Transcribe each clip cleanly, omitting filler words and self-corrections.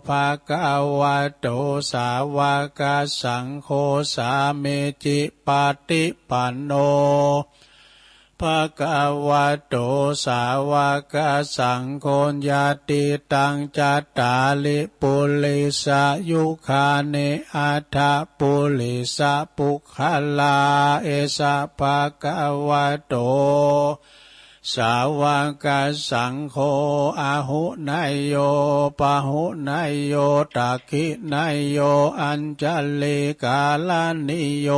ภะคะวะโตสาวกสังโฆสามิจิปฏิปันโนภะคะวะโตสาวกสังโฆญาติตังจัตตาลิปุริสายุคานิอัฏฐปุริสปุคลาเอสะภะคะวะโตสาวกสังโฆอาหุนายโยปะหุนายโยตักขินายโยอัญจลิกาลานิโย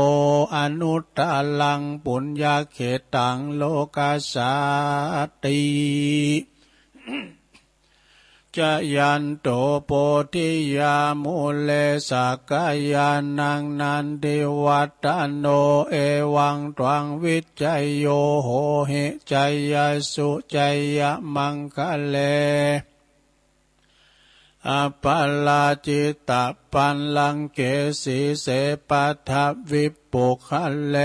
อนุตตลังปุญญเขตังโลกัสสติจะยันโตโพธิยามุเลสักกายานังนันติวัตโนเอวังตวังวิจัยโยโหหิจัยยสุจัยยมังคะเลอปัลลาจิตตปันลังเกสีเสปัทวิปุคะเล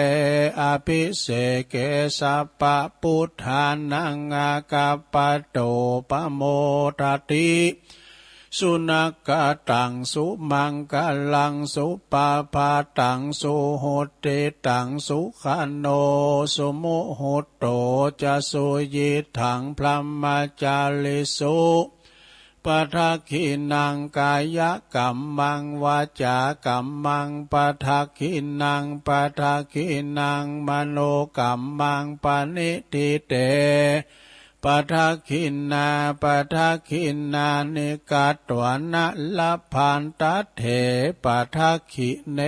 อภิเสเกสัพพพุทธานังอาคาปโตปโมทติสุนักกตังสุมังกลังสุปาปาตังสุโหติตังสุขันโนสุโมโหโตจะสุยิถังพรหมจาริสุปทักขินังกายกัมมังวาจากัมมังปทักขินังปทักขินังมโนกัมมังปณิทิเตปทักขินาปทักขินานิกัตวนะละพันตเถปทักขิเน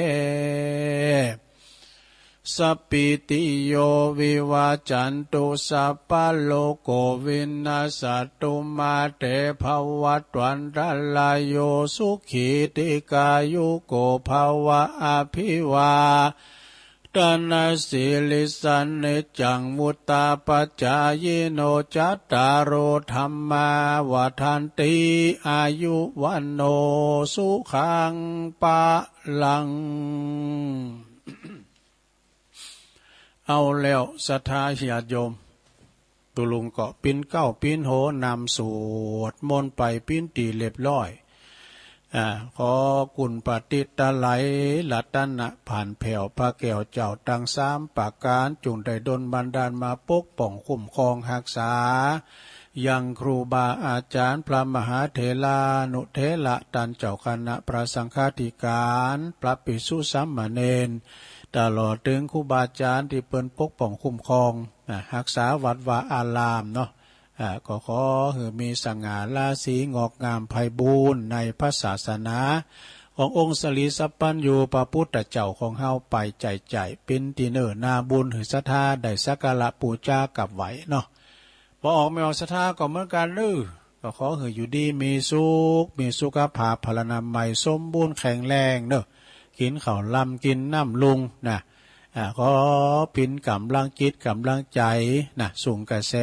สัพพิติโยวิวาจันตุสัพพะโลกวินาศตุมาเตภวัตวันตรายโยสุขีติกายุโกภวะอภิวาตนาสิลิสันเนจังมุตตาปัจจายโนจัตตารโอธัมมาวทันติอายุวันโนสุขังปะลังเอาแล้วศรัทธาญาติโยมตุลุงเกาะปิ้นเก้าปิ้นโหนำสวดมนต์ไปปิ้นตีเรียบร้อยขอกุณปฏิตะไหลลัตนะผ่านแผ่วพระแก้วเจ้าตังสามปากการจุงได้ดลบันดาลมาปกป้องคุ้มครองรักษายังครูบาอาจารย์พระมหาเถรานุเถระตันเจ้าคณะพระสังฆาธิการพระภิกษุสามเณรตลอดถึงครูบาอาจารย์ที่เปิ้นปกป้องคุ้มครองรักษาวัดวาอารามเนาะก็ขอให้มีสง่าราศีงอกงามไพบูรณ์ในพระศาสนาขององค์สลีสัพพัญญูพระพุทธเจ้าของเฮาไปใจเป็นที่เนิ่นนาบุญหรือศรัทธาได้สักการะบูชากับไหวเนาะพอออกไม่ออกศรัทธาก็เหมือนกันก็ขอให้อยู่ดีมีสุขภาพพลานามัยสมบูรณ์แข็งแรงเนาะกินข้าวลำกินน้ำลุงนะขอปินกำลังจิตกำลังใจนะส่งกระแส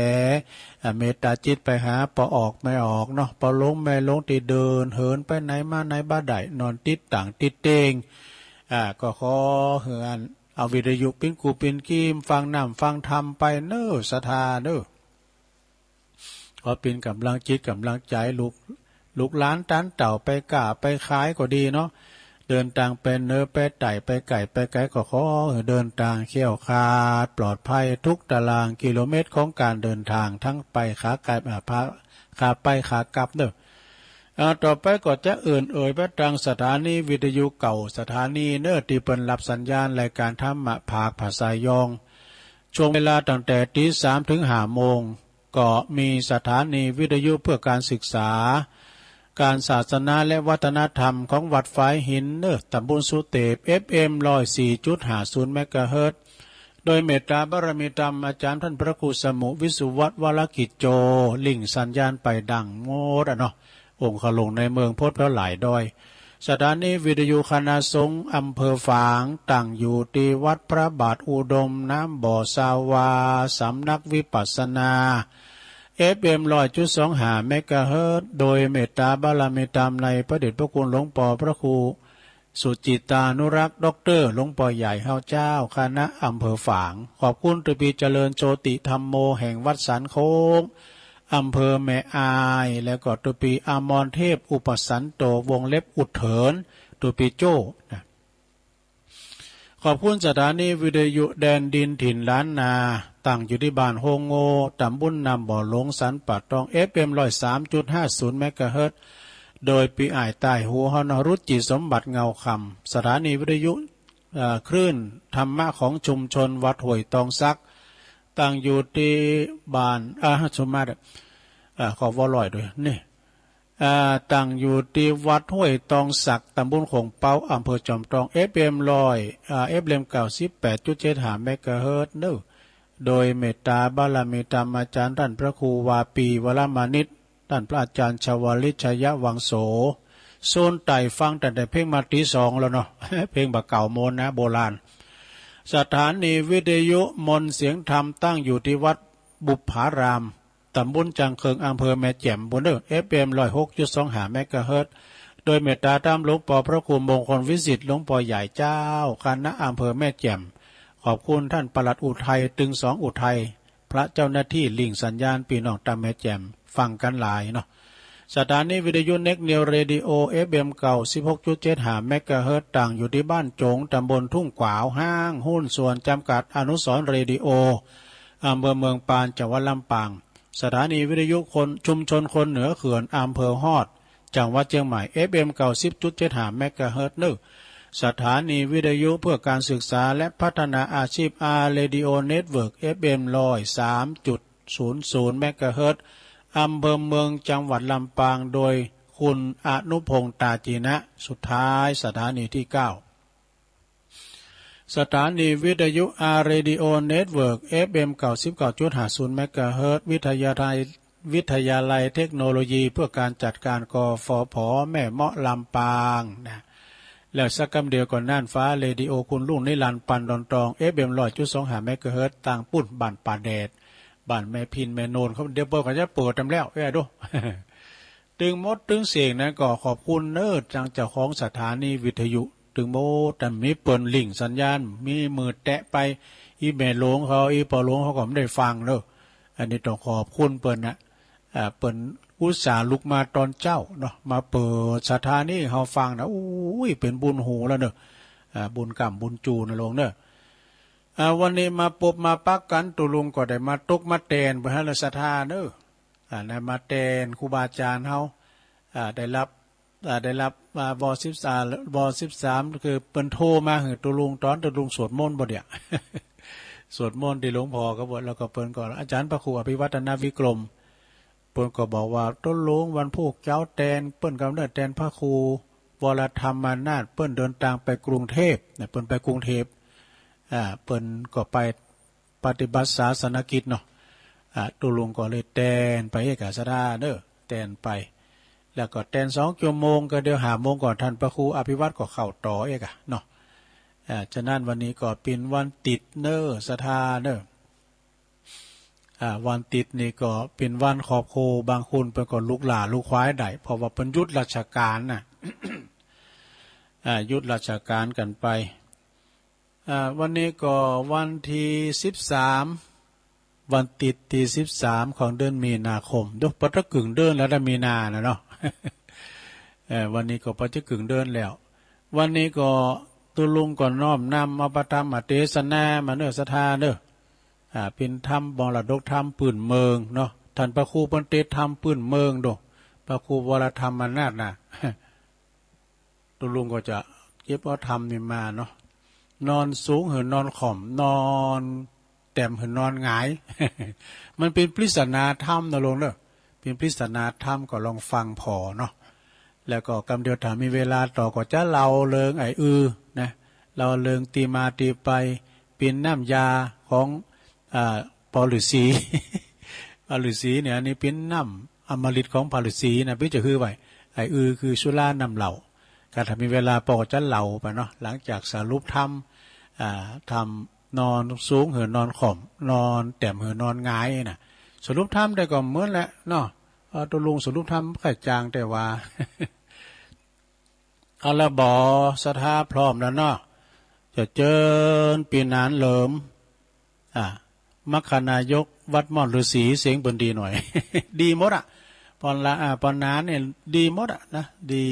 เมตตาจิตไปหาพอออกไม่ออกเนาะพอลงไม่ลงติเดินเหินไปไหนมาไหนบ้าใดนอนติดต่างติดเตงก็ขอเฮือนเอาวิทยุปิ้นกูปิ้นกีมฟังน้ำฟังธรรมไปเน้อศรัทธาเน้อขอปินกำลังจิตกำลังใจลูกหลานตันเต่าไปกะไปขายก็ดีเนาะเดินทางไปเนื้อไปไต่ไปไก่ไปไก่ก็ขอเดินทางเขี้ยวขาดปลอดภัยทุกตารางกิโลเมตรของการเดินทางทั้งไปขาไก่ขาไปขากลับเด้อต่อไปก็จะไปทางสถานีวิทยุเก่าสถานีเนื้อที่เปิดรับสัญญาณรายการธรรมะภาคภาษายองช่วงเวลาตั้งแต่ตี 3 ถึง 5 โมงก็มีสถานีวิทยุเพื่อการศึกษาการศาสนาและวัฒนธรรมของวัดฝายหินตำบลสุเตป FM 104.50 เมกะเฮิรตซ์โดยเมตตาบารมีธรรมอาจารย์ท่านพระครูสมุวิสุวัฒน์วรกิจโจลิงสัญญาณไปดังโมดเนาะองค์ขลงในเมืองพดพระหลายดอยสถานีวิทยุคณะสงฆ์อำเภอฝางตั้งอยู่ที่วัดพระบาทอุดมน้ำบ่อสาวาสำนักวิปัสสนาFM 100.25 เมกะเฮิรตซ์โดยเมตตาบารมีธรรมในพระเดชพระคุณหลวงปู่พระครูสุจิตานุรักษ์ด็อกเตอร์หลวงปู่ใหญ่เฮาเจ้าคณะอำเภอฝางขอบคุณตรีเจริญโชติธรรมโมแห่งวัดสันโค้ง อำเภอแม่อายแล้วก็ตัวปีอมรเทพอุปสันโตวงเล็บอุดเถินตัวปีโจ้นะขอบคุณสถานีวิทยุแดนดินถิ่นล้านนาตั้งอยู่ที่บ้านโฮงโงตำบลนำบ่อหลงสันป่าตอง FM 103.50 เมกะเฮิรตซ์โดยปีอ้ายใต้หูฮอนรุจิสมบัติเงาคำสถานีวิทยุคลื่นธรรมะของชุมชนวัดห้วยตองซักตั้งอยู่ที่บ้านสมมาตรขอวอลอยด้วยนี่ตั้งอยู่ที่วัดห้วยตองสักตำบลขงเปาอำเภอจอมทอง FM 98.75 เมกะเฮิรตซ์เนอะโดยเมตตาบารมีธรรมอาจารย์ท่านพระครูวาปีวรมานิตท่านพระอาจารย์ชวลิชยวังโสโซนไต่ฟังแต่เพลงมาตีสองแล้วเนาะ เพลงบักเก่าโมนนะโบราณสถานีวิทยุมนเสียงธรรมตั้งอยู่ที่วัดบุพารามตำบลจังเคิงอำเภอแม่แจ่มบนเด้อ FM 106.25 เมกะเฮิรตซ์โดยเมตตาตามหลวงปอพระครูมงคลวิสิทธิ์หลวงปอใหญ่เจ้าคณะอำเภอแม่แจ่มขอบคุณท่านปลัดอุทัยตึงสองอุทัยพระเจ้าหน้าที่ลิงสัญญาณปีน้องตามแม่แจ่มฟังกันหลายเนาะสถานีวิทยุเน็กเนียวเรดิโอ FM เก่า 16.75 เมกะเฮิรตซ์ตั้งอยู่ที่บ้านโจงตำบลทุ่งกวาวห้างหุ้นส่วนจำกัดอนุสรณ์เรดิโออำเภอเมืองปานจังหวัดลำปางสถานีวิทยุคนชุมชนคนเหนือเขื่อนอำเภอฮอดจังหวัดเชียงใหม่ FM เก่า 10.75 เมกะเฮิรตซ์นึสถานีวิทยุเพื่อการศึกษาและพัฒนาอาชีพ R Radio Network FM 103.00 เมกะเฮิรตซ์อำเภอเมืองจังหวัดลำปางโดยคุณอนุพงษ์ตาจีนะสุดท้ายสถานีที่ 9สถานีวิทยุ R Radio Network FM 99.50 เมกะเฮิรตซ์วิทยาลัยเทคโนโลยีเพื่อการจัดการกฟผแม่เมาะลำปางนะแล้วสักคำเดียวก่อนน่านฟ้าเรดิโอคุณลุงนิรันดร์ปันดอนตอง FM 100.25 เมกะเฮิรตซ์ต่างปุ่นบ้านป่าแดดบ้านแม่พินแม่โนนเขาเดี๋ยวเปิดเขาจะเปิดทำแล้วดู ตึงมดตึงเสียงนะก็ขอบคุณเนิร์ดจังเจ้าของสถานีวิทยุตึงโมแต่มีเปิดลิงสัญญาณมีมือแตะไปอีแม่หลวงเขาอีปอหลวงเขาก็ไม่ได้ฟังเนอะอันนี้ต้องขอบคุณเปิดนะเปิดอุตส่าห์ลุกมาตอนเจ้าเนาะมาเปิดสถานีเขาฟังนะอุ้ยเป็นบุญหูแล้วเนอะบุญกรรมบุญจูนะลงเนอะวันนี้มาปบมาปักกันตุลุงก็ได้มาตกมาแตนไปให้ศรัทธาเนอะได้มาแตนครูบาอาจารย์เขาได้รับว.13คือเปิ้นโทรมาคือตุลุงตอนตุลุงสวดมนต์บ่เดี่ย สวดมนต์ที่หลวงพ่อก็บ่แล้วก็เปิ้นก็อาจารย์พระครูอภิวัฒนวิกรมเปิ้นก็บอกว่าต้นลุงวันพุธเจ้าแตนเปิ้นกำเนิดแตนพระครูวรธรรมนาถเปิ้นเดินทางไปกรุงเทพเนี่ยเปิ้นไปกรุงเทพเปิ้นก็ไปปฏิบัติศาสนกิจเนาะตุลุงก็เลยแตนไปเอกสารเด้อแตนไปแล้วก็แตน2 ชั่วโมงก็เดี๋ยว5 โมงก่อนท่านพระครูอภิวัตรก็เข้าต่อเอกเนาะฉะนั้นวันนี้ก็เป็นวันติดเนอสถาเนอวันติดนี่ก็เป็นวันขอบโคบางคนเป็นก็ลูกหลาลูกควายได้เพราะว่าเป็นยุทธราชการน่ะ ยุทธราชการกันไปวันนี้ก็วันที่13วันติดที่13ของเดือนมีนาคมยกปัตตะกึ่งเดือนแล้วมีนานะเนาะ วันนี้ก็ปัตตะกึ่งเดือนแล้ววันนี้ก็ตุลุงก็น้อมนำมาประธรรมเทศนามาเนื้อสถาเด้อเป็นธรรมมรดกธรรมปืนเมืองเนาะท่านพระครูปนเตธรรมปืนเมืองโดพระครูวรธรรมนาถนะ ตุลุงก็จะเก็บเอาธรรมนี่มาเนาะนอนสูงหรือนอนข่อมนอนแต้มหรือนอนหงาย มันเป็นปริศนาธรรมนะลงเด้อเป็นปริศนาธรรมก็ลองฟังพอเนาะแล้วก็กำเดียวถ้ามีเวลาต่อก็จะเล่าเริงนะเราเริงตีมาตีไปเป็นน้ำยาของปอฤาษี ปอฤาษีเนี่ยอันนี้เป็นน้ำอมฤตของปอฤาษีนะพี่จะคือไว้คือสุราน้ำเหล่าก็ถ้ามีเวลาปอจะเล่าไปเนาะหลังจากสรุปทำนอนสูงเหือนอนข่อมนอนแต้มเหือนอนหงายน่ะสรุปทำได้ก็เหมือนแหละเนาะตัวลุงสรุปทำไข่จางแต่ว่า เอาละบ่สถาพร้อมแล้วเนาะจะเจริญปีนานเหลิม มัคคณายกวัดม่อนฤาษีเสียงเปิ้นดีหน่อย ดีหมดอ่ะปอนละปอนนานเนี่ยดีหมดอ่ะนะดี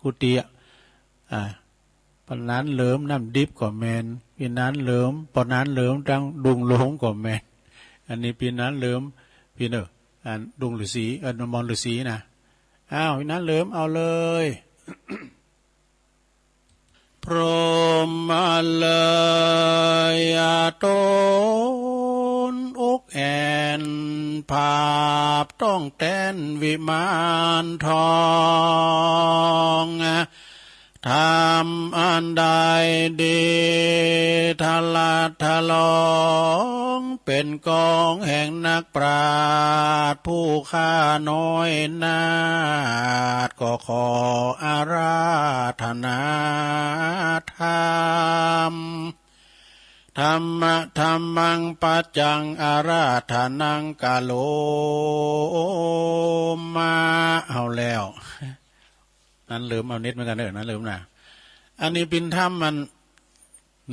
กุฏิอ่าปอนนั้นเหลิมน้ำดิบก็แมนปีนั้นเหลิมปอนนั้นเหลิมดังดุงหลงก็แมนอันนี้ปีนั้นเหลิมปีเนออันดุงฤาษีมอนฤาษีนะอ้าวปีนั้นเหลิมเอาเลยพรหมเลยตนอกแอนภาพต้องแต้นวิมานทองทำอันใดดีทลาทลองเป็นกองแห่งนักปราชญ์ผู้ข้าน้อยนาฏก็ขออาราธนาธรรมธรรมะธรรมังปัจจังอาราธนังกาโลมาเอาแล้วนั้นลืมเอานิดเหมือนกันนั้นลืมนะอันนี้เป็นถ้ำมัน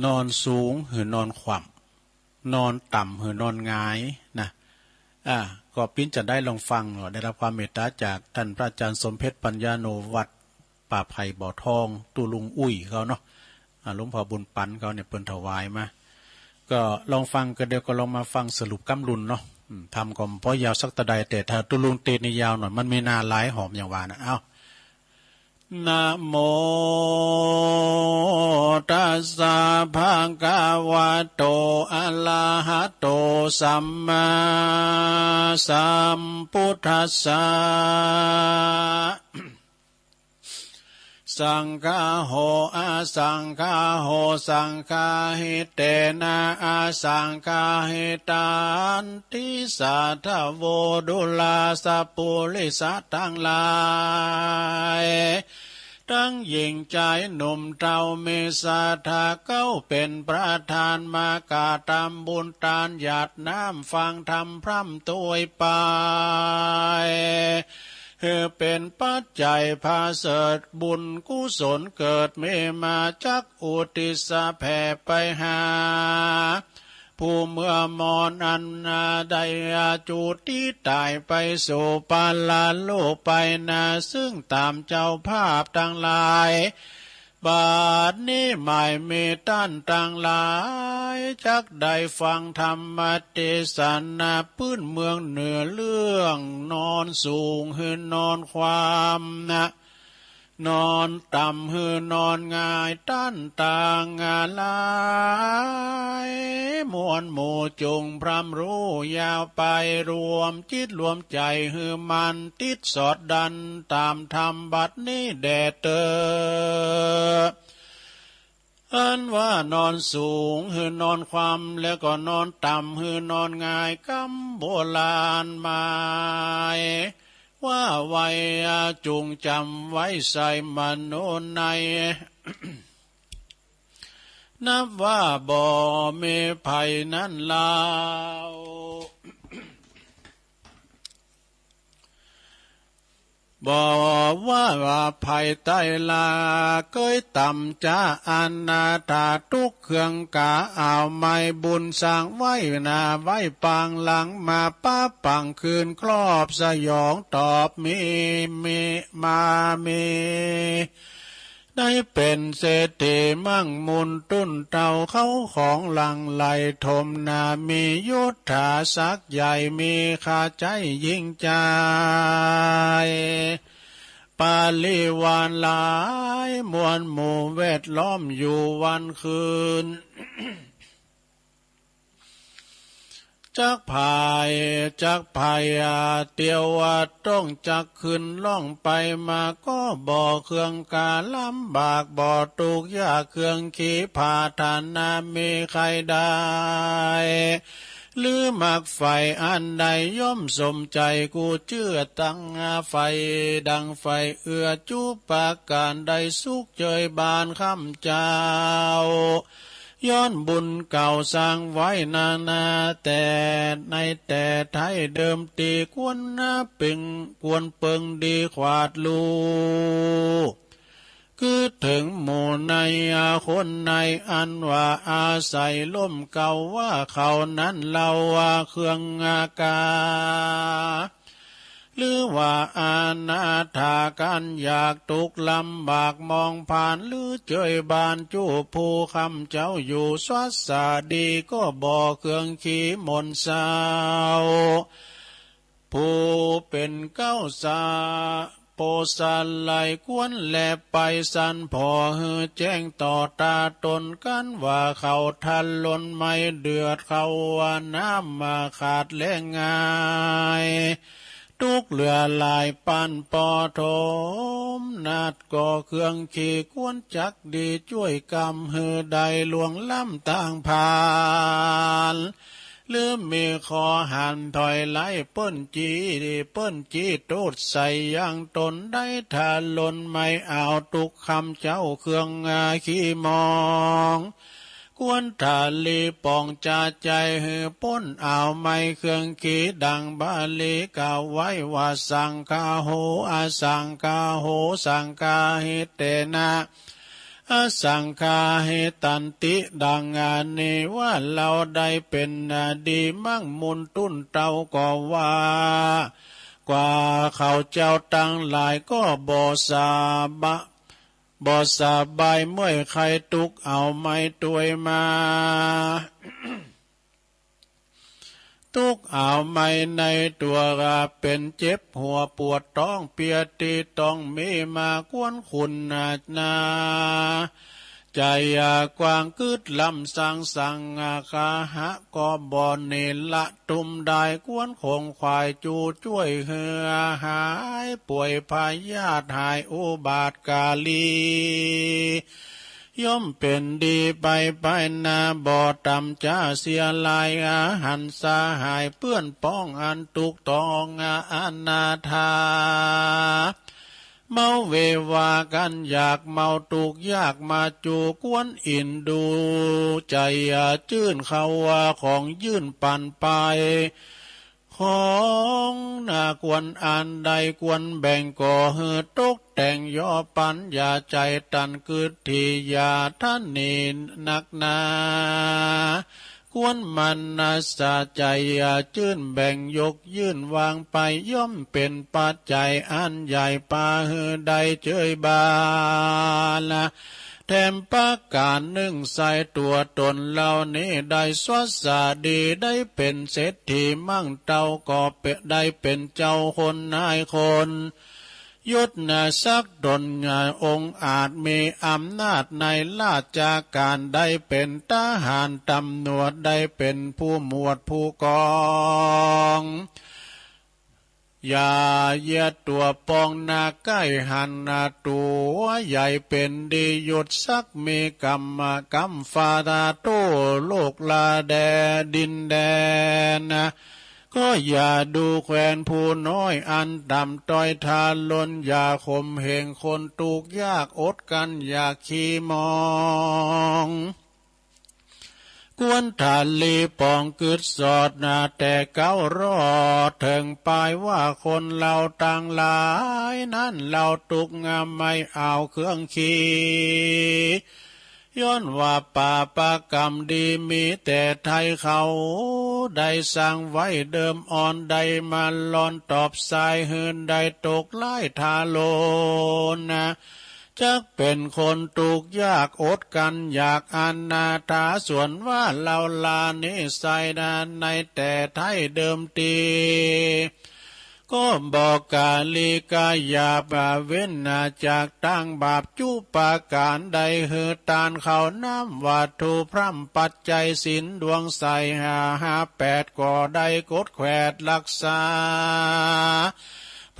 นอนสูงหรือนอนขว่ำนอนต่ำหรือนอนหงายนะก็ปิ้นจะได้ลองฟังได้รับความเมตตาจากท่านพระอาจารย์สมเพชรปัญญาโนวัดป่าไผ่บ่อทองตูลุงอุ้ยเขาเนาะหลวงพ่อบุญปันเขาเนี่ยเปิ้นถวายมาก็ลองฟังกันเดี๋ยวก็ลองมาฟังสรุปกำลุนเนาะทำก่อนเพราะยาวสักตะใดแต่ถ้าตูลุงเตนยาวหน่อยมันไม่น่าหลายหอมอย่างว่านะเอ้านะโมตัสสะภะคะวะโตอะระหะโตสัมมาสัมพุทธัสสะสังฆาโหอาสังฆาโหสังฆาหิเตนะอาสังฆาหิตันติสัทธโวดุลาสัพพุริสัตทั้งหลายทั้งหญิงใจหนุ่มเฒ่ามีศรัทธาเก้าเป็นประธานมากาตามบุญทานหยาดน้ำฟังธรรมพร่ำตัวไปเป็นปัจจัยพาเสดบุญกุศลเกิดเมมาจักอุติสะแผ่ไปหาผู้เมื่อมอนอันนาได้จุติตายไปสู่ปาลาโลกไปนาซึ่งตามเจ้าภาพทั้งหลายบาดนี้หมายมีท่านต่างหลายจักได้ฟังธรรมเทศนาพื้นเมืองเหนือเรื่องนอนสูงหือนอนความนะนอนต่ำหือนอนง่ายต้านต่างงาลายมวลหมู่จงพรำรู้ยาวไปรวมจิตรวมใจหือมันติดสอดดันตามธรรมบัดนี้แด่เตออันว่านอนสูงหือนอนความแล้วก็นอนต่ำหือนอนง่ายกำโบราณหมายว่าไว้จงจำไว้ใส่มโนใน นับว่าบ่มีภัยนั้นลาวบอกว่าภัยใต้ลาเกยต่ำจะอนาถาทุกเครื่องกาอ่าวไม่บุญสร้างไว้นาไว้ปางหลังมาป้าปังคืนครอบสยองตอบมีมามีได้เป็นเศรษฐีมั่งมุนตุ้นเต่าเขาของหลังไหลทมนามียุทธาศักย์ใหญ่มีข้าใจยิ่งใจปาลิวานหลายมวลหมู่เวทล้อมอยู่วันคืน จักภายเตียวว่าต้องจักขึ้นล่องไปมาก็บ่เครื่องกาลำบากบ่ตุกยากเครื่องขี่พาทานามีใครได้หรือมักไฟอันใดย่อมสมใจกูเชื่อตั้งไฟดังไฟเอื้อจุปาการใดสุขเจยบานคำเจ้าย้อนบุญเก่าสร้างไว้นาแต่ในแต่ไทยเดิมตีควรปิงควรเปิงดีขวาดลูคือถึงหมู่ใน คนในอันว่าอาศัยล่มเก่าว่าเขานั้นเราว่าเครื่องอากาหรือว่าอาณาถากันอยากตุกลำบากมองผ่านหรือเจยบานจู้ผู้คำเจ้าอยู่สวัสสดีก็บ่เครื่องขีมนสาวผู้เป็นเก้าสาโปสันไหลกวนแลไปสันพอหือแจ้งต่อตาตนกันว่าเขาทันล้นไม่เดือดเขาว่าน้ำมาขาดแล้งง่ายทุกเรือลายปันปอโถมนาดก่อเครื่องขี่กวนจักดีช่วยกำหือใดหลวงล้ำต่างผ่านหรือมีคอหันถอยไหลเปิ้นจีดีเปิ้นจีตูดใส่ยังตนได้ทาลนไม่เอาตุกคำเจ้าเครื่องขี้มองกวนทาลีปองจาใจหือป้นเอาไม่เครื่องขีดังบาลีกล่าวไว้ว่าสังฆาโหอาสังฆาโหสังฆาหิเตนะอสังฆาหิตันติดังงานนี้ว่าเราได้เป็นดีมั่งมุนตุ้นเต้าก็ว่ากว่าเขาเจ้าตั้งหลายก็บ่สบายเมื่อใครตุกเอาไม่ตัวยมาตุกเอาไม่ในตัวราเป็นเจ็บหัวปวดท้องเปียตีต้องมีมากวนคุณนาใจกว้างกึดลำสังอาคาหะก็บ่อนิละตุมได้กวนคงควายจูช่วยเหือหายป่วยพยาธิหายอุบาทกาลีย่อมเป็นดีไปนาบ่อตำจ้าเสียลายหันสาหายเปื้อนป้องอันตุกตองอนาถาเมาเววากันอยากเมาตุกยากมาจูกวนอินดูใจจื้นเขาว่าของยื่นปั่นไปของกวนอันใดกวนแบ่งก่อเฮือตกแต่งย่อปัญญาใจตันกึดที่ยาท่านนีนักนากวนมันนาสาใจจื้นแบ่งยกยื่นวางไปย่อมเป็นปัจจัยอันใหญ่ปาเฮือใดเจยบาละแถมประการหนึ่งใส่ตัวตนเหล่านี้ได้สวัสสดีได้เป็นเศรษฐีมั่งเต้าก็เป็นได้เป็นเจ้าคนนายคนยศศักดิ์ดลองค์อาจมีอำนาจในราชการได้เป็นทหารตำรวจได้เป็นผู้หมวดผู้กองอย่าเยียดตัวปองนาใกล้หันตัวใหญ่เป็นดียศสักมีกรรมฟาดาโตโลกลาแดดินแดนก็อย่าดูแควนผู้น้อยอันดำต้อยทาลนอย่าข่มเหงคนตุกยากอดกันอย่าขี้มองกวนทาลีปองกึดสอดแต่เก้ารอดถึงปลายว่าคนเราต่างหลายนั้นเราตุกงามไม่เอาเครื่องขี้ย้อนว่าป่าปากรรมดีมีแต่ไทยเขาได้สร้างไว้เดิมอ่อนได้มาลอนตอบสายเฮือนได้ตกไล่ทาโลนะจักเป็นคนตุกยากอดกันอยากอนาถาส่วนว่าเราลานิสัยในแต่ไทยเดิมตีก็บอกกาลีกายาบาเว้นจากตั้งบาปจุปาการใดเหือตานเขาน้ำวัตถุพร่ำปัจจัยสินดวงใส558ก็ได้กดแขวดรักษา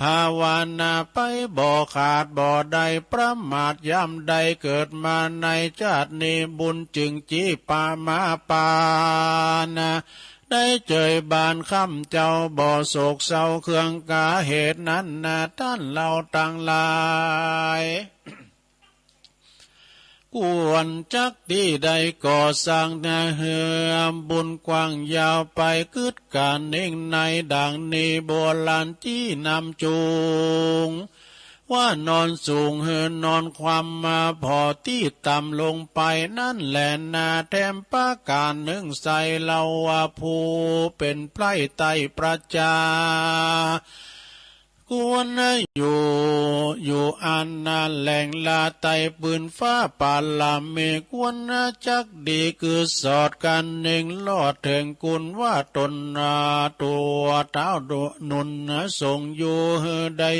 ภาวนาไปบ่ขาดบ่ได้ประมาทย่ำใดเกิดมาในชาตินี้บุญจึงจีปามาปานะได้เจยบานคำเจ้าบ่โศกเศร้าเครื่องกาเหตุนั้นท่านเราตั้งหลายกวนจักดีได้ก่อสร้างเฮือบุญกว้างยาวไปกึดการเน่งในดังนี้โบราณที่นำจูง ว่านอนสูงเหินนอนความมาพอที่ต่ำลงไปนั่นแหละนาแถมประการหนึ่งใส่เราว่าผู้เป็นไพร่ไตประจาควรอยู่อันนาแหล่งลาไตปืนฟ้าป่าลาเมควรจักดีคือสอดกันหนึ่งลอดถึงกุลว่าตนตัวเท้าดุนุนส่งอยู่ได้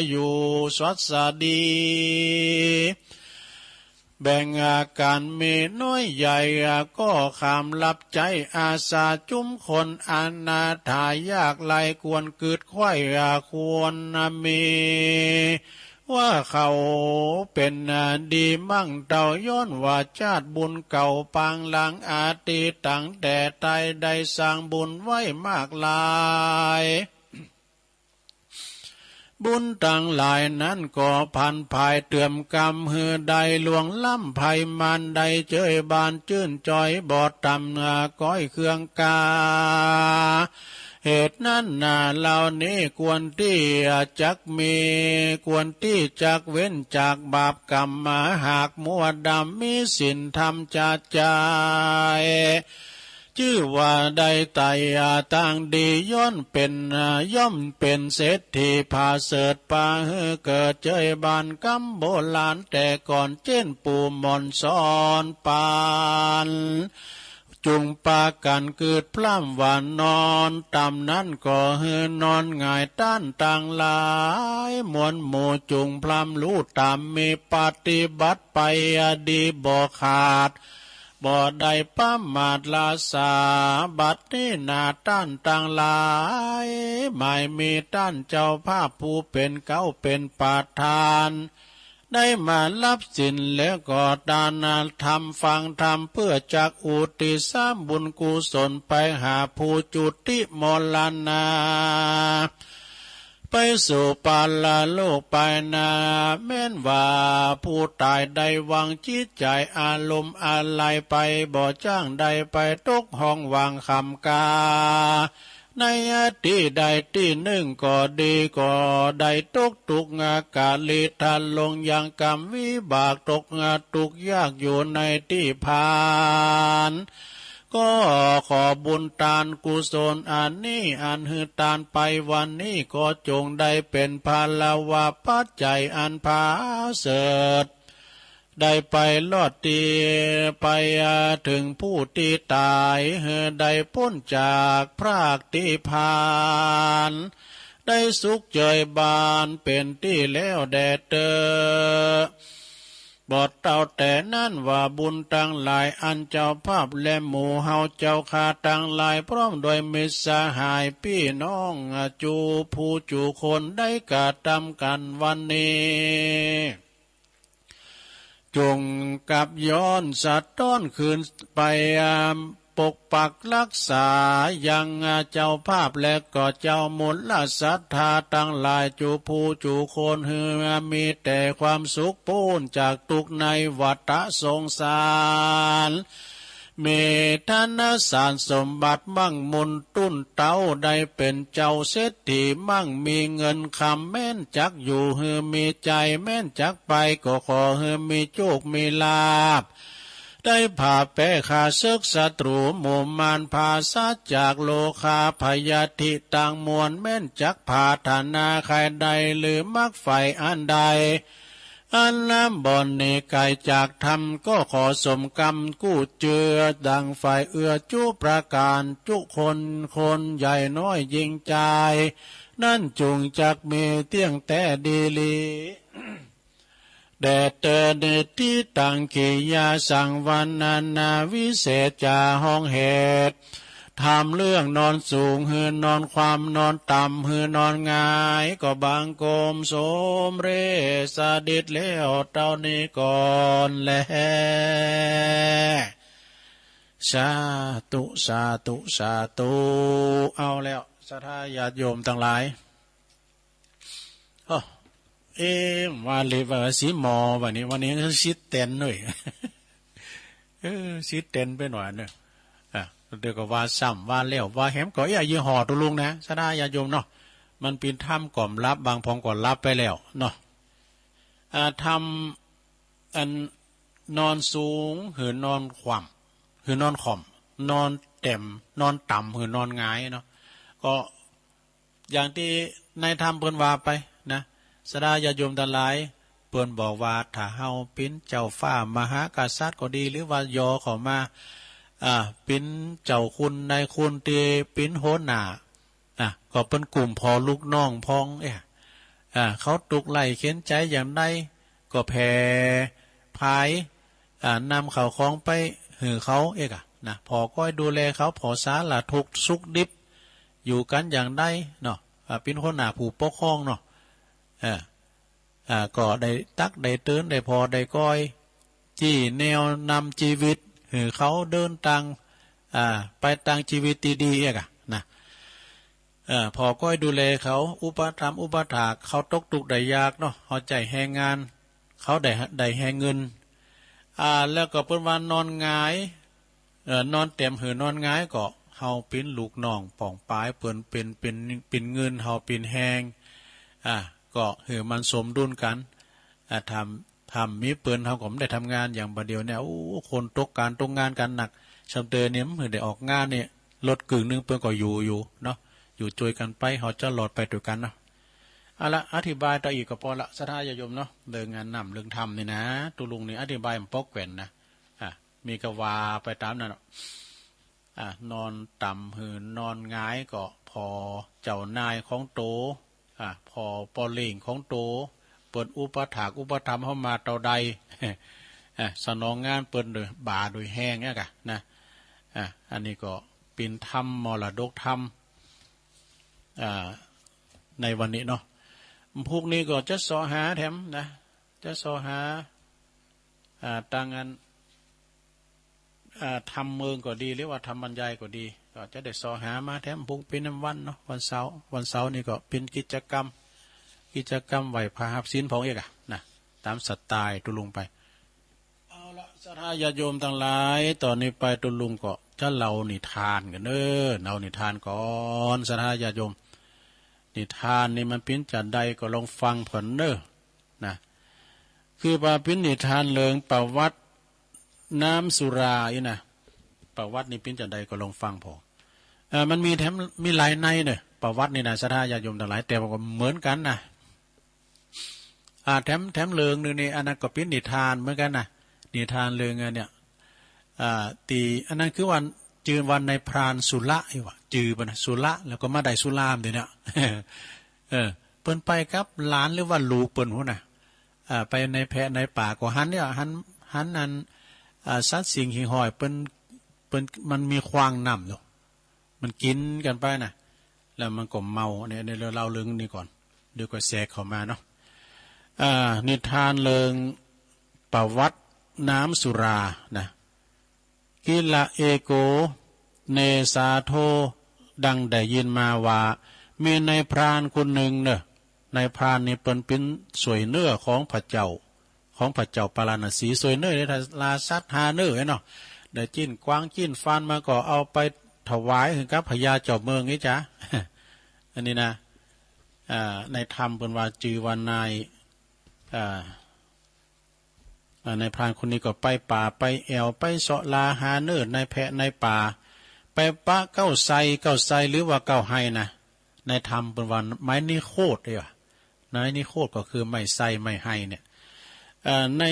อยู่สวัสดีแบ่งอาการเมน้อยใหญ่ก็ขามรับใจอาสาจุ้มคนอนาถายากไลควรเกิดไข่ควรมีว่าเขาเป็นดีมั่งเต่าย้อนว่าชาติบุญเก่าปางหลังอาตีตั้งแต่ไตได้สร้างบุญไว้มากลายบุญต่างหลายนั้นก็พันภายเตื่อมกรรมเหือใดหลวงล้ำภัยมันใดเจยบานจื้นจอยบอดตำก้อยเครื่องกาเหตุนั้นเหล่านี้ควรที่จักมีควรที่จักเว้นจากบาปกรรมมาหากมัวดำมีศีลธรรมจัดใจชื่อว่าได้ไตต่างดีย่อมเป็นเศรษฐีพาเสดปาเกิดเจยบานกำโบราณแต่ก่อนเจ้นปู่มอนสอนปานจุงปากันเกิดพร่ำหวานนอนตำนั้นก็นอนง่ายต้านต่างหลายมวลหมู่จุงพร่ำรู้ตามมีปฏิบัติไปดีบ่ขาดบ่ได้ป้ามาดลาสาบัดนี้นาต้านต่างหลายไม่มีต้านเจ้าภาพผู้เป็นเก้าเป็นประธานได้มารับสินแล้วก็ดานาธรรมฟังธรรมเพื่อจักอุติสร้างบุญกุศลไปหาผู้จุติมรณาไปสู่ปาลาโลกไปนาแม้นว่าผู้ตายได้วางจิตใจอารมณ์อะไรไปบ่จ้างใดไปตกห้องวางคำกาในที่ใดที่หนึ่งก็ดีก็ได้ตกตุกงากาลิทันลงยังกรรมวิบากตกงาตุกยากอยู่ในที่พานก็ขอบุญทานกุศลอันนี้อันหือทานไปวันนี้ก็จงได้เป็นภาลาวะปัจจัยอันพาเสดได้ไปลอดตีไปถึงผู้ที่ตายได้พ้นจากพรากที่พานได้สุขเจยบานเป็นที่แล้วแดดเตอบอดเต่าแต่นั่นว่าบุญตั้งหลายอันเจ้าภาพและหมู่เฮาเจ้าข้าตั้งหลายพร้อมโดยมิตรสหายพี่น้องจูผู้จูคนได้กระทำกันวันนี้จงกับย้อนสัตว์ต้อนคืนไปปกปักรักษายังเจ้าภาพและก็เจ้ามูลศรัทธาตั้งหลายจูผู้จูคนเฮือมีแต่ความสุขปูนจากทุกในวัฏสงสารเมตนสารสมบัติมั่งมุนตุ้นเต้าได้เป็นเจ้าเศรษฐีมั่งมีเงินคำแม่นจักอยู่เฮือมีใจแม่นจักไปก็ขอเฮือมีโชคมีลาภได้ผ่าแป้ขาศึกศัตรูหมู่มารพาซาจากโลคาพยาธิต่างมวลแม่นจักผาธนาใครใดหรือมักไฟอันใดอันน้ำบ่อนเนไกจากธรรมก็ขอสมกรรมกู้เจือดังไฟเอื้อจุประการจุคนใหญ่น้อยยิงใจนั่นจุงจักมีเตี้ยงแต่ดีลีแดดเตอเนติตังกิยาสังวันนาวิเศษจาห้องเหตุทำเรื่องนอนสูงหือนอนความนอนต่ำหือนอนงายก็บางโกมโสมเรสดิดเลี้ยวเต้านี้ก่อนแลสาธุสาธุสาธุเอาแล้วศรัทธาญาติโยมทั้งหลายว่าเลยว่าสีหมอวันนี้ชิดเต็นหน่อยชิดเต็นไปหน่อยเนี่ยเดี๋ยวก็ว่าซ้ำว่าเลี้ยวว่าแหมก็อย่ายี่ห่อตัวลุงนะศรัทธาญาติโยมเนาะมันเป็นถ้ำก่อมรับบางพองก่อนรับไปแล้วเนาะ ทำอันนอนสูงหือนอนขว่ำหือนอนข่อมนอนเต็มนอนต่ำหือนอนหงายเนาะก็อย่างที่ในธรรมเพิ่นว่าไปนะสดาญาโยมทั้งหลายเพิ่นบอกว่าถ้าเฮาเป็นเจ้าฟ้ามหากษัตริย์ก็ดีหรือว่ายอเข้ามาเป็นเจ้าคุณนายคุณเตเป็นโหนาก็เป็นกลุ่มพอลูกน้องพ้องเขาตุกไล่เข็นใจอย่างใดก็แผ่พายนำเขาของไปหือเขานะพอก้อยดูแลเขาพอสาละทุกสุกดิบอยู่กันอย่างใดเนาะเป็นคนหน้าผู้ปกครองเนาะก็ได้ตักได้เตือนได้พอได้ก้อยจี้แนวนำชีวิตหือเขาเดินตังไปตังชีวิตดีๆนะพอก้อยดูแลเขาอุปถัมภ์อุปถากเขาตกตุกได้ยากเนาะเขาใจแหงงานเขาได้แหงเงินแล้วก็เป็นวันนอนงายนอนเต็มหือนอนงายก็เฮาเป็นลูกน้องป่องปลายเปิ้นเป็นเงินเฮาเป็นแหงก็หือมันสมดุลกันทำมีเปิ้นเฮาก็ไม่ได้ทำงานอย่างบัดเดียวเนี่ยคนตกการตกงานกันหนักชำเตอเนี่ยมันได้ออกงานเนี่ยลดกึ่งนึงเปิ้นก็อยู่เนาะอยู่ช่วยกันไปเขาจะหลอดไปด้วยกันเนาะเอาละอธิบายต่ออีกก็พอละสัทธาญาโยมเนาะเรื่องงานนำเรื่องทำนี่นะตุลุงนี่อธิบายมันปอกแก่นนะมีกว่าไปตามนั่นนอนต่ำหืนนอนงายก็พอเจ้านายของโตพอปอเล่งของโตเปิดอุปถากอุปธรรมเข้ามาเตาใดสนองงานเปิดโดยบ่าโดยแห้งเนี่ยกะนะอันนี้ก็เป็นธรรมมรดกธรรมในวันนี้เนาะพวกนี้ก็จะสอหาแถมนะจะสอหาต่างกันทำเมืองก็ดีหรือว่าทำบรรยายก็ดีก็จะได้สอหามาแถมพวกเป็นวันเนาะวันเสาร์นี่ก็เป็นกิจกรรมไหวพาหับศีลของนะตามสไตล์ตุลุงไปเอาละสัทธาญาโยมทั้งหลายตอนนี้ไปตุลุงก็จะเล่านิทานกันเด้อเล่านิทานก่อนสัทธาญาโยมนิทานนี่มันเป็นจัดใดก็ลองฟังผลเด้อนะคือว่าเป็นนิทานเรื่องประวัติน้ำสุราอีนะประวัตินี่เป็นจัดใดก็ลองฟังพอมันมีแถมมีหลายในเนี่ยประวัตินี่นะสัทธาญาโยมทั้งหลายแต่ว่าก็เหมือนกันนะแถมเรื่องนึงนี่อันนั้นก็เป็นนิทานเหมือนกันนะนิทานเรื่องเนี่ยตีอันนั้นคือวันจือวันในพรานสุระไอ้วะจือปนะสุระแล้วก็มาได้สุรามเดี๋ยวนี้เปิ้นไปครับหลานหรือว่าลูกเปิ้นหัวน่ะไปในแพะในป่าก็หันเนี่ยหันนั้นสัตว์สิ่งหิ่งห้อยเปิ้นมันมีควางน้ำอยู่มันกินกันไปน่ะแล้วมันก็เมาเนี่ยในเราเรื่องนี้ก่อนเดี๋ยวก็แทรกเข้ามาเนาะนิทานเรื่องประวัติน้ำสุรานะกิละเอโกเนสาโทดังได้ยินมาว่ามีในพรานคนหนึ่งเนี่ยในพรานนี่เป็นสวยเนื้อของพระเจ้าปาราณสีสวยเนื้อในลาซัตหาเนื้อเนาะได้จิ้นกวางจิ้นฟันมาก็เอาไปถวายถึงกับพญาเจ้าเมืองนี่จ้ะ อันนี้นะในธรรมเป็นว่าจือวันนายในพรานคนนี้ก็ไปป่าไปแอวไปเสาะลาหาเนื้อในแพะในป่าไปปะเก้าไซหรือว่าเก้าไห้นะในธรรมเป็นวันไม้นิโคตเลยว่ะไม้นิโคตก็คือไม้ไซไม้ไห้เนี่ยใน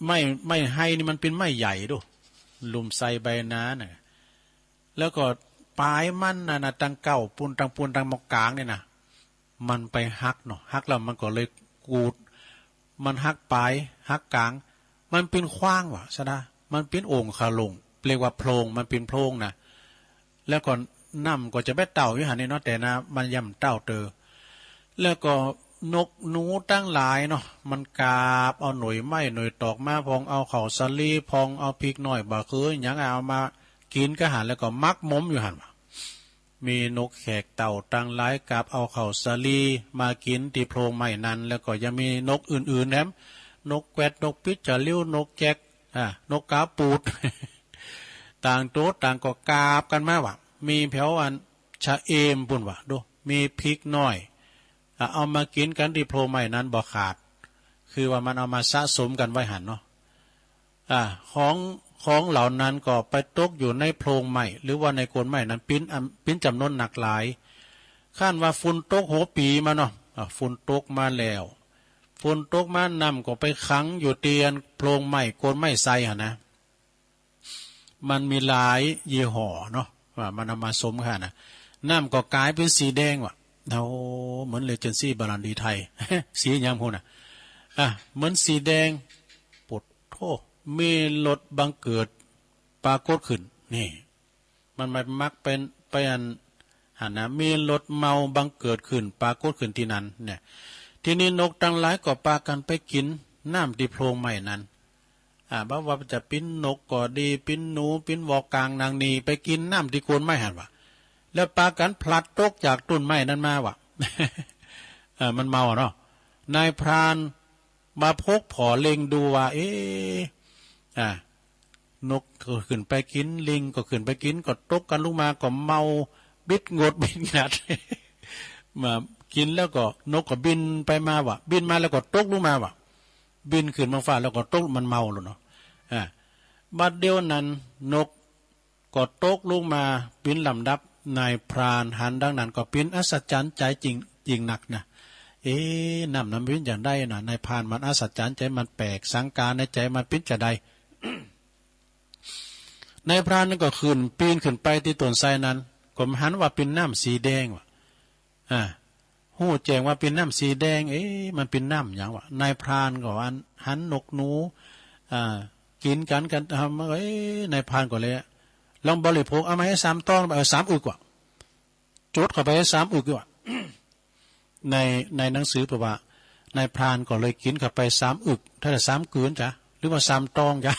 ไม้ไห้นี่มันเป็นไม้ใหญ่ดูลุมไซใบนาเนี่ยแล้วก็ปลายมันนะตังเก้าปูนตังมอกกลางเนี่ยนะมันไปหักเนาะหักแล้วมันก็เลยกูดมันหักปลายหักกลางมันเป็นขว้างว่ะซะนะมันเป็นโอ่งคาลงเรียกว่าโพรงมันเป็นโพรงนะแล้วก็น้ำก็จะไปเต่าอยู่หันนี่เนาะแต่นะมันย่ำเต่าเตอแล้วก็นกหนูตั้งหลายเนาะมันกาบเอาหน่วยไม้หน่วยตอกมาพองเอาเข่าสลีพองเอาพริกหน่อยบะคืออย่างเอามากินก็หันแล้วก็มักม้มอยู่หันมีนกแขกเต่าตั้งหลายกาบเอาเข่าสลีมากินที่โพรงไม้นั้นแล้วก็ยังมีนกอื่นๆแถมนกแกวดนกปิดจะลิ้วนกแจกนกกาปูด ต่างโต๊ะต่างก็กาบกันมาว่ะมีแผวอันชะเอมปุ่นว่ะดูมีพริกน้อยเอามากินกันที่โพรงไม้นั้นบ่ขาดค คือว่ามันเอามาสะสมกันไว้หันเนาะของเหล่านั้นก็ไปตกอยู่ในโพรงไม้หรือว่าในโคนไม้นั้นปิ้นจำนวนหนักหลายขั้นว่าฝุ่นตกหัวปีมาเนาะฝุ่นตกมาแล้วฝุ่นตกมานำก็ไปขังอยู่เตียนโพรงไม้โคนไม้ไซหะนะมันมีหลายยี่ห้อเนาะว่ามันเอามาสมค่ะนะน้ำก็กลายเป็นสีแดงว่ะโอ้เหมือนเลเจนซี่บาลันดีไทย สียังพูน่ะเหมือนสีแดงปวดโทมีรถบังเกิดปรากฏขึ้นนี่มันมักเป็นไปอันหันนะมีรถเมาบังเกิดขึ้นปรากฏขึ้นที่นั้นเนี่ยทีนี้นกตั้งหลายก็ปากันไปกินน้ำที่โพรงไม้นั้นบ่ว่าจะปิ้นนกก็ดีปิ้นหนูปิ้นวอกกลางนางนีไปกินน้ำที่โคนไม้หันวะแล้วปากันพลัดตกจากต้นไม้นั้นมาวะ มันเมาเนาะนายพรานมาพกผอเล็งดูว่านกก็ขึ้นไปกินลิงก็ขึ้นไปกินก็ตกกันลงมาก็เมาบิดงดบิดงัด มากินแล้วก็นกก็บินไปมาวะบินมาแล้วก็ตกลงมาวะบินขึ้นมาฟ้าแล้วก็ตกมันเมาแล้วเนาะบัดเดียวนั้นนกก็ตกลงมาปิ้นลำดับนายพรานหันดังนั้นก็ปิ้นอัศจรรย์ใจจริงหนักนะน้ำปิ้นอย่างได้นะนายพรานมันอัศจรรย์ใจมันแปลกสังการในใจมันปิ้นจะได้ นายพรานนั่นก็ขึ้นปีนขึ้นไปที่ต้นไทรนั้นก็หันว่าเป็นน้ำสีแดงว่ะหู้แจ้งว่าเป็นน้ำสีแดงมันเป็นน้ำอย่างวะนายพรานก็หันนกหนูกินกันทำนายพรานก็เลยลองบริโภคเอามาให้3 ต้องไป3 อึกว่าจดเข้าไปให้3 อึกว่า ในหนังสือบอกว่านายพรานก็เลยกินเข้าไป3 อึกถ้าจะ3 กืนจ้ะหรือว่า3 ตองจ้ะ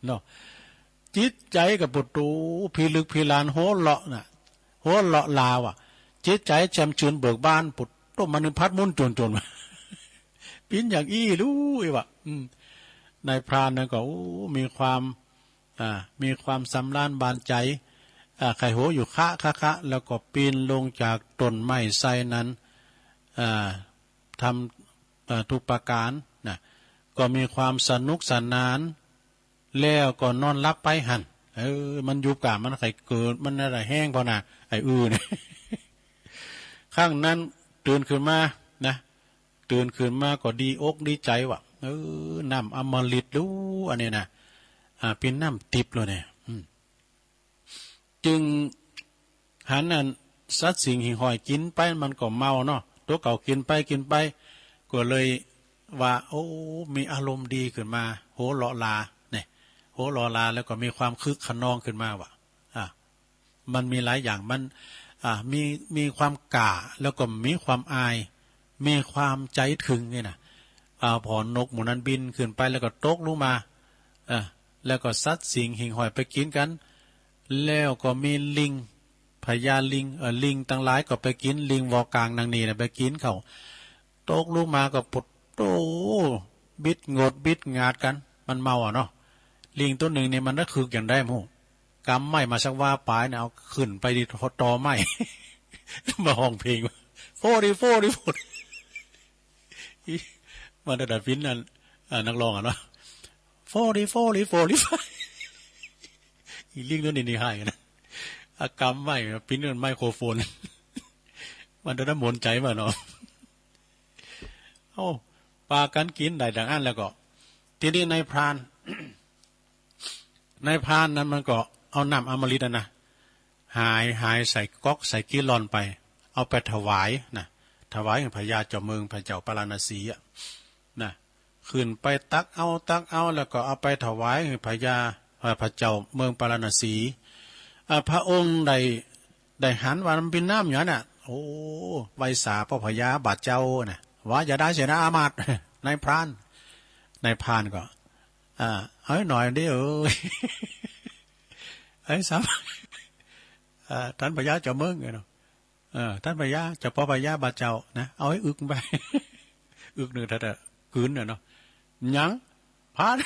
เนาะจิตใจกับปุตูพิลึกพิลานโหเลาะน่ะโหเลาะลาวอ่ะจิตใจแจ่มชื่นเบิกบานปุดต้มมันพัดมุนจนมา ปิ้นอย่างรู้ว่ะนายพรานนั่นก็มีความสำราญบานใจไข่โหอยู่คะแล้วก็ปีนลงจากต้นไม้ไทรนั้นทำทุกประการนะก็มีความสนุกสนานแล้วก็นอนรับไปหันมันยุบกะมันไข่เกิดมันอะไรแห้งพอนะไอ้เนี่ย ข้างนั้นตื่นขึ้นมานะตื่นขึ้นมาก็ดีอกดีใจว่ะน้ำอมฤตรู้อันนี้นะเป็นน้ำทิพย์เลยเนี่ยจึงหันนั้นสัตว์สิ่งหิ่งหอยกินไปมันก็เมาเนาะตัวเก่ากินไปก็เลยว่ามีอารมณ์ดีขึ้นมาโหเลาะลาเนี่ยโหเลาะลาแล้วก็มีความคึกขนองขึ้นมาว่ะมันมีหลายอย่างมันมีความก่าแล้วก็มีความอายมีความใจถึงนี่นะพอนกหมูนั้นบินขึ้นไปแล้วก็ตกลงมาแล้วก็สัตว์สิ่งหิ่งหอยไปกินกันแล้วก็มีลิงพญาลิงลิงตั้งหลายก็ไปกินลิงวอกลางนางนีนะไปกินเขาตกลงมาก็ปุดโตบิดงดบิดงาดกันมันเมาเนาะลิงตัวหนึ่งเนี่ยมันน่าคึกอย่างได้มู่กำไม้มาสักว่าปลายเนี่ยเอาขึ้นไปดีตอไม้ มาห้องเพลงโฟดิมันระดับฟินนั่นนักร้องเนาะโฟดิอีลิงตัวนี้นี่ให้นะกำไม้ปิ้นเงินไมโครโฟน มันจะได้หมุนใจมาเนาะปลากันกินได้ดังอันแล้วก็ทีนี้นายพราน นั้นมันก็เอาน้ำอมฤตนะหายใส่ก๊อกใส่กิลอนไปเอาไปถวายนะถวายให้พญาเจ้าเมืองพระเจ้าปาราณสีนะขึ้นไปตักเอาแล้วก็เอาไปถวายให้พระเจ้าเมืองปาราณสีพระองค์ได้หันว่ามันเป็นน้ำอย่างน่ะไวสาพระพญาบาดเจ้าน่ะว่าอย่าได้เสียนะอามาตย์ นายพรานก็เอาหน่อยดิสามท่านพญาเจ้าเมืองไงเนาะท่านพญาเจ้าพ่อพญาบาดเจ้านะเอาให้อึกไป อึกหนึ่งถ้าจะกืนเนาะหยังพาน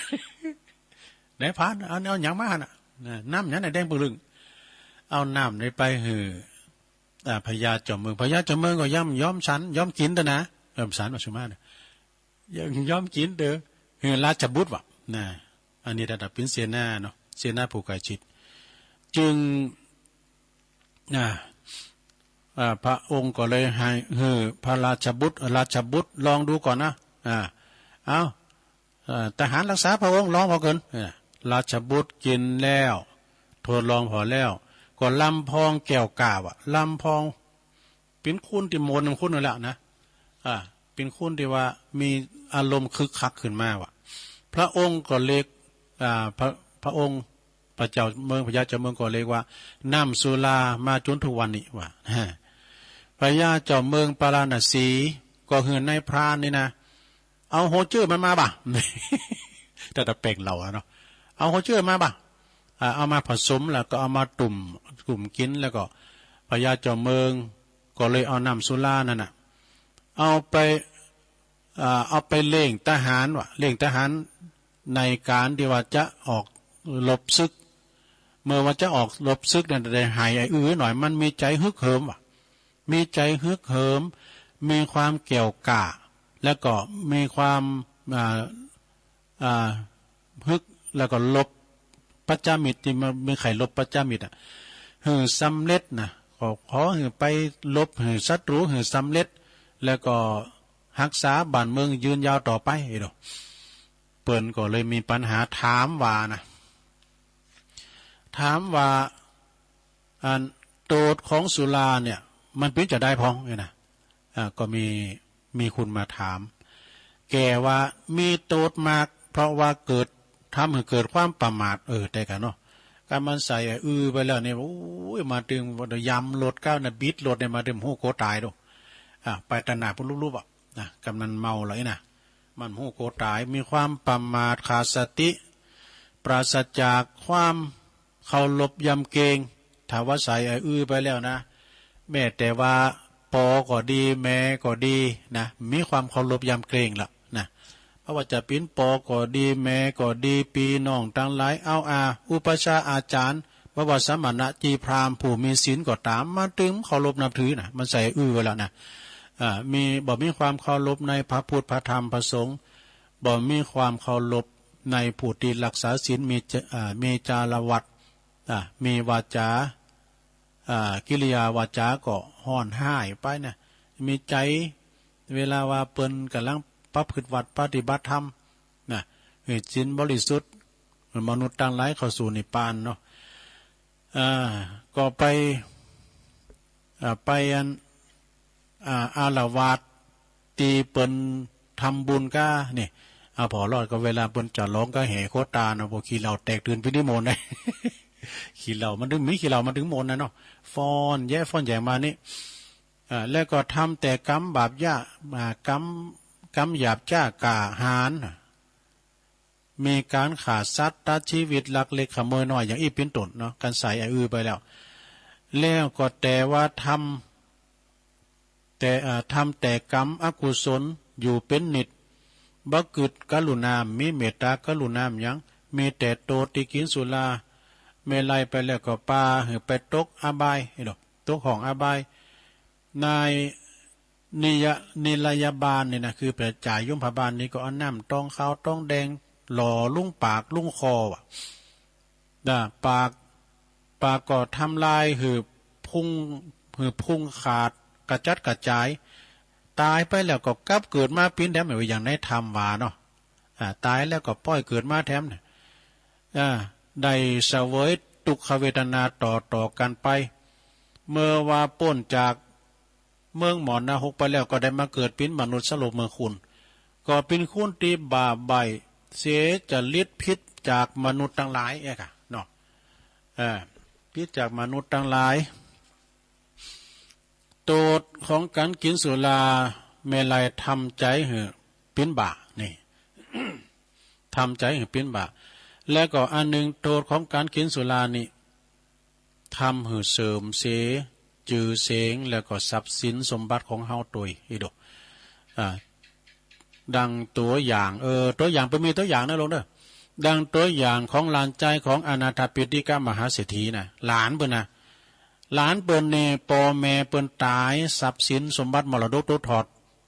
ไหนพานเอาหยังมาน่ะน้ำหยังไหนแดงปลึงเอาน้ำในไปหือพญาเจ้าเมืองก็ย่อมฉันย่อมกินแต่นะสันมาสุมาเนี่ย ยังย่อมกินเด้อเฮราชบุตรวะนะอันนี้ระดับเป็นเสนาเนาะเสนาผู้ใกล้ชิดจึงพระองค์ก็เลยให้พระราชบุตรลองดูก่อนนะเอาทหารรักษาพระองค์ลองพอเกินราชบุตรกินแล้วทดลองพอแล้วก็ลำพองแก้วกาวะลำพองเป็นคุณที่โมนคุณนั่นแหละนะเป็นคุณที่ว่ามีอารมณ์คึกคักขึ้นมาวะพระองค์ก็เรียกพระองค์พระเจ้าเมืองพระยาเจ้าเมืองก็เรียกว่าน้ำสุรามาจนทุกวันนี้ว่ะพระยาเจ้าเมืองปาราณสีก็เหือนในพรานนี่นะเอาโฮเจอร์มันมาบ่ะแต่ตะเป่งเราเนาะเอาโฮเจอร์มาบ่ะเอามาผสมแล้วก็เอามาตุ่มกินแล้วก็พระยาเจ้าเมืองก็เลยเอาน้ำสุรานั่นน่ะเอาไปเล่งทหารว่ะเล่งทหารในการที่ว่าจะออกรบศึกเมื่อว่าจะออกรบศึกนั่นได้หายหน่อยมันมีใจฮึกเหิมว่ะมีใจฮึกเหิมมีความเกี่ยวกะแล้วก็มีความฮึกแล้วก็ลบปัจจามิตรที่มันมีไข่ลบปัจจามิตรสำเร็จนะขอไปลบศัตรูสำเร็จแล้วก็รักษาบ้านเมืองยืนยาวต่อไปเนาะเปิ้นก็เลยมีปัญหาถามว่าอันโตดของสุราเนี่ยมันเป็นจะได้พ้องเนี่ยนะก็มีคุณมาถามแกว่ามีโตดมากเพราะว่าทำให้เกิดความประมาทแต่กันเนาะการมันใส่ไปแล้วเนี่ยโอ้ยมาถึงยำรถก้าวนะบิดรถเนี่ยมาถึงหูโคตายดูไปตนาพุ่นรูปกำนันเมาเลยนะมันหูโคตายมีความประมาทขาดสติปราศจากความเคารพยำเกรงถ้าว่าใส่ไปแล้วนะแม้แต่ว่าปอก็ดีแม่ก็ดีนะมีความเคารพยำเกรงละนะเพราะว่าจะเป็นปอก็ดีแม่ก็ดีปีน้องตั้งหลายอุปชาอาจารย์ว่าสมณะจีพรามผู้มีศีลก็ตามมาถึงเคารพนับถือนะมันใส่ไว้แล้วนะมีความเคารพในพระพุทธพระธรรมพระสงฆ์มีความเคารพในผู้ที่รักษาศีลมีจารวัตมีวาจากิริยาวาจาก็ห่อนห้ายไปเนี่ยมีใจเวลาว่าเปิ้นกำลังประพฤติวัดปฏิบัติธรรมนะศีลบริสุทธิ์มนุษย์ต่างหลายเข้าสู่นิพพานเนาะก็ไปอาละวาดตีเปิ้นทำบุญก้านี่พอรอดก็เวลาเปิ้นจะร้องก็แห่โคตานะบ่ขี้เหล้าแตกตื่นพินิมนต์เลยขี้เหล้ามันถึงขี้เหล้ามันถึงมนต์นะเนาะฟ้อนแย่มานี่แล้วก็ทำแต่กรรมบาปยากรรมหยาบจ้ากาหารมีการขาดสัตว์ตัดชีวิตลักเล็กขโมยน้อยอย่างอีเป็นต้นเนาะการใส่ไปแล้วก็แต่ว่าทำแต่กรรมอกุศลอยู่เป็นนิดบักกึดกรุณามีเมตตากรุณายังมีแต่โตติกินสุราเมลัยไปแล้วก็ปาไปตกอบายตกของอบายนายนิรยาบาลเนี่ยนะคือประจ่ายยุ่มพบาลนี่ก็เอาน้ำต้องข้าวต้องแดงหล่อลุ่งปากลุ่งคอว่ะปากก็ทำลายพุ่งขาดกระจัดกระจายตายไปแล้วก็กลับเกิดมาปิ้นแถมอย่างในธรรมวาเนาะตายแล้วก็ป้อยเกิดมาแถมเนี่ยได้เสวยทุกขเวทนาต่อกันไปเมื่อว่าพ้นจากเมืองหมอนนาหกไปแล้วก็ได้มาเกิดเป็นมนุษย์สลบเมืองคุณก็เป็นคุณตีบาใบเสียจะลิดพิษจากมนุษย์ทั้งหลายค่ะเนาะพิษจากมนุษย์ทั้งหลายโทษของการกินสุราเมลัยทำใจให้เป็นบานี่ ทำใจให้เป็นบาแล้วก็อันหนึ่งโทษของการกินสุรานี่ทำให้เสริมเสจือเสงแล้วก็ทรัพย์สินสมบัติของเฮาตัวอีดดังตัวอย่างตัวอย่างเป็นมีตัวอย่างนะลงเด้อดังตัวอย่างของหลานใจของอนาถปิฎกมหาเศรษฐีนะหลานเปิ้นนะหลานเปิ้นเนี่ยพ่อแม่เปิ้นตายทรัพย์สินสมบัติมรดกตกทอด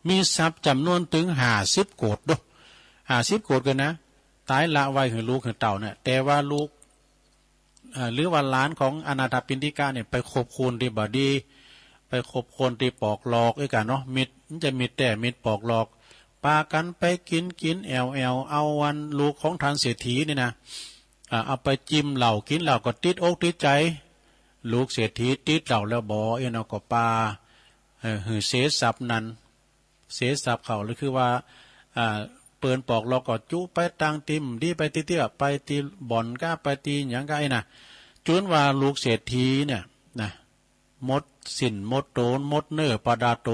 มีทรัพย์จำนวนถึง50 โกฏด้วย50 โกฏกันนะตายละไว้ให้ลูกให้เต่าเนี่ยแต่ว่าลูกหรือว่าล้านของอนาถปิณฑิกาเนี่ยไปคบคูณที่บดีไปคบคนที่ปอกหลอกไอ้กันเนาะมิดจะมิดแต่มิดปอกหลอกปากันไปกินเอาวันลูกของทานเศรษฐีนี่นะเอาไปจิ้มเหล่ากินเหล่าก็ติดอกติดใจลูกเศรษฐีติดเหล่าแล้วบ่เอ็นเอาก็ปาหือเสสับนั้นเสสับเขาหรือคือว่าเปินปอกหลอกก็จุไปตังติมดีไปตีเตี้ยไปตีบ่อนก้าไปตีอย่างก้าไอ้น่ะจนว่าลูกเศรษฐีเนี่ยนะมดสินมดโตนมดเนื้อปดาโต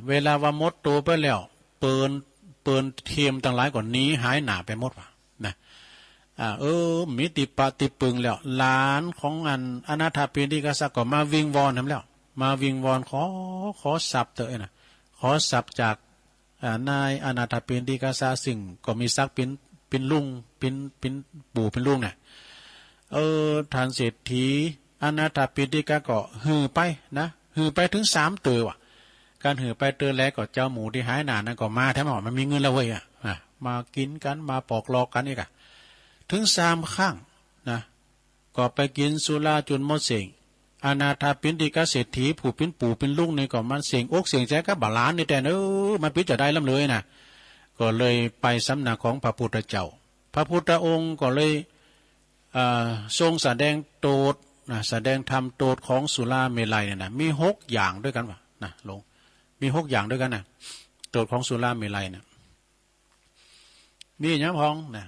เวลาว่ามดโตไปแล้วเปินเทียมต่างหลายก่อนนี้หายหนาไปหมดว่ะนะมิติปฏิปึงแล้วหลานของอนาถปิณฑิกษัตริย์ก็มาวิงวอนทำแล้วมาวิงวอนขอสับเถอะนะขอสับจากนายอนาถปิณฑิกษัตริย์ซึ่งก็มีซักเป็นลุงเป็นปู่เป็นลุงเนี่ยทานเศรษฐีอนาถปิณฑิกะก็หือไปนะหือไปถึง3 เตือว่ะการหือไปเตือแล้วก็เจ้าหมูที่หายหนานั่นก็มาแถมมันมีเงินแล้วเว้ยมากินกันมาปอกลอกกันอีกถึง3 ข้างนะก็ไปกินสุราจนหมดเสียงอนาถปิณฑิกะเศรษฐีผู้เป็นปู่เป็นลุงนี่ก็มันเสียงอกเสียงใจก็บาลานนี่แต่มันพิจารณาล้ำเลยนะก็เลยไปสำนักของพระพุทธเจ้าพระพุทธองค์ก็เลยทรงแสดงโตดแสดงธรรมโตดของสุราเมลัยเนี่ยนะมี6 อย่างด้วยกันว่ะนะลงมี6 อย่างด้วยกันนะโตดของสุราเมลัยเนี่ยมีอย่างพ้องนะ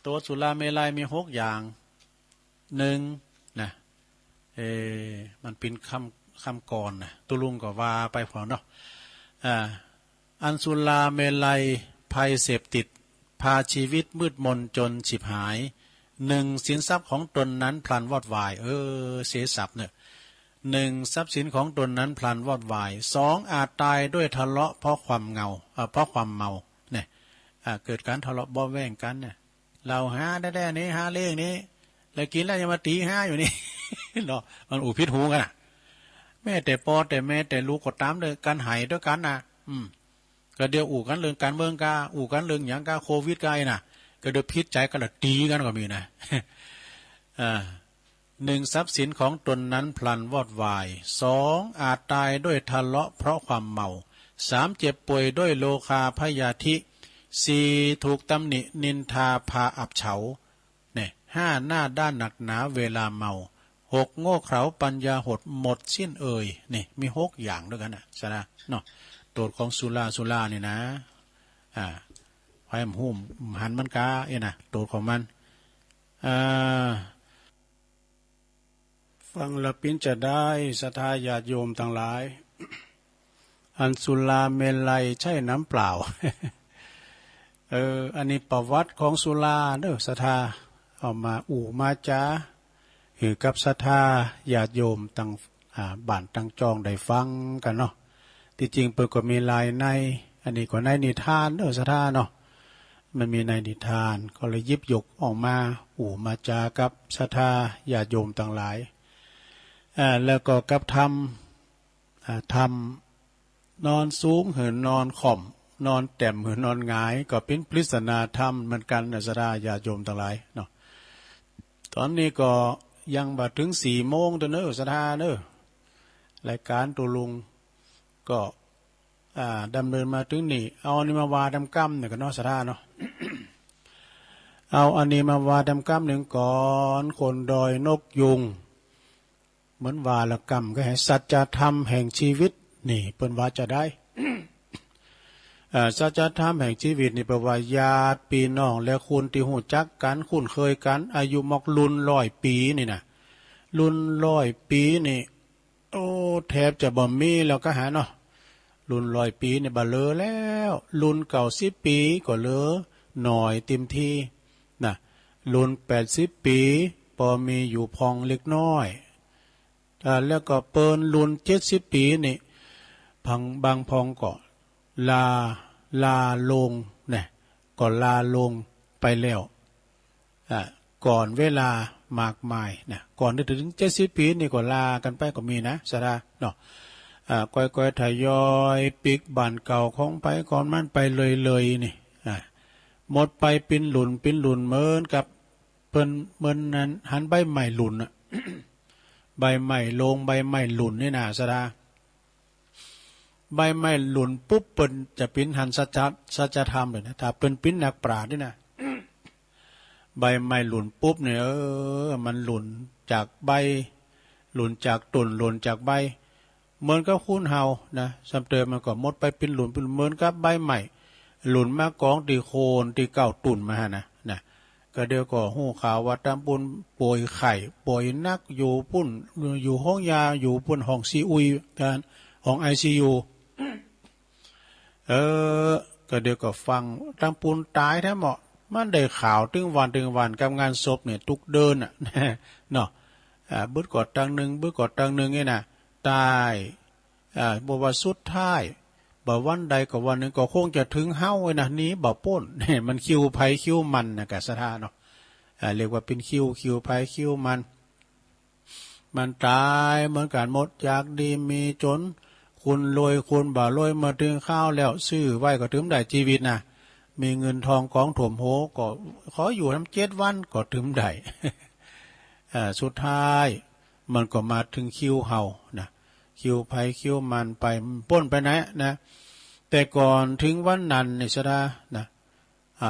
โตดสุราเมลัยมี6 อย่าง1นะมันเป็นคำก่อนนะตุลุงก็ว่าไปพอเนาะอันสุราเมลัยภัยเสพติดพาชีวิตมืดมนจนฉิบหาย1สินทรัพย์ของตนนั้นพลันวอดวายเสียทรัพย์เนี่ย1ทรัพย์สินของตนนั้นพลันวอดวาย2อาจตายด้วยทะเลาะเพราะความเพราะความเมาเนี่ยเกิดการทะเลาะเบาะแว้งกันเนี่ยเราหาได้นี้หาเลขนี้แล้วกินแล้วยังมาตี5อยู่นี่ เนาะมันอุพิษหูกันนะแม่แต่ปอแต่แม่แต่ลูกก็ตามเลยกันหายด้วยกันนะก็เดี๋ยวอู่กันเรื่องการเมืองกาอู่กันเรื่องอย่างกาโควิดกาไอ้น่ะก็เดี๋ยวพิษใจกันละตีกันก็มีนะ1ทรัพย์สินของตนนั้นพลันวอดวาย2อาจตายด้วยทะเลาะเพราะความเมา3เจ็บป่วยด้วยโลคาพยาธิ4ถูกตำหนินินทาพาอับเฉาเนี่ย5หน้าด้านหนักหนาเวลาเมา6โง่เขลาปัญญาหดหมดสิ้นนี่มี6 อย่างด้วยกันนะใช่ไหมเนาะโทษของสุรานี่นะไฟมันหุ่มหันมันกานะโทษของมันฟังละปิ้นจะได้ศรัทธาญาติโยมทั้งหลาย อันสุราเมลัยใช่น้ำเปล่า อันนี้ประวัติของสุราเด้อศรัทธาเอามามาจ้าหือกับศรัทธาญาติโยมตั้งบ้านตั้งจองได้ฟังกันเนาะที่จริงเปิดก็มีลายในอันนี้ก็ในนิทานเด้อศรัทธาเนาะมันมีในนิทานก็เลยยิบยกออกมามาจากับศรัทธาญาติโยมต่างหลายแล้วก็กับทำนอนสูงเหินนอนข่อมนอนแต้มเหินนอนหงายก็เป็นปริศนาธรรมเหมือนกันศรัทธาญาติโยมต่างหลายเนาะตอนนี้ก็ยังบัดถึง4 โมงตัวเนศรัทธาเนรายการตัวลุงก็ดำเนินมาถึงนี่เอาอันนี้มาวาดำกำเนี่ยก็นอศรัทธาเนาะ เอาอันนี้มาวาดำกำหนึ่งก่อนคนดอยนกยุงเหมือนวาละกรรมก็ให้สัจธรรมแห่งชีวิตนี่เปิ้นว่าจะได้ สัจธรรมแห่งชีวิตนี่แปลว่าญาติพี่น้องและคุณที่หูจักกันคุ้นเคยกันอายุมอกรุ่น100 ปีนี่นะรุ่น100 ปีนี่แทบจะบ่มีแล้วก็หาเนาะรุ่น100 ปีนี่บ่เลอแล้วรุ่น90 ปีก็เลอหน่อยเต็มที่นะรุ่น80 ปีพอมีอยู่พองเล็กน้อยแล้วก็เปิ้นรุ่น70 ปีนี่บางพองก็ลาลงเนี่ยก็ลาลงไปแล้วก่อนเวลามากมายนะก่อนถึง70 ปีนี่ก็ลากันไปก็มีนะสาระเนาะ ก้อยๆทยอยปิกบ้านเก่าของไปก่อนมันไปเลยนี่หมดไปปิ้นหลุนเหมือนกับเพิ่นเหมือนนั้นหันใบใหม่หลุนอะ ใบใหม่ลงใบใหม่หลุนนี่นะสดาใบไม้หลุนปุ๊บเปิ้นจะปิ้นหันสัจธรรมเลยนะถ้าเปิ้นปิ้นนักปราชญ์นี่นะใบไม้หลุนปุ๊บเนี่ยมันหลุนจากใบหลุนจากต้นหลุนจากใบเหมือนกับคุ้นเฮานะสำเติมมันก็หมดไปปิ้นหลุนเหมือนกับใบใหม่หลุนมากองตีโคนตีเก่าตุ่นมานะก็เดี๋ยวก็หู้ข่าวว่าตำปุนป่วยไข่ป่วยนักอยู่ปุ้นอยู่ห้องยาอยู่ปุ้นห้องซีอุยกันห้องICU ก็เดี๋ยวก็ฟังตั้งปูนตายแท้เหมาะมันได้ข่าวถึงวันกับงานศพเนี่ยทุกเดินเนาะบึดกอดตังหนึ่งนี่นะตายบวชสุดท้ายบ่วันใดก็วันหนึ่งก็คงจะถึงเฮ้าไว้นะนี้บ่ป้นเนี่ยมันคิวไผคิวมันนะกะสถานเนาะเรียกว่าเป็นคิวไผคิวมันตายเหมือนกันหมดอยากดีมีจนคุณรวยคุณบ่รวยมาถึงข้าวแล้วซื้อไว้ก็ถึงได้ชีวิตนะมีเงินทองของถมโหก็ขออยู่น้ำ7 วันก็ถึงได้สุดท้ายมันก็มาถึงคิวเฮานะคิวไผคิวมันไปป้นไปนะแต่ก่อนถึงวันนั้นนี่ซะนะ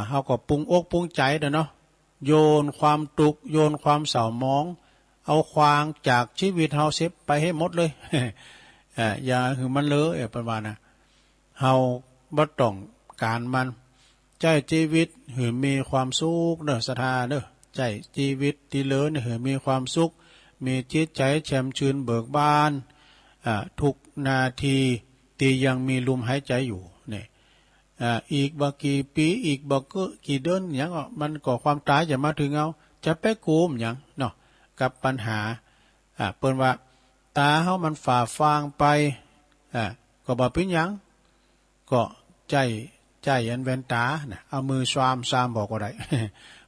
เฮาก็ปรุงอกปรุงใจเนาะโยนความตุกโยนความเศร้ามองเอาควางจากชีวิตเฮาเสพไปให้หมดเลยอย่าคือมันเลอะประมาณนะเฮาบ่ต้องการมันใจชีวิตหือมีความสุขเด้อศรัทธาเด้อใจชีวิตที่เหลือเนี่ยหือมีความสุขมีจิตใจแช่มชื่นเบิกบานทุกนาทีที่ยังมีลมหายใจอยู่เนี่ยอีกบ่กี่ปีอีกบ่กี่เดือนอย่างมันก็ความตายจะมาถึงเอาจะไปกูมอย่างเนาะกับปัญหาเปิ้นว่าตาเฮามันฝ่าฟางไปก็บ่เป็นหยังก็ใจอันแว่นตาน่ะเอามือซามบอกก็ได้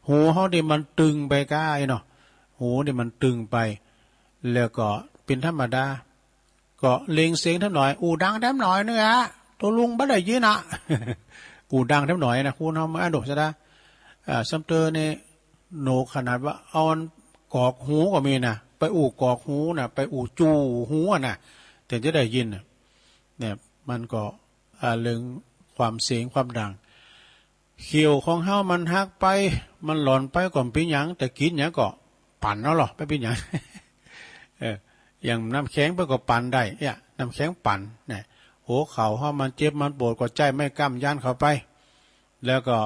หูเฮานี่มันตึงไปก้ายเนาะหูนี่มันตึงไปแล้วก็เป็นธรรมดาก็เล็งเสียงท่าหน่อยอูดังแท้หน่อยเนื้อตัวลุงบ่ได้ยินนะ อูดังแท้หน่อยนะคุณเฮามาอันดกซะนะซัมเตอร์นี่โหนขนาดว่าเอากอกหูก็มีนะไปอู่กอกหูนะไปอู่จูหูน่ะถึงจะได้ยินเนี่ยมันก็เรื่องความเสียงความดังเขียวของเฮามันหักไปมันหล่นไปก่อนเป็นหยังแต่กินหยังก็ปั่นเนาะหรอไปเป็นหยังอย่างน้ำแข็งไปก็ปั่นได้น้ำแข็งปั่นเนี่ยหัวเข่าเฮามันเจ็บมันปวดก็ใจไม่กล้ำยันเข้าไปแล้วก็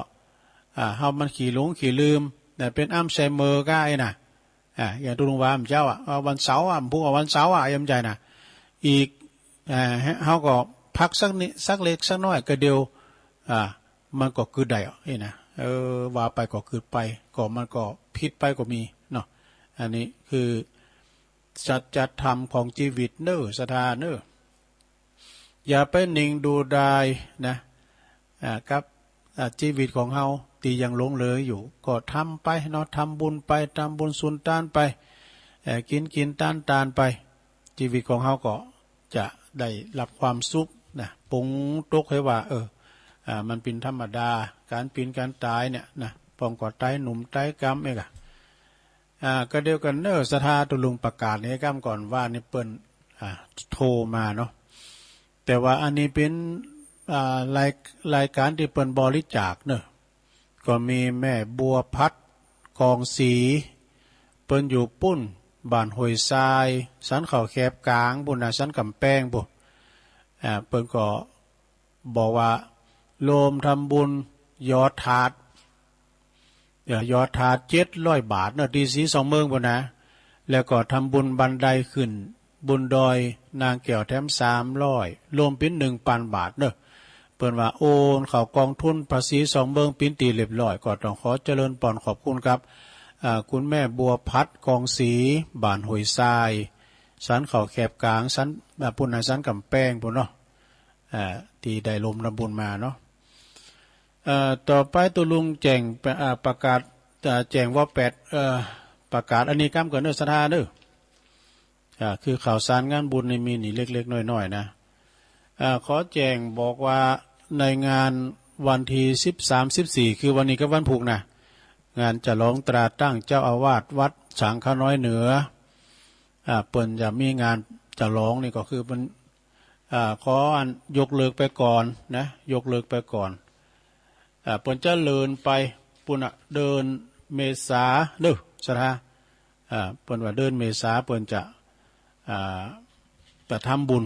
เฮามันขี่หลงขี่ลืมแต่เป็นอัลไซเมอร์ก็ไอ้น่ะอย่างตุลุงวามเจ้าวันเสาร์พูดวันเสาร์ยำใจน่ะอีกเฮาก็พักสักเล็กสักน้อยก็เดียวมันก็คือได้นะว่าไปก็คือไปก็มันก็ผิดไปก็มีเนาะอันนี้คือสัจธรรมของชีวิตเน้อศรัทธาเน้ออย่าไปนิ่งดูได้นะกับชีวิตของเฮาที่ยังหลงเหลืออยู่ก็ทำไปเนาะทำบุญไปทำบุญสุนทานไปกินต้านไปชีวิตของเฮาก็จะได้รับความสุขนะปรุงตกให้ว่ามันเป็นธรรมดาการปีนการตายเนี่ยนะปองกอดตายหนุ่มตายกำเองก็เดียวกันเนอศรัทธาตุลุงประกาศในกำก่อนว่านี่เปิ้นโทรมาเนาะแต่ว่าอันนี้เป็นรายการที่เปิ้นบริจาคเนอะก็มีแม่บัวพัดกองสีเปิ้นอยู่ปุ้นบ้านห้วยทรายสันเขาแคบกลางบุญนะสันกำแพงบุเปิ้นก็บอกว่าโลมทำบุญยอดถาด700 บาทเนอะที่สี2 เมืองบุญนะแล้วก็ทำบุญบันไดขึ้นบุญดอยนางแก้วแถม300รวมเป็น 1,000 บาทเนอะเปิ้นว่าโอนเข้ากองทุนภาษี2 เมืองปิ้นตีเรียบร้อยก็ต้องขอเจริญปอนขอบคุณครับคุณแม่บัวพัดกองสีบ้านห้วยทรายสันเขาแคบกลางสันปุ่นนะสันกำแพงปุ่นเนาะที่ได้ลมระบุญมาเนาะต่อไปตุลุงแจ้งประกาศแจ้งว่าประกาศอันนี้กำเกิดเนื้อสถาเด้อ คือข่าวสารงานบุญในมีนี่เล็กๆน้อยๆนะขอแจ้งบอกว่าในงานวันที่13-14คือวันนี้ก็วันพุธนะงานจะร้องตราตั้งเจ้าอาวาสวัดฉางข้าน้อยเหนือเปิ่นจะมีงานจะร้องนี่ก็คือมันขออันยกเลิกไปก่อนนะยกเลิกไปก่อนเปิ่นจะเลินไปปุ่นเดินเมษาเด้อสถาเปิ่นว่าเดินเมษาเปิ่นจะไปทำบุญ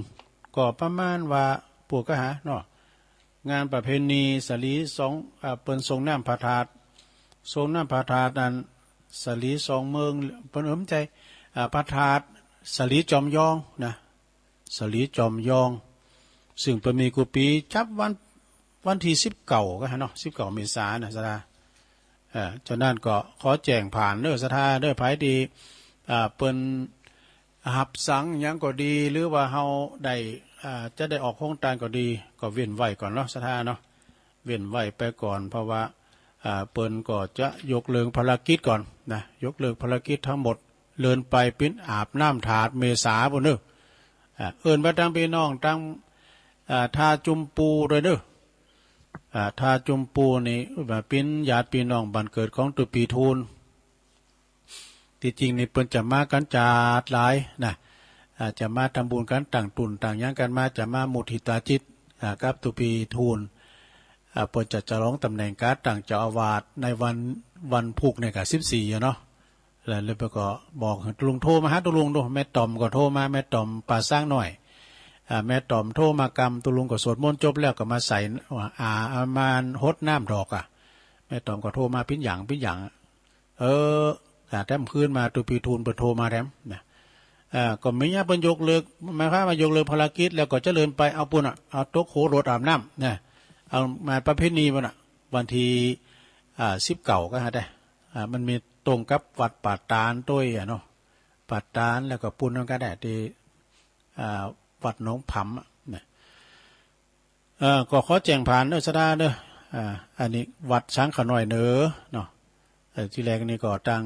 ก็ประมาณว่าพวกก็หาเนาะงานประเพณีสลีสองเปิ่นทรงน้ำพระธาตุทรงน้ำพระธาตุนั้นสลีสองเมืองเปิ่นใจพระธาตุสลีจอมยองนะสลีจอมยองซึ่งเปิ่นมีกุปีจับวันที่19ก็ฮะเนาะ19 เมษายนนะสถาฉะนั้นก็ขอแจ้งผ่านเด้อสถาเด้อไผดีเปิ่นหับสังยังก็ดีหรือว่าเฮาได้จะได้ออกโครงการก็ดีก็เว้นไว้ก่อนเนาะสถาเนาะเว้นไว้ไปก่อนเพราะว่าเปิ้นก็จะยกเลิกภารกิจก่อนนะยกเลิกภารกิจทั้งหมดเลินไปปิ้นอาบน้ำถาดเมษาบ่เด้อเอิ้นว่าตั้งพี่น้องตั้งทาจุมปูด้วยเด้อทาจุมปูนี่ปิ้นญาติพี่น้องบ้านเกิดของตุปีทูลที่จริงนี่เปิ้นจะมากันจัดหลายนะจะมาทำบุญกันต่างตุ่นต่างย่างกันมาจะมามุทิตาจิตกับตุปีทูลเปิ้นจะร้องตำแหน่งการต่างเจ้าอาวาสในวันพุธเนี่ยก็14เนาะแล้วเลยไปก็บอกลุงโทรมาหาตุลุงดูแม่ต่อมก็โทรมาแม่ต่อมป่าสร้างหน่อยแม่ต่อมโทรมากรรมตุลุงก็สวดมนต์จบแล้วก็มาใส่มาหดน้ำดอกแม่ต่อมก็โทรมาปิ้นหยังแต้มคืนมาตุปีทูลเปิดโทรมาแต้มนะก็ไม่ยากเป็นยกเลิกหมายความว่ายกเลิกภารกิจแล้วก็เจริญไปเอาปุ่นเอาโต๊ะโครถอาบน้ำเนี่ยเอามาประเพณีมันวันที่19ก็ฮะได้มันมีตรงกับวัดป่าตาลด้วยเนาะป่าตาลแล้วก็ปุ่นนั่นก็ได้ที่วัดหนองผำเนี่ยก็ขอแจ้งผ่านเด้อสดาเด้ออันนี้วัดช้างขน้อยเหนือเนาะที่แรกนี่ก็ตั้ง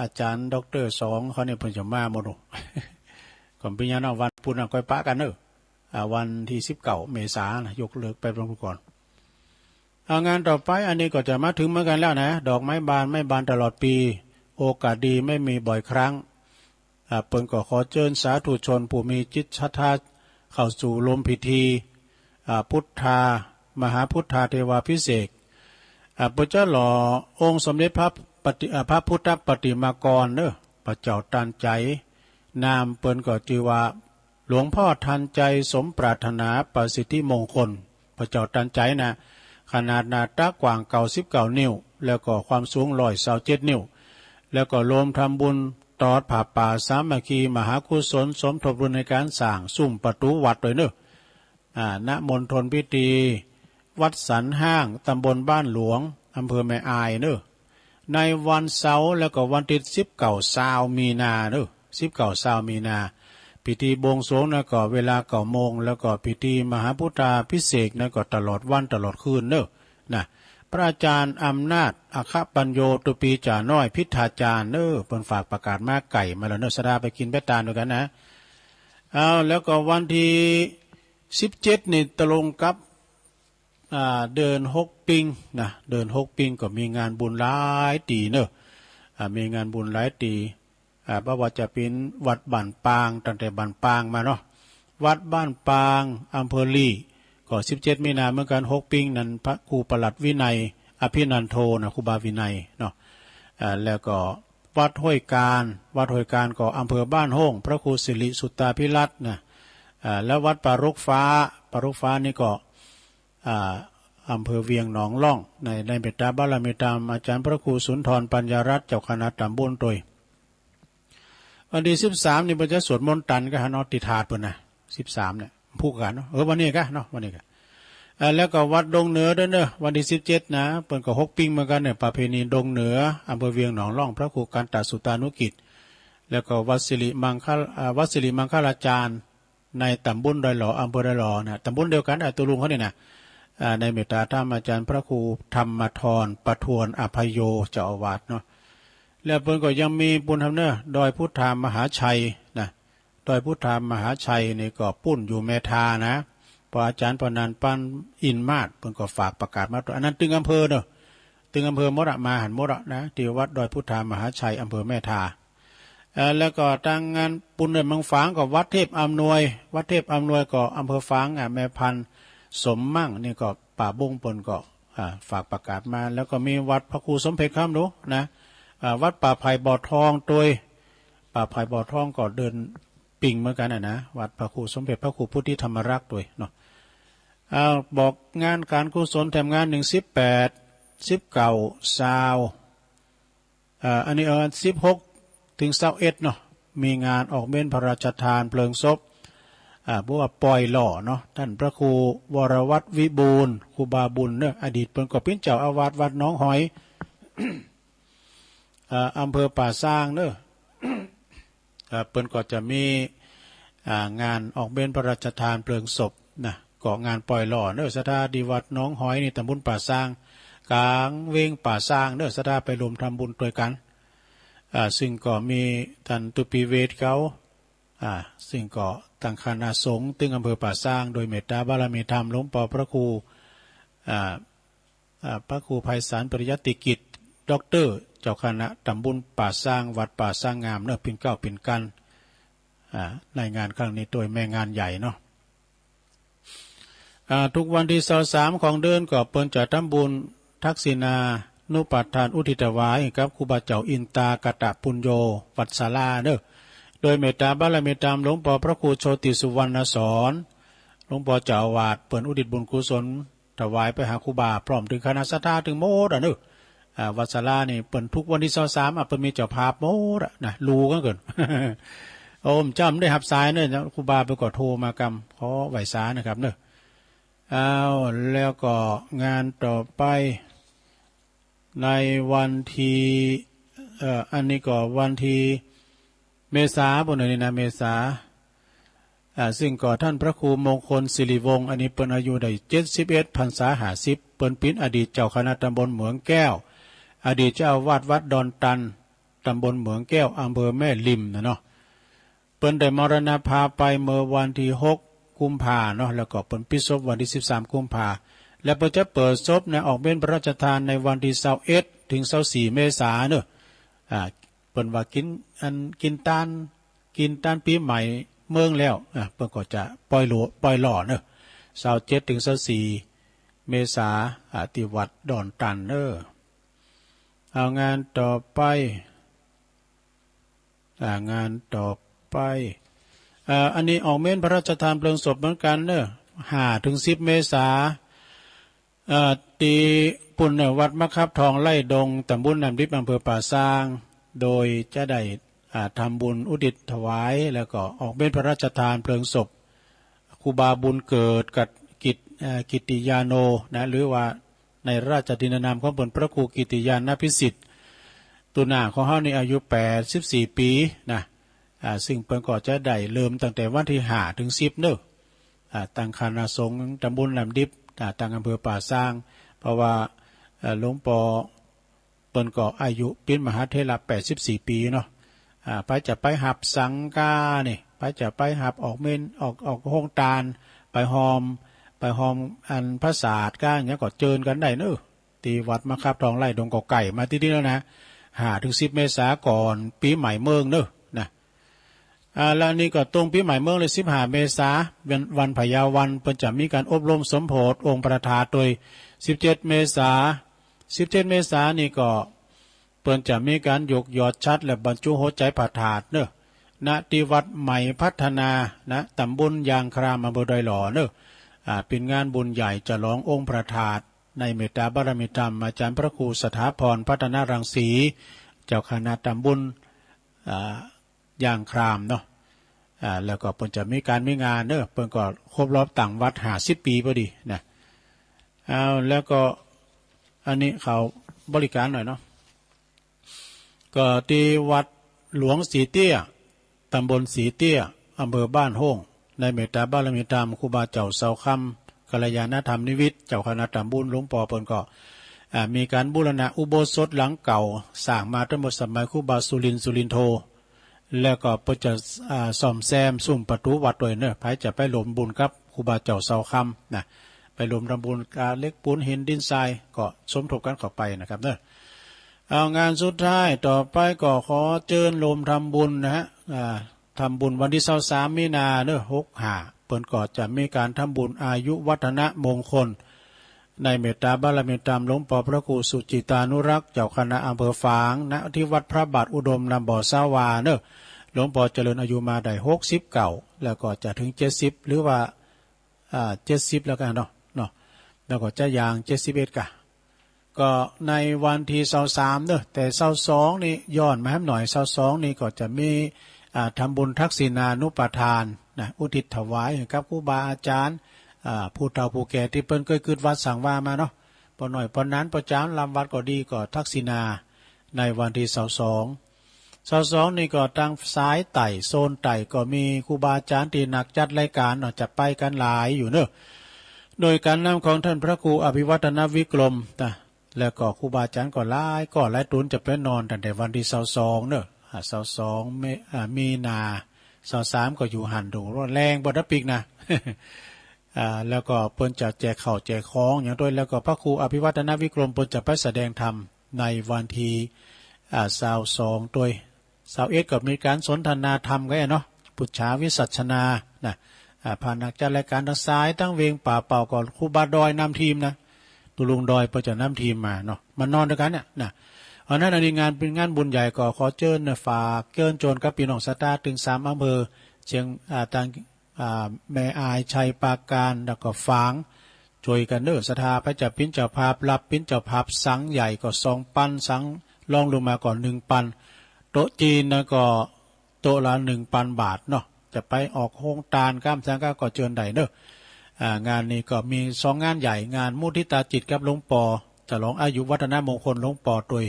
อาจารย์ดร.สองเขาเนี่ยเพิ่งจะมาหมดก่อนปีนี้เนาะวันพุธก็ปะกันเนอะวันที่19 เมษายนยกเลิกไปก่อนงานต่อไปอันนี้ก็จะมาถึงเหมือนกันแล้วนะดอกไม้บานไม่บานตลอดปีโอกาสดีไม่มีบ่อยครั้งเปิ้นก็ขอเชิญสาธุชนผู้มีจิตศรัทธาเข้าสู่ลมพิธีพุทธามหาพุทธาเทวาภิเษกพระเจ้าหล่อองค์สมเด็จพระพุทธปฏิมากรเนอะพระเจ้าตันใจนามเปิ้นก็ชื่อว่าหลวงพ่อทันใจสมปรารถนาประสิทธิมงคลพระเจ้าตันใจนะขนาดหน้าตากว้าง99 นิ้วแล้วก็ความสูง127 นิ้วแล้วก็รวมทำบุญตอดผ่าป่าสามัคคีมหากุศลสมทบทุนในการสร้างซุ้มประตูวัดด้วยเนอะณมณฑลพิธีวัดสันห้างตำบลบ้านหลวงอำเภอแม่อายเนอะในวันเสาร์แล้วก็วันที่19 มีนาเนอะ19 มีนาพิธีบวงสรวงนะก็เวลา9 โมงแล้วก็พิธีมหาพุทธาภิเษกนะก็ตลอดวันตลอดคืนเนอะนะพระอาจารย์อำนาจอัคปัญโยตุปีจ่าน้อยพิธาจารย์เนอะเพิ่นฝากประกาศมาไก่มาแล้วเนอะสดาไปกินไปตานด้วยกันนะแล้วก็วันที่17นี่ตรงกับเดิน6 ปิงนะเดิน6 ปิงก็มีงานบุญหลายตีเนอะมีงานบุญหลายตีเพราะว่าจะเป็นวัดบ้านปางตั้งแต่บ้านปางมาเนาะวัดบ้านปางอำเภอลีก็17 มีนาเหมือนกัน6 ปิงนั้นพระครูประหลัดวินัยอภินันโทนะครูบาวินัยเนาะแล้วก็วัดห้วยการก็อำเภอบ้านโฮ่งพระครูสิริสุตตาภิรัตน์นะแล้ววัดปารุกฟ้านี่ก็อำเภอเวียงหนองล่องในเมตตาบารมีตามอาจารย์พระครูสุนทรปัญญารัตน์เจ้าคณะตำบลตยวันที่13นี่เพิ่นจะสวดมนต์ตันก็หาเนาะติถาดเพิ่นนะ13เนี่ยพูดกันเนาะวันนี้ก็เนาะวันนี้ก็แล้วก็วัดดงเหนือด้วยเนอะวันที่17นะเพิ่นก็6 ปิงเหมือนกันเนี่ยประเพณีดงเหนืออำเภอเวียงหนองล่องพระครูกันตสุตานุกิจแล้วก็วัดสิริมังคลาจารย์ในตำบลดอยหล่ออำเภอดอยหล่อนะตำบลเดียวกันตัวลุงเขาเนี่ยนะในเมตตาธรรมอาจารย์พระครูธรรมธรประทวนอภัยโยเจ้าอาวาสเนาะ แล้วเพิ่นก็ยังมีปุณธรรมเนอดอยพุทธามหาชัยนะดอยพุทธามหาชัยนี่ก็ปุ้นอยู่เมทานะพออาจารย์ปนันปันอินมาศเพิ่นก็ฝากประกาศมาอันนั้นตึงอำเภอเนอะตึงอำเภอมรมาหันมรนะที่วัดดอยพุทธามหาชัยอำเภอแม่ทาแล้วก็ทางงานปุณเมืองฝางก็วัดเทพอำนวยวัดเทพอำนวยก็อำเภอฝางแม่พันสมมั่งนี่ก็ป่าบงปนก็ฝากประกาศมาแล้วก็มีวัดพระครูสมเพชรข้ามรู้นะวัดป่าไผ่บ่อทองโดยป่าไผ่บ่อทองก็เดินปิ่งเหมือนกันนะวัดพระครูสมเด็จพระครูพุทธิธรรมรักษ์ด้วยเนาะบอกงานการกุศลแถมงาน18 19 20อันนี้16 ถึง 21เนาะมีงานออกเม้นพระราชทานเพลิงศพพวกปล่อยหล่อเนาะท่านพระครูวรวัตรวิบูลย์ครูบาบุญเนาะอดีตเป็นก็เป็นเจ้าอาวาสวัดหนองหอย อำเภอป่าซางเนาะเปิ้นก็จะมีงานออกเบญพระราชทานเพลิงศพนะก็งานปล่อยหล่อเนอะสถาดีวัดน้องหอยนี่ตำบลป่าซางกลางเวงป่าซางเนอะสถาไปรวมทำบุญด้วยกันซึ่งก็มีท่านตุปีเวทเขาซึ่งก็ตั้งคณะสงฆ์ตึงอำเภอป่าซางโดยเมตตาบารมีธรรมหลวงพ่อพระครูพระครูไพศาลปริยัติกิจด็อกเตอร์เจ้าคณะตำบลป่าซางวัดป่าซางงามเนอะเป็นเก้าเป็นกันในงานครั้งนี้โดยแม่งานใหญ่เนาะทุกวันที่23ของเดือนก็เปิ้นจะทำบุญทักษิณานุปัฏฐานอุทิศถวายกับครูบาเจ้าอินตากตะปุญโญวัดศาลาเนอะโดยเมตตาบารมีธรรมหลวงพ่อพระครูโชติสุวรรณสอนหลวงพ่อเจ้าอาวาสเปิ้นอุทิศบุญกุศลถวายไปหาครูบาพร้อมถึงคณะสัทธาถึงโมดเนอะวัดศาลานี่เปิ้นทุกวันที่23เปิ้นมีเจ้าภาพโมดนะรู้กันเกิน โอ้มจำได้หับสายเนี่ยครูบาไปก็โทรมากำขอไหวสานะครับเนอะแล้วก็งานต่อไปในวันที่อันนี้ก็วันที่เมษาบนนี้นะเมษาซึ่งก็ท่านพระครูมงคลศิริวงศ์อันนี้เปิ้นอายุได้71 พรรษา50เปิ้นเป็นอดีตเจ้าคณะตำบลเหมืองแก้วอดีตเจ้าอาวาสวัดดอนตันตำบลเหมืองแก้วอำเภอแม่ริมนะเนาะเปิ้นได้มรณภาพไปเมื่อวันที่6 กุมภาเนาะแล้วก็เปิ้นปิดศพวันที่13 กุมภาและเปิ้นจะเปิดศพในออกเป็นพระราชทานในวันที่21 ถึง 24 เมษายนเนาะเปิ้นว่ากินตานปีใหม่เมืองแล้วเปิ้นก็จะปล่อยหล่อเนาะ27 ถึง 24 เมษายนที่วัดดอนตันเนาะเอางานต่อไปอันนี้ออกเม้นพระราชทานเพลิงศพเหมือนกันเนอะ5 ถึง 10 เมษายนตีปุ่นวัดมะครับทองไล่ดงตำบลน้ำดิบอำเภอป่าซางโดยจะได้ทำบุญอุทิศถวายแล้วก็ออกเม้นพระราชทานเพลิงศพครูบาบุญเกิดกับกิตติยาโนนะหรือว่าในราชทินานามของพระครูกิตติยานพิสิทธิ์ตุนาของเขาในอายุ84 ปีนะซึ่งเพิ่นก็จะได้เริ่มตั้งแต่วันที่5 ถึง 10เนอะตั้งคณะสงฆ์ตำบลลำดิบตั้งอำเภอป่าซางเพราะว่าหลวงปู่เปิ้นก็อายุเป็นมหาเถระ84 ปีเนาะไปจะไปหับสังกานี่ไปจะไปหับออกเมนออกห้องตาลไปหอมอันพระศาสตร์ก้างเนี้ยก็เจิญกันได้เนอะตีวัดมะครับทองไร่ดงกอไก่มาที่นี่แล้วนะ5 ถึง 10 เมษายนก่อนปีใหม่เมืองเนอะนะแล้วนี่ก็ตรงปีใหม่เมืองเลย15 เมษายนวันพญาวันเพิ่นจะมีการอบรมสมโภชองค์ประธานโดย17 เมษายนนี่ก็เพิ่นจะมีการยกยอดชัดและบรรจุหัวใจผาถาดเนอะณที่วัดใหม่พัฒนานะตำบลยางครามอำเภอดอยหล่อเนอะเป็นงานบุญใหญ่จะร้ององค์ประธานในเมตตาบารมีธรรมอาจารย์พระครูสถาพรพัฒนารังสีเจ้าคณะตำบลยางครามเนาะแล้วก็เพิ่นจะมีงานเนอะเพิ่นก็ครบรอบต่างวัด50 ปีพอดีนะแล้วก็อันนี้เขาบริการหน่อยเนาะก็ที่วัดหลวงสีเตี้ยตำบลสีเตี้ยอำเภอบ้านโฮ่งในเมตตาบารมีธรรมครูบาเจ้าเสาคำกัลยาณธรรมนิวิตเจ้าคณะตำบลหลวงปอเปิ้นก็ มีการบูรณะอุโบสถหลังเก่าสร้างมาตั้งแต่สมัยครูบาสุรินโทแล้วก็เพื่อจะซ่อมแซมซุ้มประตูวัดด้วยเนอะไผจะไปรวมบุญกับครูบาเจ้าเสาคำนะไปรวมทำบุญกาเล็กปูนหินดินทรายก็สมทบกันเข้าไปนะครับเนอะเอางานสุดท้ายต่อไปก็ขอเชิญรวมทำบุญนะฮะทำบุญวันที่23 มีนาเนอะ65เปิ้นก็จะมีการทำบุญอายุวัฒนะมงคลในเมตตาบารมีตามหลวงปู่พระครูสุจิตานุรักษ์เจ้าคณะอำเภอฝางณที่วัดพระบาทอุดมลำบ่อสาวาเนอะหลวงปู่เจริญอายุมาได้69แล้วก็จะถึง70หรือว่า70แล้วกันเนาะแล้วก็จะอย่าง71ก็ในวันที่23เนอะแต่22นี่ย้อนมาให้หน่อย22นี่ก็จะมีทำบุญทักษิณานุปทานนะอุทิศถวายให้กับครูบาอาจารย์ผู้เฒ่าผู้แก่ที่เปิ้นเคยขึ้นวัดสังวามาเนาะพอหน่อยพอนั้นประจำลำวัดก็ดีก็ทักษิณาในวันที่22นี่ก็ทางซ้ายไต่โซนไต่ก็มีครูบาอาจารย์ที่นักจัดรายการจะไปกันหลายอยู่เนอะโดยการนำของท่านพระครูอภิวัฒนวิกรมนะแล้วก็ครูบาอาจารย์ก็หลายตุนจะไปนอนตั้งแต่วันที่22เนอะ22มีนา23ก็อยู่หันดูแรงบ่ได้ปิกนะ แล้วก็เปิ้นจะแจกข้าวแจกของอย่างด้วยแล้วก็พระครูอภิวัฒนวิกรมเปิ้นจะไปแสดงธรรมในวันที่22โดย21ก็มีการสนทนาธรรมกันเนาะปุจฉาวิสัชนานะผ่านนักจัดรายการทางซ้ายตั้งเวงป่าเป่าก่อนครูบาดอยนำทีมนะตุลุงดอยเปิ้นจะนำทีมมาเนาะมานอนด้วยกันเนี่ยนะเพราะนั้นอันนี้งานเป็นงานบุญใหญ่ก็ขอเชิญฝากเชิญชวนกับพี่น้องศรัทธาถึง3อำเภอเชียงต่างแม่อายชัยปราการแล้วก็ฝางช่วยกันเด้อศรัทธาพระเจ้าปิ้นเจ้าภาพรับปิ้นเจ้าภาพสังใหญ่ก็2 ปันสังรองลงมาก่อน1 ปันโต๊ะจีนนะก็โต๊ะละ1 ปันบาทเนาะจะไปออกโครงตาลก้ามสังก็เชิญได้เด้องานนี้ก็มี2 งานใหญ่งานมุทิตาจิตกับหลวงปอฉลองอายุวัฒนมงคลหลวงปอตุย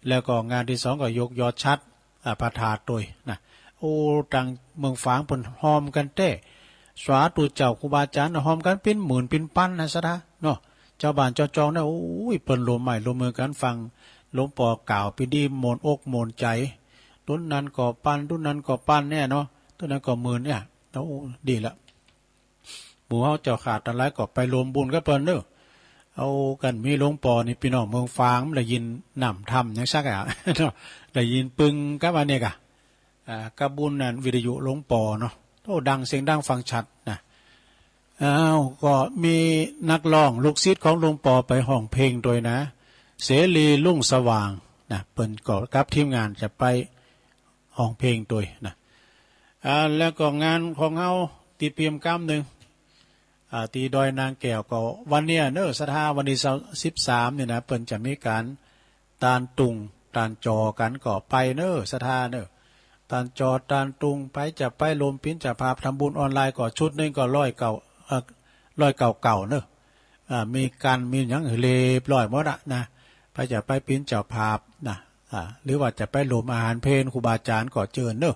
แล้วก็งานที่2ก็ยกยอดชัดพระธาตุตุยนะโอ้ตังเมืองฝางเพิ่นหอมกันเต้สาธุเจ้าครูบาอาจารย์หอมกันเป็นหมื่นเป็นพันนะซะนะเนาะเจ้าบ้านเจ้าจองนะโอ้ยเปิ้นรวมใหม่รวมมือกันฟังหลวงปอกล่าวพิธีมนต์อกมนต์ใจต้นนั้นก็ปันต้นนั้นก็ปันเนี่ยเนาะต้นนั้นก็หมื่นเนี่ยโอ้ดีละหมู่เฮาเจ้าขาดอะไรก็ไปรวมบุญกับเปิ้นเด้อเอากันมีหลวงปอนี่พี่น้องเมืองฝางได้ยินนำทำอย่างซักอ่ะเนาะได้ยินปึงกับอันนี้กะกระบุญนั่นวิทยุหลวงปอเนาะโอ้ดังเสียงดังฟังชัดนะก็มีนักร้องลูกศิษย์ของหลวงปอไปห้องเพลงโดยนะเสรีลุ่งสว่างนะเปิ้นก็กับทีมงานจะไปห้องเพลงโดยนะแล้วก็งานของเฮาตีเปียมก้ามหนึ่งตีดอยนางแก้วก็วันเนี้ยเนอะศรัทธาวันที่13เนี่ยนะเปิ้นจะมีการตานตุงตานจอกันก็ไปเนอะศรัทธาเนอะตานจอตานตุงไปจะไปลมปิ้นจะพาทำบุญออนไลน์ก็ชุดนึงก็100 เก่าเนอะมีกันมีหยังเรียบร้อยหมดนะไปจะไปปิ้นเจ้าภาพนะหรือว่าจะไปลมอาหารเพลครูบาอาจารย์ก็เชิญเนอะ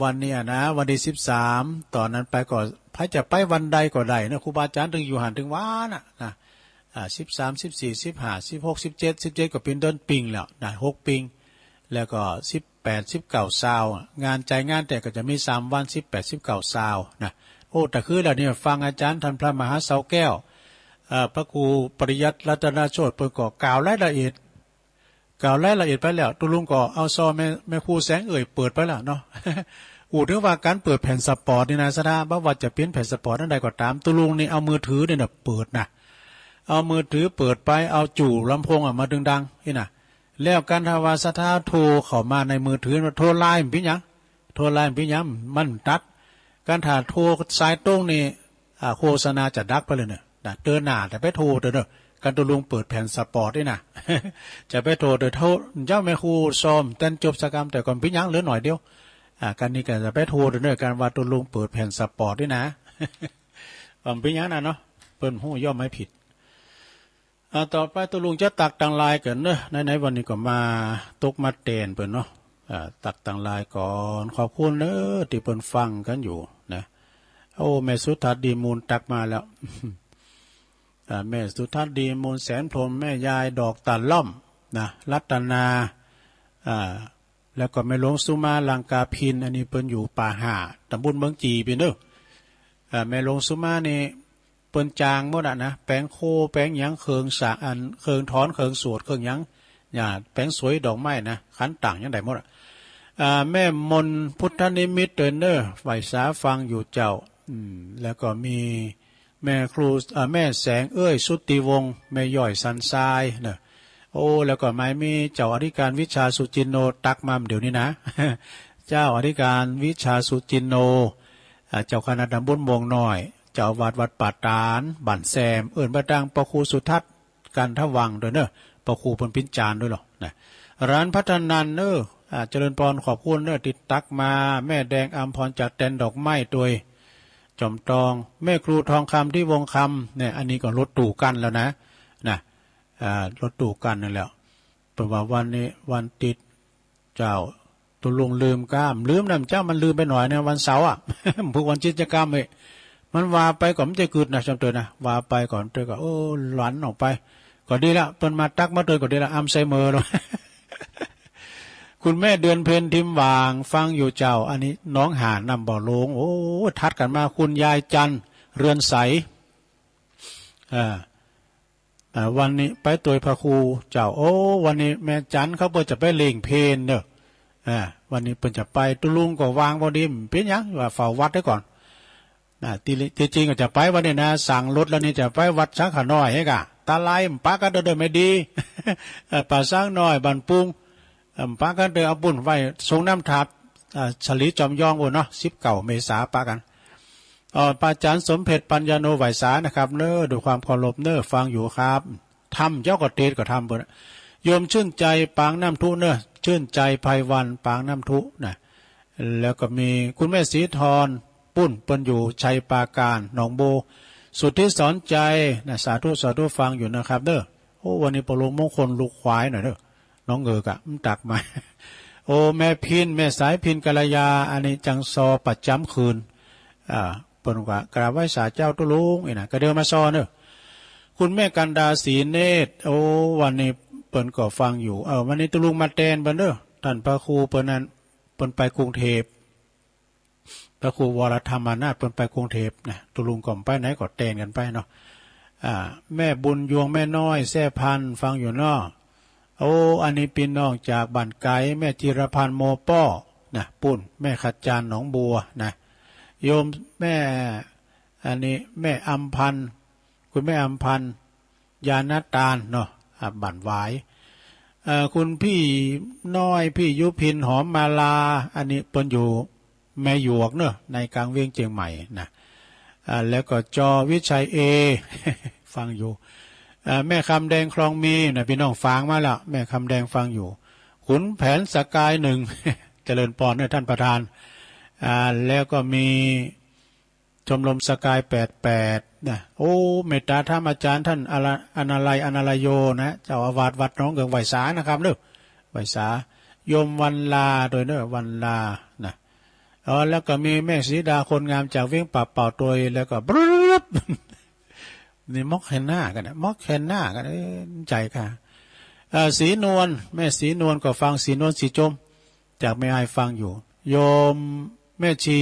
วันนี้นะวันที่13ตอนนั้นไปก็พระจะไปวันใดก็ได้นะครูบาอาจารย์ถึงอยู่หันถึงว้านะ13 14 15 16 17ก็เป็นเดือนปิงแล้วนะ6 ปิงแล้วก็18 19 20งานใจงานแต่ก็จะมี3 วัน18 19 20นะโอ้แต่คือแล้วเนี่ยฟังอาจารย์ท่านพระมหาเสาแก้วพระครูปริยัติรัตนโชติเพิ่นก็กล่าวรายละเอียดไปแล้วตุลุงก็เอาซอแม่ครูแสงเปิดไปแล้วเนาะ อูถึงว่าการเปิดแผ่นสปอร์ตนี่นะซะนะบ่ว่าจะเป็นแผ่นสปอร์ตอันใดก็ตามตุลุงนี่เอามือถือเนี่ยนะเปิดนะเอามือถือเปิดไปเอาจู่ลำโพงมาดังๆนี่นะแล้วการทวารสถาโทรเข้ามาในมือถือโทรไลน์เป็นหยังมันตัดการถ่าโทรสายตรงนี่โฆษณาจะดักไปเลยเนี่ยเดินหน้าแต่ไปโทรเด้อการตุลุงเปิดแผ่นสปอร์ตนี่นะจะไปโทรเท่าเจ้าแม่ครูซ้อมเต้นจบสกรรมแต่ก่อนเป็นหยังเหลือหน่อยเดียวการนี้ก็จะไปโทรเด้อการว่าตุลุงเปิดแผ่นสปอร์ตนี่นะเป็นหยังนะเนาะเปิ้นฮู้ย่อมไม่ผิดต่อไปตุลุงจะตักตังลายกันเนอะไหนวันนี้ก็มาตกมาเตนเปิ้นเนาะตักตังลายก่อนขอบคุณเนอะที่เปิ้นฟังกันอยู่นะโอ้แม่สุทัศน์ดีมูลตักมาแล้ว แม่สุทัศน์ดีมูลแสนพรหมแม่ยายดอกตันล่อมนะรัตนาแล้วก็แม่หลวงสุมาลังกาพินอันนี้เปิ้นอยู่ป่าห่าตำบลเมืองจีเป็นเด้อแม่หลวงสุมานี่เปิ้นจางหมดนะแปลงโคแปลงหยังเคิงสะอันเคิงถอนเคิงสวดเคิงหยังแปลงสวยดอกไม้นะขันต่างยังไดหมดแม่มนพุทธนิมิตเตอร์เนอร์ไหวสาฟังอยู่เจ้าแล้วก็มีแม่ครูแม่แสงเอ้ยสุติวงศ์แม่ย่อยสันทรายเนอะโอ้แล้วก็ไม่มีเจ้าอธิการวิชาสุจินโนตักมาเดี๋ยวนี้นะ เจ้าอธิการวิชาสุจินโนเจ้าคณะตำบลบวงน้อยเจ้าวัดป่าตานบ้านแซมเอิ่นประดังประครูสุทัศน์กันทวังด้วยเนอะประครูปนพินจานด้วยหรอนะร้านพัฒนันเนอะเจริญพรขอบคุณเนอะติดตักมาแม่แดงอัมพรจากแดนดอกไม้ตัวยจอมตองแม่ครูทองคำที่วงคำเนี่ยอันนี้ก็รถตู่กันแล้วนะรถตู่กันนั่นแหละเพราะว่าวันนี้วันติดเจ้าตุลุงลืมกล้ามลืมนะเจ้ามันลืมไปหน่อยเนี่ยวันเสาร์พวกวันกิจกรรมมันว่าไปก่อนมันจะกึดนะจำเตือนนะว่าไปก่อนเตือนก็หลันออกไปก็ดีละเปิ้นมาตักมาเตือนก็ดีละอัมไซเมอร์แล้ว คุณแม่เดือนเพ็ญทิมวางฟังอยู่เจ้าอันนี้น้องหานำบ่อลงโอ้ทัดกันมาคุณยายจันเรือนใสวันนี้ไปตัวพระครูเจ้าวันนี้แม่จันเขาเปิดจะไปเล่งเพลนเนอะวันนี้เปิดจะไปตุลุงก็วางพอดีเป็นยังว่าเฝ้าวัดได้ก่อนที่จริงก็จะไปวันนี้นะสั่งรถแล้วนี่จะไปวัดช้างขาน้อยให้กะตาไล่ป้าก็เดินไม่ดี ป่าสร้างน้อยบันปุงป้าก็เดินเอาบุญไว้ทรงน้ำทับฉลีจอมยองโอ้เนาะ19 เมษาป้ากันปาจารย์สมเพชรปัญญาโนไหวสานะครับเน้อด้วยความเคารพเน้อฟังอยู่ครับทำเจ้าก็เตดก็ทำเปิดโยมชื่นใจปางน้ำทุเน้อชื่นใจภัยวันปางน้ำทุนะแล้วก็มีคุณแม่ศรีธรปุ้นเปิ้นอยู่ชัยปาการหนองโบสุดที่สอนใจนะสาธุฟังอยู่นะครับเด้อวันนี้ปลงมงคลลูกควายหน่อยเด้อน้องเอ๋กะมันตักมาแม่พินแม่สายพินกัลยาอันนี้จังซอประจำคืนเปิ้นว่ากราบไหว้สาเจ้าตุลุงนะก็เดินมาซอเด้อคุณแม่กันดาศรีเนตรวันนี้เปิ้นก็ฟังอยู่วันนี้ตุลุงมาแตนเปิ้นเด้อท่านพระครูเปิ้นนั้นเปิ้นไปกรุงเทพพระครูวรธรรมนาถเปิ้นไปกรุงเทพนะตุลุงก็ไปไหนก็แตนกันไปเนาะแม่บุญยวงแม่น้อยแซ่พันฟังอยู่เนาะอันนี้พี่น้องจากบ้านไกลแม่จิรพันธ์โมป้อนะปุ่นแม่ขัดจานหนองบัวนะโยมแม่อันนี้แม่อัมพันธ์คุณแม่อัมพันธ์ยานาตาลเนาะบ้านหวายคุณพี่น้อยพี่ยุพินหอมมาลาอันนี้เปิ้นอยู่แม่หยวกเนาะในกลางเวียงเชียงใหม่นะแล้วก็จอวิชัยฟังอยู่แม่คำแดงคลองมีนะพี่น้องฟังมาแล้วแม่คำแดงฟังอยู่ขุนแผนสกายหนึ่ง เจริญพรเนี่ยท่านประธานแล้วก็มีชมรมสกาย88นะเมตตาธรรมอาจารย์ท่านอนาลัยโยนะเจ้าอาวาสวัดน้องเกืองไหวสานะครับเด้อไหวสาโยมวันลาโดยเด้อวันลานะแล้วก็มีแม่ศรีดาคนงามจากเวียงป่าเป่าตัวแล้วก็บรึบนี่มอกแคนหน้ากันนะมอกแคนหน้ากันใจค่ะศรีนวลแม่ศรีนวลก็ฟังศรีนวลสีจมจากแม่ไอฟังอยู่โยมแม่ชี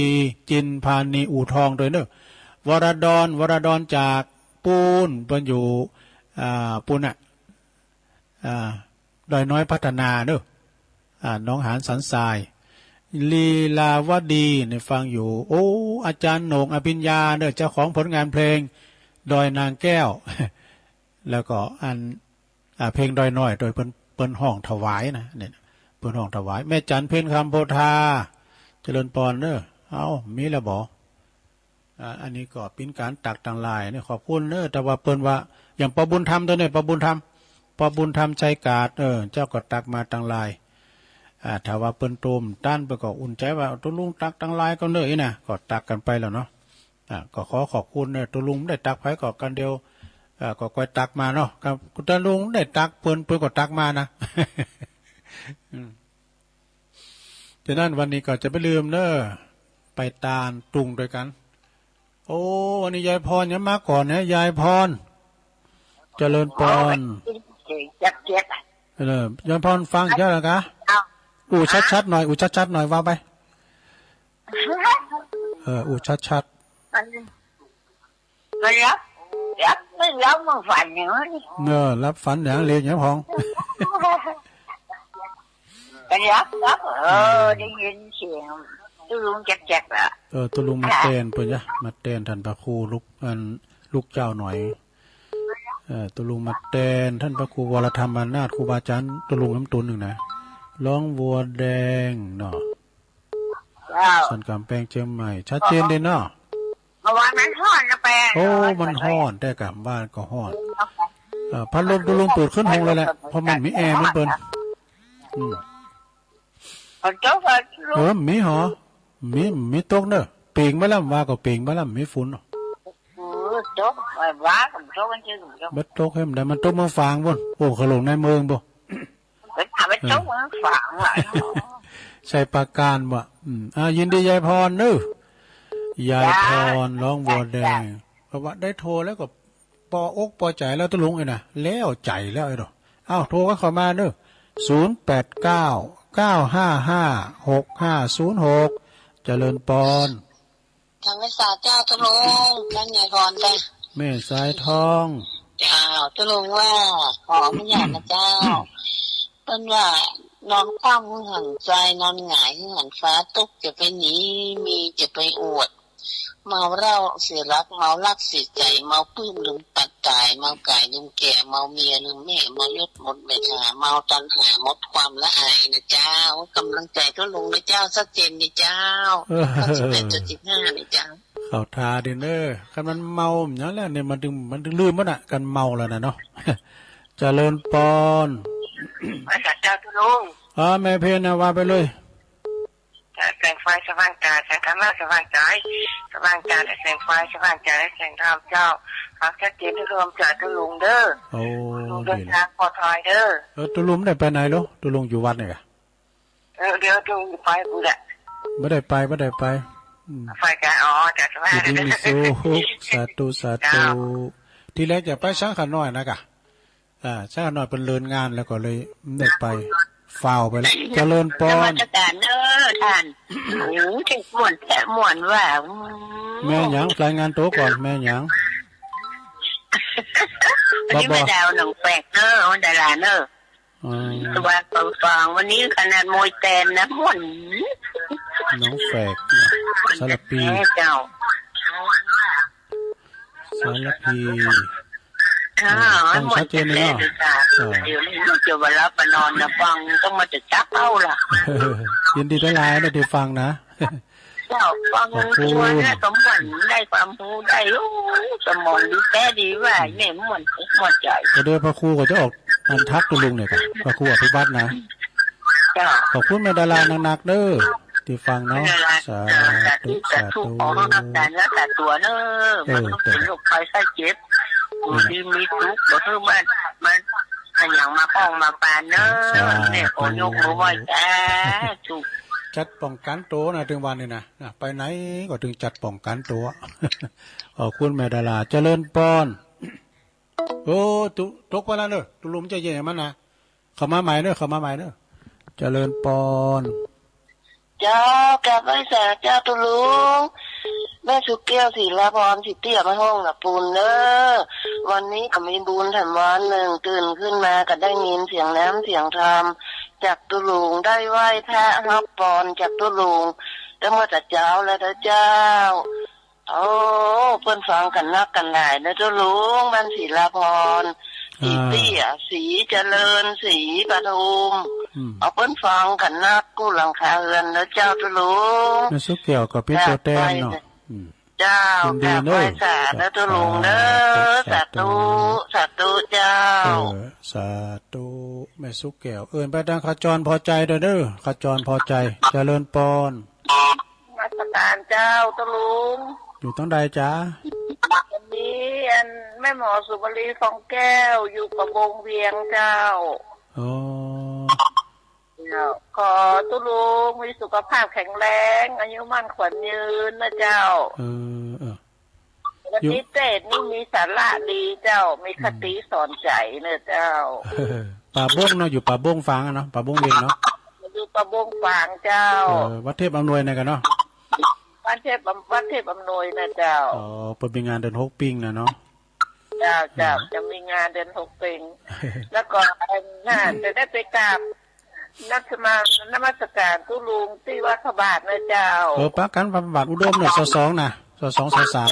จินพานีอู่ทองโดยเนอะวรดรจากปูนเป็นอยู่ปูนดอยน้อยพัฒนาเนอะน้องหานสันทรายลีลาวดีเนี่ยฟังอยู่อาจารย์โหน่งอภิญญาเนอะเจ้าของผลงานเพลงดอยนางแก้ว แล้วก็เพลงดอยน้อยโดยเปิ้นห้องถวายนะเนี่ยเปิ้นห้องถวายแม่จันเพ็ญคำโพธาเจริญปอนเนอะมีแล้วบอกอันนี้ก็เป็นการตักต่างลายเนี่ยขอบคุณเนอะแต่ว่าเปิ้นว่าอย่างปบุญธรรมตัวเนี่ยปบุญธรรมใจกาดเจ้าก็ตักมาต่างลายถ้าว่าเปิ้นตูมต้านไปก็อุ่นใจว่าตัวลุงตักต่างลายก็เนอะนะก็ตักกันไปแล้วเนาะก็ขอบคุณเนี่ยตัวลุงได้ตักไปก็กันเดียวก็ค่อยตักมาเนาะครับคุณตาลุงได้ตักเปิ้นก็ตักมานะ ฉะนั้นวันนี้ก็จะไม่ลืมเนอะไปตาลตุงด้วยกันวันนี้ยายพรยังมาก่อนนะยายพร เจริญปอนจักเจ็ดย้อนพรฟังเยอะแล้วกะอูชัดๆหน่อยอูชัดๆหน่อยว่าไปอูชัดไม่รับมันฝันอย่างนี้รับฝันอย่างเรียนอย่างพองรับได้ยินเสียงตุลุงแจ๊กอ่ะตุลุงมาเต้นเพิ่นจ้ะมาเต้นท่านพระครูลูกเจ้าหน่อยตุลุงมาเต้นท่านพระครูวรธรรมนาถครูบาอาจารย์ตุลุงน้ำตุนหนึ่งนะร้องวัวแดงเนาะสันกำแพงเชียงใหม่ชัดเจนเลยเนาะเมื่อวานมันฮ้อนนะแปงโอ้มันฮ้อนแต่กลับบ้านก็ฮ้อนพัดลมตุลุงเปิดขึ้นห้องเลยแหละเพราะมันมีแอร์มันเปิดมีหรอมีตกเนอะเป่งมาแล้วว่าก็เป่งมาแล้วมีฝุ่นตกว้าผมตกกันชื่อบัดตกให้มันได้มันตกมาฟางบ่โอ้ขลงในเมืองบ่ทำให้ตกมาฟางว่ะใส่ปากการบ่ยินดียายพรเด้อยายพรร้องบัวแดงเพราะว่าได้โทรแล้วก็ปออกปอใจแล้วตุลุงไอ้น่ะแล้วใจแล้วไอ้ดอกโทรก็เข้ามาเด้อ0899555606เจริญปอนทางแม่สาเจ้าตุลุงนั่นยายพรจ้ะแม่สายทองเจ้าตุลุงว่าขอไม่อยากนะเจ้าเพิ่นว่านอนคว่ำหันใจนอนหงายหันฟ้าตกจะไปหนีมีจะไปอวดเมาเหล้าเสียรักเมารักเสียใจเมาปื้มลืมปัดตายเมาไก่ลืมแก่เมาเมียลืมแม่เมายศหมดเบ็ดหาเมาตัณหาหมดความละอายนะเจ้ากำลังใจก็ลงนะเจ้าชัดเจนนะเจ้า11.15นะเจ้าเข้าทาดิเนอร์คันมันเมาอย่างนั้นแหละเนี่ยมันถึงลืมมันอ่ะกันเมาแล้วนะเนาะเจริญปอนพระเจ้าตุลุงแม่เพนนะว่าไปเลยแสงไฟสว่างกาแสงธรรมะสว่างใจสว่างกาและแสงไฟสว่างใจและแสงธรรมเจ้าฟังชัดเจนที่รวมจากตุลุงเด้อลุงเดินทางปลอดภัยเด้อตุลุงได้ไปไหนลูกตุลุงอยู่วัดเนี่ยเดี๋ยวตุลุงไปกูแหละไม่ได้ไปไฟกาจากสว่างดีสาธุทีแรกจะไปช้างขันน้อยนะกะช้างขันน้อยเป็นเลินงานแล้วก็เลยได้ไปฟาวไปแล้วเจริญปอนมาตรการท่านถึงม่วนว่าแม่หยังรายงานตัวก่อนแม่หยังวันนี้แม่ดาวหนังแปลกดาราตัวฟังวันนี้ขนาดมวยแตนนะม่วนน้องแฝกสารปีเจ้าสารพีต้องชัดเจนเลยเนาะเดี๋ยวนี้เราจะเวลาไปนอนนะฟังต้องมาจะจับเอาล่ะยินดีได้ไลน์นะที่ฟังนะเจ้าฟังตัวนี้สมบัติได้ความรู้ได้สมองดีแท้ดีว่าเนี่ยมันใจเดี๋ยวพระครูก็จะออกอันทักตุลุงเนี่ยกันพระครูอภิบัตินะขอบคุณแม่ดารานักๆเด้อที่ฟังเนาะสาธุของนักการและแต่ตัวเนอะมันต้องเป็นโรคไข้ไข้เจ็บดีมีทุกข์ก็คือมันอย่างมาป้องมาปานเนอะเนี่ยโอยกมือไหว้จ้าถูกจัดป้องกันตัวนะถึงวันนี้นะไปไหนก็ถึงจัดป้องกันตัวขอบคุณแม่ดาราเจริญปอนโอ้ตกไปแล้วเนอะตุลุมจะเย็นมันนะเข้ามาใหม่เนอะเจริญปอนเจ้ากลับไปสาเจ้าตุลุงแม่สุกแก้วศิลาพรสิเตี้ยมาห้องนะปูนเนอะวันนี้ก็มีบุญแถมวันหนึ่งตื่นขึ้นมาก็ได้ยินเสียงน้ำเสียงธรรมจากตุลุงได้ไหว้พระรับปอนจากตุลุงแล้วเมื่อแต่เจ้าแล้วเจ้าโอ้เพิ่นฟังกันนักกันหลายนะตุลุงบ้านศิลาพรสีเตี้ยสีเจริญสีปทุมเอาเปิ้นฟังกันนักกู้หลังคาเรือนแล้วเจ้าตุลุงแม่สุกแก้วก็เป็นตัวแทนเนาะเจ้ากราบไหว้สาธุตุลุงเด้อสาธุเจ้าสาธุแม่สุกแก้วไปดังขจรพอใจเด้อขจรพอใจเจริญปอนมาตรการเจ้าตุลุงอยู่ตั้งใดจ้าวันนี้แม่หมอสุบรีฟองแก้วอยู่กับวงเวียงเจ้าขอตุลุงมีสุขภาพแข็งแรงอายุมั่นขวัญยืนนะเจ้า วันนี้เทศนี่มีสาระดีเจ้ามีคติสอนใจเนอะเจ้าป่าบ้งเนาะอยู่ป่าบ้งฟางเนาะป่าบ้งเองเนาะอยู่ป่าบ้งฟางเจ้าวัดเทพอำนวยนะกันเนาะวัดเทพอำนวยนะเจ้าอ๋อเปิดเป็นงานเดิน6ปิ้งนะเนาะเจ้าจะมีงานเดิน6ปิ้งแล้วก็จะได้ไปกราบนมัสการตุลุงที่วัดพระบาทนะเจ้าปะกันพระบาทอุดมเนี่ย2นะ2 3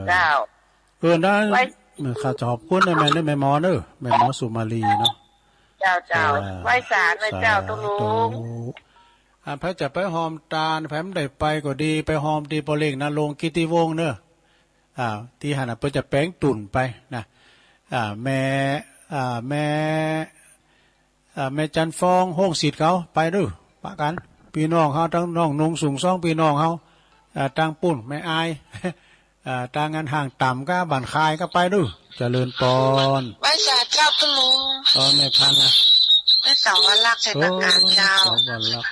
เจ้าได้ข้าจะขอบคุณแม่หมอเด้อแม่หมอสุมาลีเนาะเจ้าไหว้ศาลนะเจ้าตุลุงพระจะไปหอมตาแผมได้ไปก็ดีไปหอมที่ปอเล็กนะลงกิติวงศ์เนอะที่หันเพิ่นจะแป้งตุ่นไปนะแม่จันฟองห้องศิษย์เขาไปด้วยปะกันพี่น้องเขาทั้งน้องนงสูงซ่องพี่น้องเขาต่างปุ่นไม่อายต่างงานห่างต่ำก็บั่นคายก็ไปด้วยเจริญปอนไหว้ศาลเจ้าตุลุงตอนในพันนะไม่สองวันลักใส่ตะการเจ้า2 วันลัก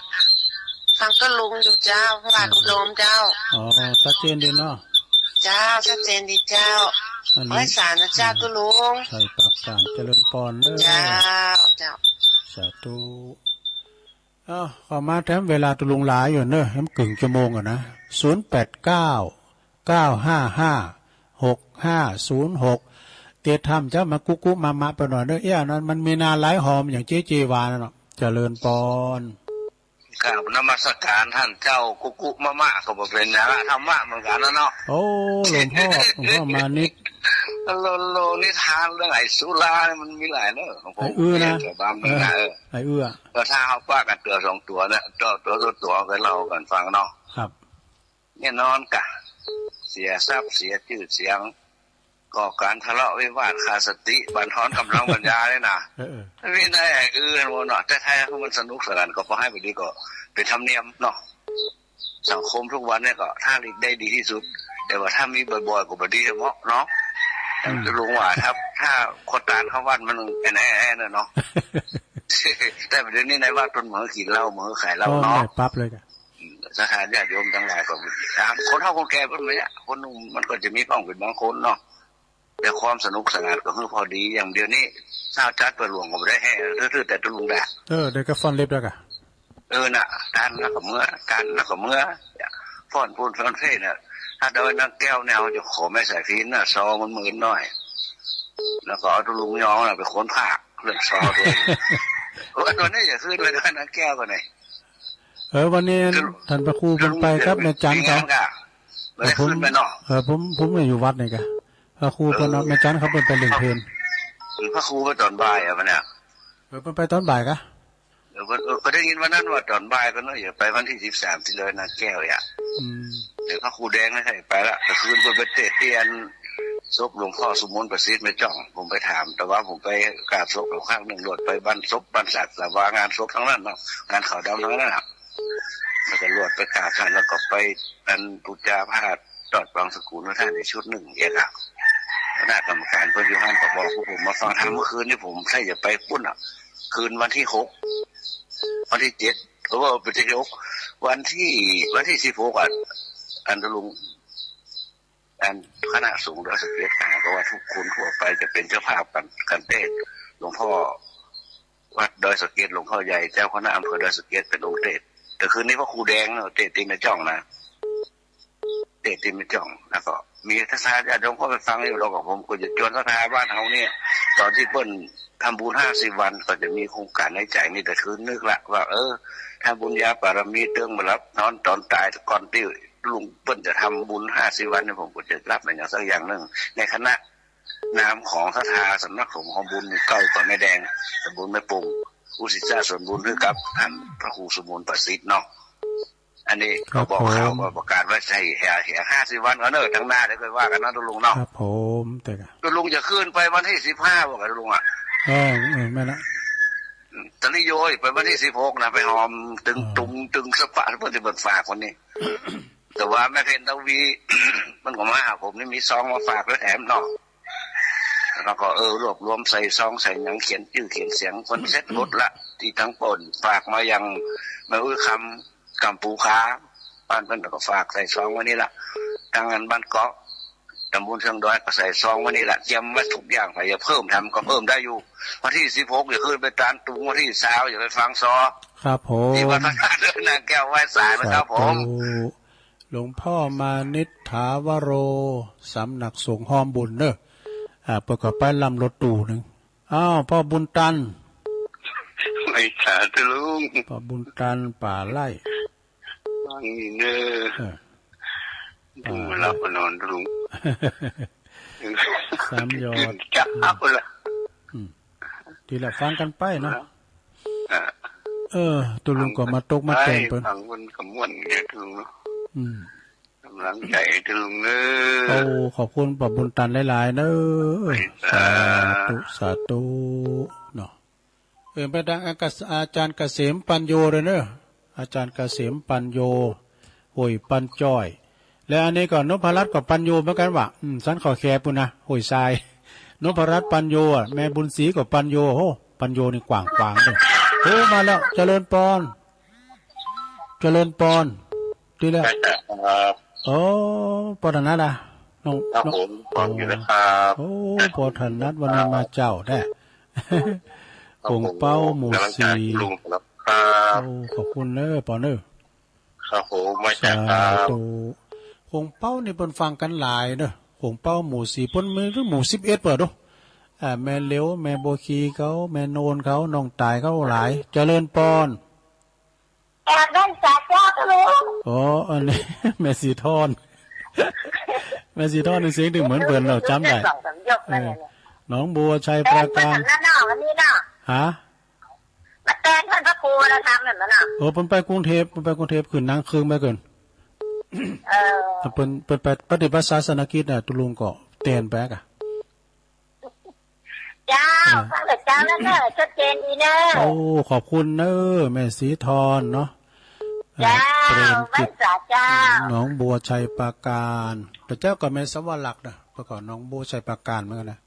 ฟังตุลุงอยู่เจ้าพระบาทอุดมเจ้าอ๋อชัดเจนดีเนาะเจ้าชัดเจนดีเจ้าไหว้ศาลนะเจ้าตุลุงใส่ปากการเจริญปอนเลยเจ้าสาธุขอมาแถมเวลาตุลุงหลายอยู่เนอะให้มันกึ่งชั่วโมงอ่ะนะ0899556506เตธรรมเจ้ามากุมาไปหน่อยเนอะนั้นมันมีนาหลายหอมอย่างเจ๊วานะเนาะเจริญปอนกราบนมัสการท่านเจ้ากุมะก็บ่เป็นนะธรรมะเหมือนกันนะเนาะโอ้หลวงพ่อมานิดโลนิทานเรื่องไอ้สุราเนี่ยมันมีหลายเนอะของผมนะบางมีนะไอ้ก็ถ้าเขาป้ากันตัว2ตัวเนี่ยตัวกันเล่ากันฟังเนาะครับเนี่ยนอนกะเสียทรัพย์เสียชื่อเสียงก่อการทะเลาะวิวาทขาดสติบั่นทอนกำลังปัญญาเลยนะไม่ได้หมดเนาะแต่ถ้ามันสนุกสนานก็พอให้ไปดีก็เป็นธรรมเนียมเนาะสังคมทุกวันเนี่ยก็ถ้าได้ดีที่สุดแต่ว่าถ้ามีบ่อยๆก็บ่ดีเนาะจะรู้ว่าถ้าคนตานเขาวัดมันเป็นแอ่ๆเนาะแต่ประเด็นนี้ในวัดต้นเหมือขีดเหล้าเหมือขายเหล้าเนาะปั๊บเลยกันสถานญาติโยมทั้งหลายก็คนเฒ่าคนแก่เพิ่นไม่เนี่ยคนนุ่มมันก็จะมีบ้างเป็นบางคนเนาะแต่ความสนุกสนานก็คือพอดีอย่างเดียวนี้เช้าจัดเปิดหลวงก็ไม่ได้แห่ทื่อแต่ตุลุงแดดได้ก็ฟอนเล็บแล้วกะน่ะการนักกับเมื่อฟ้อนพูนฟ้อนเฟ่เนี่ยถ้าโดยนักแก้วแนวจะขอไม่ใส่ฟินน่ะซอมันหมื่นหน่อยแล้วก็เอาตุลุงยองน่ะไปค้นผ้าเรื่องซอด้วยตัวนี้อย่าขึ้นเลยด้วยนักแก้วกันไหนวันนี้ท่านพระครูผมไปครับในจันทร์ครับผมไม่อยู่วัดนี่กะพระครูเพิ่นในจันทร์เขาเป็นเล่นเพลงพระครูไปตอนบ่ายอ่ะมันเนี่ยเพิ่นไปตอนบ่ายกะก็ได้ยินวันนั้นว่าตอนบ่ายก็เนาะอย่าไปวันที่13ที่เลยนะแก้วอ่ะเดี๋ยวพระครูแดงไม่ให้ไปละแต่คืนไปเตะเตียนศพหลวงพ่อสุมนต์ประสิทธิ์ไม่จ้องผมไปถามแต่ว่าผมไปกราบศพข้างหนึ่งรถไปบ้านศพบ้านสัตว์แต่ว่างานศพทั้งนั้นเนาะงานเขาดำทั้งนั้นน่ะแล้วก็รวดไปกราบท่านแล้วก็ไปอันปุจจาพาดตอดบางสกุลท่านในชุดหนึ่งเอกอ่ะคณะกรรมการเพิ่นอยู่ห้างก็บอกผมมาฟังทางเมื่อคืนนี่ผมใช่จะไปปุ้นอ่ะคืนวันที่6วันที่7เพราะว่าเป็นที่6วันที่16อันตลุงอันคณะสงฆ์ดอยสะเก็ดก็ว่าทุกคนทั่วไปจะเป็นเจ้าภาพกันเทศหลวงพ่อวัดดอยสะเก็ดหลวงพ่อใหญ่เจ้าคณะอำเภอดอยสะเก็ดเป็นองค์เทศแต่คืนนี้พระครูแดงเนาะเทศตีไม่จ้องนะเทศตีไม่จ้องแล้วก็มีทัศน์ญาติโยมก็ไปฟังอยู่เรากับผมก็จะชวนทัศน์บ้านเฮาเนี่ยตอนที่เปิ้นทำบุญ50 วันก็จะมีโครงการในใจนี่แต่คืนนึกละว่าถ้าบุญญาบารมีเติมมารับนอนตอนตายก่อนที่ลุงเปิ้นจะทำบุญ50 วันเนี่ยผมก็จะรับอย่างสักอย่างนึงในคณะนามของศรัทธาสำนักสงฆ์ของบุญเก่าก่อนแม่แดงแต่บุญไม่ปรุงอุทิศส่วนบุญให้กับท่านพระครูสมุนประสิทธิ์เนาะอันนี้ก็บอกข่าวว่าประกาศว่าใช่แห่50 วันก็เนอะทั้งหน้าได้เคยว่ากันนะลุงเนาะครับผมแต่ลุงจะขึ้นไปวันที่15บอกกับลุงอ่ะไม่ละตอนนี้โยยไปวันที่16นะไปหอมตึงสปะเพื่อนที่เปิดฝากคนนี้แต่ว่าแม่เพนตวีมันก็มาหาผมนี่มีซองมาฝากแล้วแถมเนาะแล้วก็รวบรวมใส่ซองใส่หนังเขียนชื่อเขียนเสียงคนเซ็ตรถละที่ทั้งปนฝากมายังมาคำกัมพูค้าบ้านเพิ่นก็ฝากใส่ซองไว้นี่ละทางงานบ้านเกาะ ตำบลเชียงดอยก็ใส่ซองวันนี้แหละเตรียมไว้ทุกอย่างใครจะเพิ่มทำก็เพิ่มได้อยู่วันที่16อย่าขึ้นไปตานตุงวันที่20อย่าไปฟังซอครับผมที่วัดพระธาตุนางแก้วไหว้สายนะครับผมหลวงพ่อมานิษฐาวโรสำนักสงฆ์หอมบุญเนอะประกอบไปลำรถตู้หนึ่งอ้าวพ่อบุญตันไม่ขาดลุงพ่อบุญตันป่าไร่นี่เนอะมารับนอนลุงสามยอดจับละทีละฟังกันไปเนาะตัวลุงก็มาตกมาแต่งเปิ้นฟังคนขมวนเนี่ยลุงเนาะกำลังใจลุงเนอะขอบคุณป้าบุญตันหลายๆเนอะสาธุสาธุเนาะไปดังอาจารย์เกษมปัญโยเลยเนอะอาจารย์เกษมปัญโยโหยปัญจ้อยและอันนี้ก็นพรัตน์กับปัญโยเหมือนกันว่ะสันขอแคปุ่นนะโหยทรายนพรัตน์ปัญโยแม่บุญศรีกับปัญโยโหปัญโยนี่กว้างๆเลยมาแล้วเจริญปอนดีแล้วปอธนัทน้องผมฟังอยู่นะครับปอธนัทวันนี้มาเจ้าได้ผงเป้าหมู่สี่ขอบคุณเนอะปอเนอะครับผมมาจากผงเป้านี่เปิ้นฟังกันหลายเนอะผงเป้าหมู่สี่เปิ้นมือหรือหมู่11เปิดดูแม่เลี้ยวแม่โบคีเขาแม่โนนเขาน้องตายเขาหลายเจริญปอนด้านจากยอดลุงอันนี้แม่สีทอนแม่สีทอนนี่เสียงถึงเหมือนเปิ้นเราจำได้น้องบัวชัยปราการฮะมาแต่งท่านพระครูนะทำแบบนั้นเปิ้นไปกรุงเทพขึ้นนางคืนไปเกินเปิ้นไปปฏิบัติศาสนกิจน่ะตุลุงก็เต้นแปกเจ้าฟังแต่เจ้านั่นเนอะชัดเจนดีเนอะขอบคุณเนอะแม่สีทอนเนาะเจ้าไม่สาเจ้าน้องบัวชัยปราการพระเจ้าก็แม่สวรรค์นะประกอบน้องบัวชัยปราการเหมือนกันนะ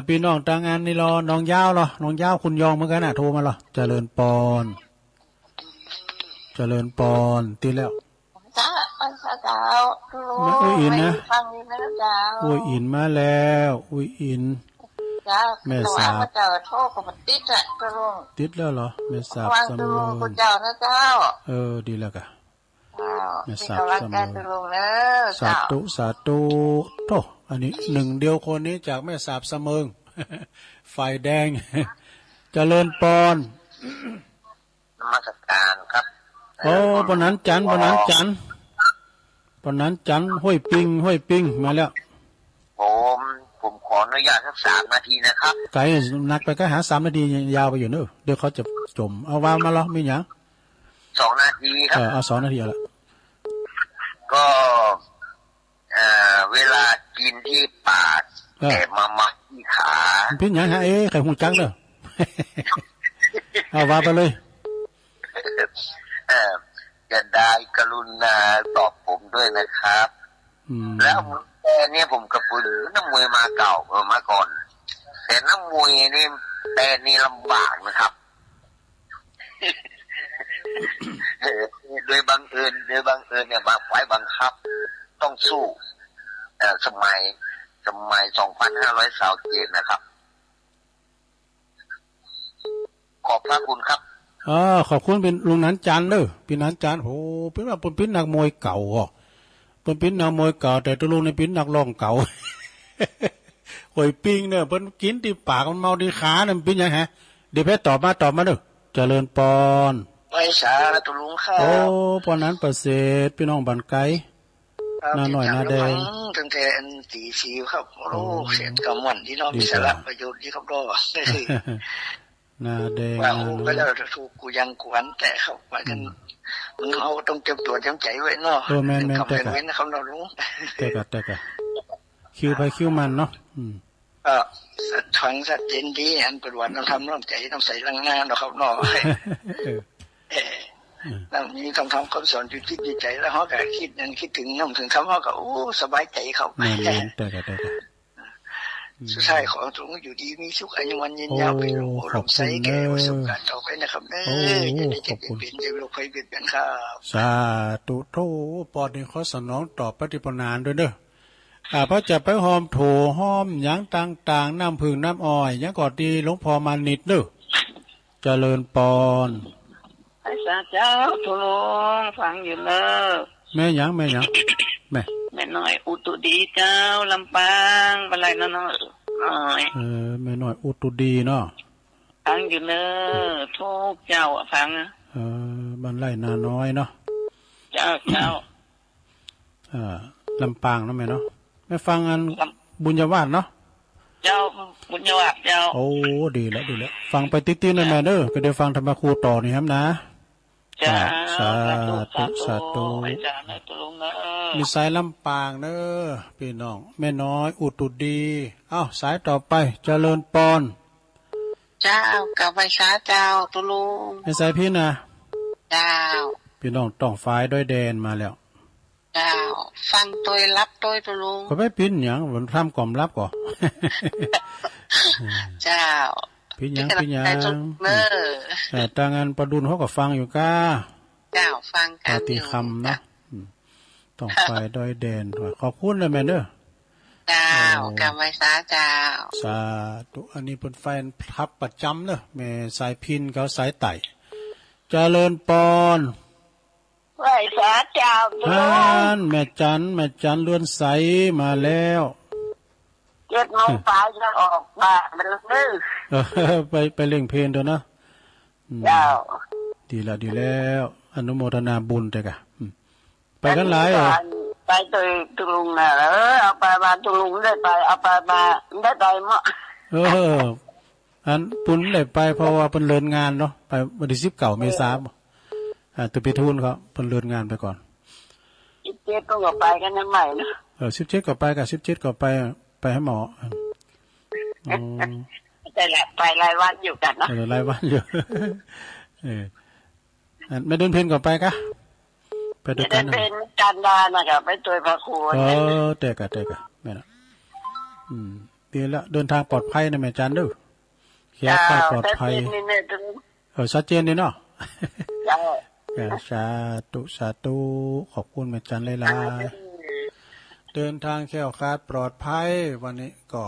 พี่น้องต่างงานนี่รอน้องยาวน้องยาวคุณยองเหมือนกันน่ะโทรมาเจริญปอนตีแล้วเจ้าอุ้ยอินนะฟังดีนะเจ้าอุ้ยอินมาแล้วอุ้ยอินแม่สาบเจ้าโทษกับมันติดอ่ะกระลงติดแล้วเหรอแม่สาบสมมุติเจ้านะเจ้าดีแล้วกะแม่สาบสมมุติสาธุโธ่อันนี้หนึ่งเดียวคนนี้จากแม่สาบเสมิงไฟแดงเจริญปอนนมัสการครับปนั้นจันห้วยปิงมาแล้วผมขออนุญาตสัก3 นาทีนะครับไกลนักไปก็หา3 นาทียาวไปอยู่เนอะเดี๋ยวเขาจะจมเอาวางมาแล้วมีอย่าง2 นาทีครับเอา2 นาทีละก็เวลากินที่ปากแต่มาที่ขาพี่อย่างฮะใครหูจักเนอะเอาวางไปเลยจะได้กรุณาตอบผมด้วยนะครับแล้วแต่เนี่ยผมกับปุ้ยน้ำมวยมาเก่ามาก่อนแต่น้ำมวยนี่แต่นี่ลำบากนะครับโดยบังเอิญเนี่ยมาไว้บังคับต้องสู้สมัย2527นะครับขอบพระคุณครับขอบคุณเป็นลุงนันจันเด้อพี่นันจันโหเป็นว่าเป็นนักมวยเก่าเป็นนักมวยเก่าแต่ตัวลุงนี่เป็นนักร้องเก่าหวยปิ้งเนี่ยเพิ่นกินที่ปากมันเมาที่ขาเนี่ยมันเป็นยังฮะเดี๋ยวแพทย์ตอบมาเด้อเจริญปอนไม่สาตัวลุงครับปอนนั้นประเสริฐพี่น้องบันไกหน้าหน่อยหน้าแดงตั้งแต่อันตีสีครับโอ้เสียงกำมันที่น้องมีสาระประโยชน์ที่เขารอนาแดงว่าก็แล้วถูกกูยังกวนแต่เขาว่ากันมันเอาต้องเจ็บตัวจำใจไว้เนาะแม่นแต่เว้นเขาเรารู้แต่กะคิวไปคิวมันเนาะทังสัตว์เจนดีอันประวัติเราทำน้ำใจต้องใส่ลังหน้าเราเขาเนาะแล้วมีคำความสอนจุดคิดดีใจแล้วเขาก็คิดนั่นคิดถึงน้ำถึงคำเขาก็โอ้สบายใจเขาแม่นแต่สุดท้ายขอตรงอยู่ดีมีสุขอายุวันยืนยาวไปลงลมใสแก่ประสบการณ์ต่อไปนะครับจะได้เจ็บเป็นจะโรคภัยเบียดเบียนครับสาธุโธปอดนี่ขอสนองตอบปฏิปนานด้วยเด้อ เพราะจะไปหอมโถหอมหยังต่างๆน้ำผึ้งน้ำอ้อยหยังกอดดีหลวงพ่อมานิดเด้อเจริญปอนไอ้สาเจ้าทุลุงฟังอยู่เนอะแม่หยังแม่น้อยอุตุดีเจ้าลำปางอะไรน้อยแม่น้อยอุตุดีเนาะฟังอยู่เนอะทุกเจ้าฟังบ้านไร่นาน้อยเนาะเจ้าลำปางเนาะแม่เนาะแม่ฟังอันบุญญาวาสเนาะเจ้าบุญญาวาสเจ้าโอ้ดีแล้วฟังไปติ๊กๆนะแม่เด้อก็ได้ฟังธรรมครูต่อนี่ครับนะจ้าสาธุมีสายลำปางเด้อพี่น้องแม่น้อยอุตุดีสายต่อไปเจริญปอนเจ้ากับไฟช้าเจ้าตุลุงไอ้สายพี่นะเจ้าพี่น้องต้องฝ่ายด้วยแดนมาแล้วเจ้าฟังตัวรับตัวตุลุงก็ไม่ปิ้นหยังผมทำกล่อมรับก่อนเจ้าพี่หยังแต่ทางงานประดุลเขาก็ฟังอยู่ก้าเจ้าฟังกันปฏิคำนะต้องฝ่ายด้วยแดนขอบคุณเลยแม่เด้อเจ้ากับไว้สาเจ้าสาธุอันนี้เป็นแฟนพับประจำเนอะแม่สายพินเขาสายไต่เจริญปอนไว้สาเจ้าแม่จันเลื่อนใสมาแล้ว7 โมงปลายจะออกมาเป็นดื้อไปเล่งเพลงเถอะนะเจ้าดีแล้วอนุโมทนาบุญแต่กะไปกันหลายไปตุลุงน่ะเอาไปมาตุลุงได้ไปเอาไปมาได้ไปมั้งอันปุ่นได้ไปเพราะว่าเพิ่นเลินงานเนาะไปวันที่19 เมษายนตุปิทูลเขาเพิ่นเลินงานไปก่อน17ก็ไปกันใหม่เนาะ17ก็ไปกับ17ก็ไปให้หมอแต่ละไปรายวันอยู่กันเนาะรายวันอยู่ไม่เดินเพลนก็ไปกะไปด้วยกันเป็นการดานะครับไปตัวพระครูแต่กะแม่น่ะดีแล้วเดินทางปลอดภัยนะแม่จันเด้อเขียนค่าปลอดภัยชัดเจนดีเนาะสาธุขอบคุณแม่จันหลายๆเดินทางแคล้วคลาดปลอดภัยวันนี้ก็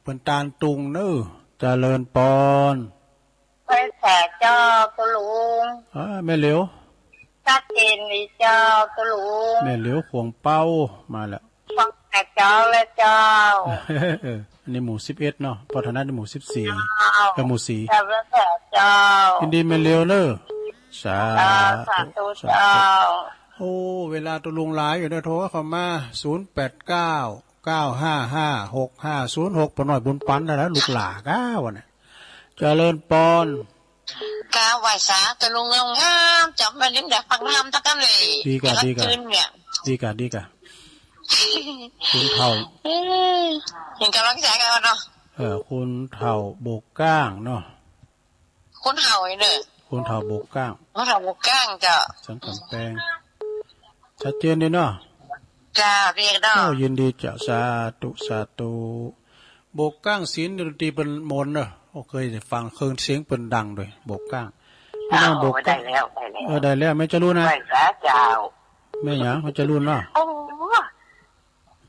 เป็นตาลตุงเด้อเจริญปอนไปแขกเจ้าตุลุงแม่เหลียวชัดเจนเลยเจ้าตุลุงแม่เหลียวขวงเป้ามาแล้วฟังแขกเจ้าและเจ้าอันนี้หมู่11เนาะพอธนัดหมู่14กับหมู่4แต่ว่าแขกเจ้ายินดีแม่เหลียวเด้อสาธุเจ้าโอ้เวลาตุลุงหลายอยู่เด้อโทรเข้ามา0899556506ปหน่อยบุญปันได้แล้วลูกหลาก้าวันนี้เจริญปอนก้าวไหวสาตุลุงงามจับมาลิ้มแดกฟังลำตะกันเลยดีกะดีกะคุณเฒ่าเห็นกำลังใจกันเนาะคุณเฒ่าโบกก้างเนาะคุณเฒ่าไอ้เด้อคุณเฒ่าโบกก้างคุณเฒ่าโบกก้างจ้ะสังกำแพงชัดเจนดีเนาะจ้าเรียกได้ยินดีจ้ะสาธุโบกก้างศีลดนตรีเป็นมนต์เนอะเคยฟังเครื่องเสียงเป็นดังด้วยโบกก้างไม่ต้องโบกได้แล้วได้แล้วไม่จะรู้นะไม่สาเจ้าแม่หยังเขาจะรู้เนาะ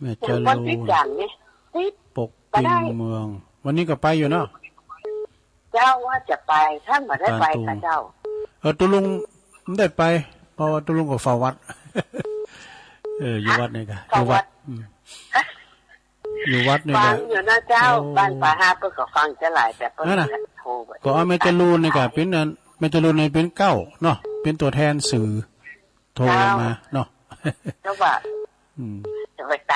แม่จะรู้ปกปินเมืองวันนี้ก็ไปอยู่เนาะเจ้าว่าจะไปท่านมาได้ไปค่ะเจ้าตุลุงได้ไปเพราะว่าตุลุงก็เฝ้าวัดอยู่วัดนี่ค่ะอยู่วัดนี่แหละฟังอยู่นะเจ้าบ้านป่าฮาเพิ่นก็ฟังจะหลายแต่เพิ่นโทรก็เอาแม่จะรู้นี่ค่ะเป็นนั้นแม่จะรู้ในเป็นเก้าเนาะเป็นตัวแทนสื่อโทรมาเนาะเจ้าว่าจะไปต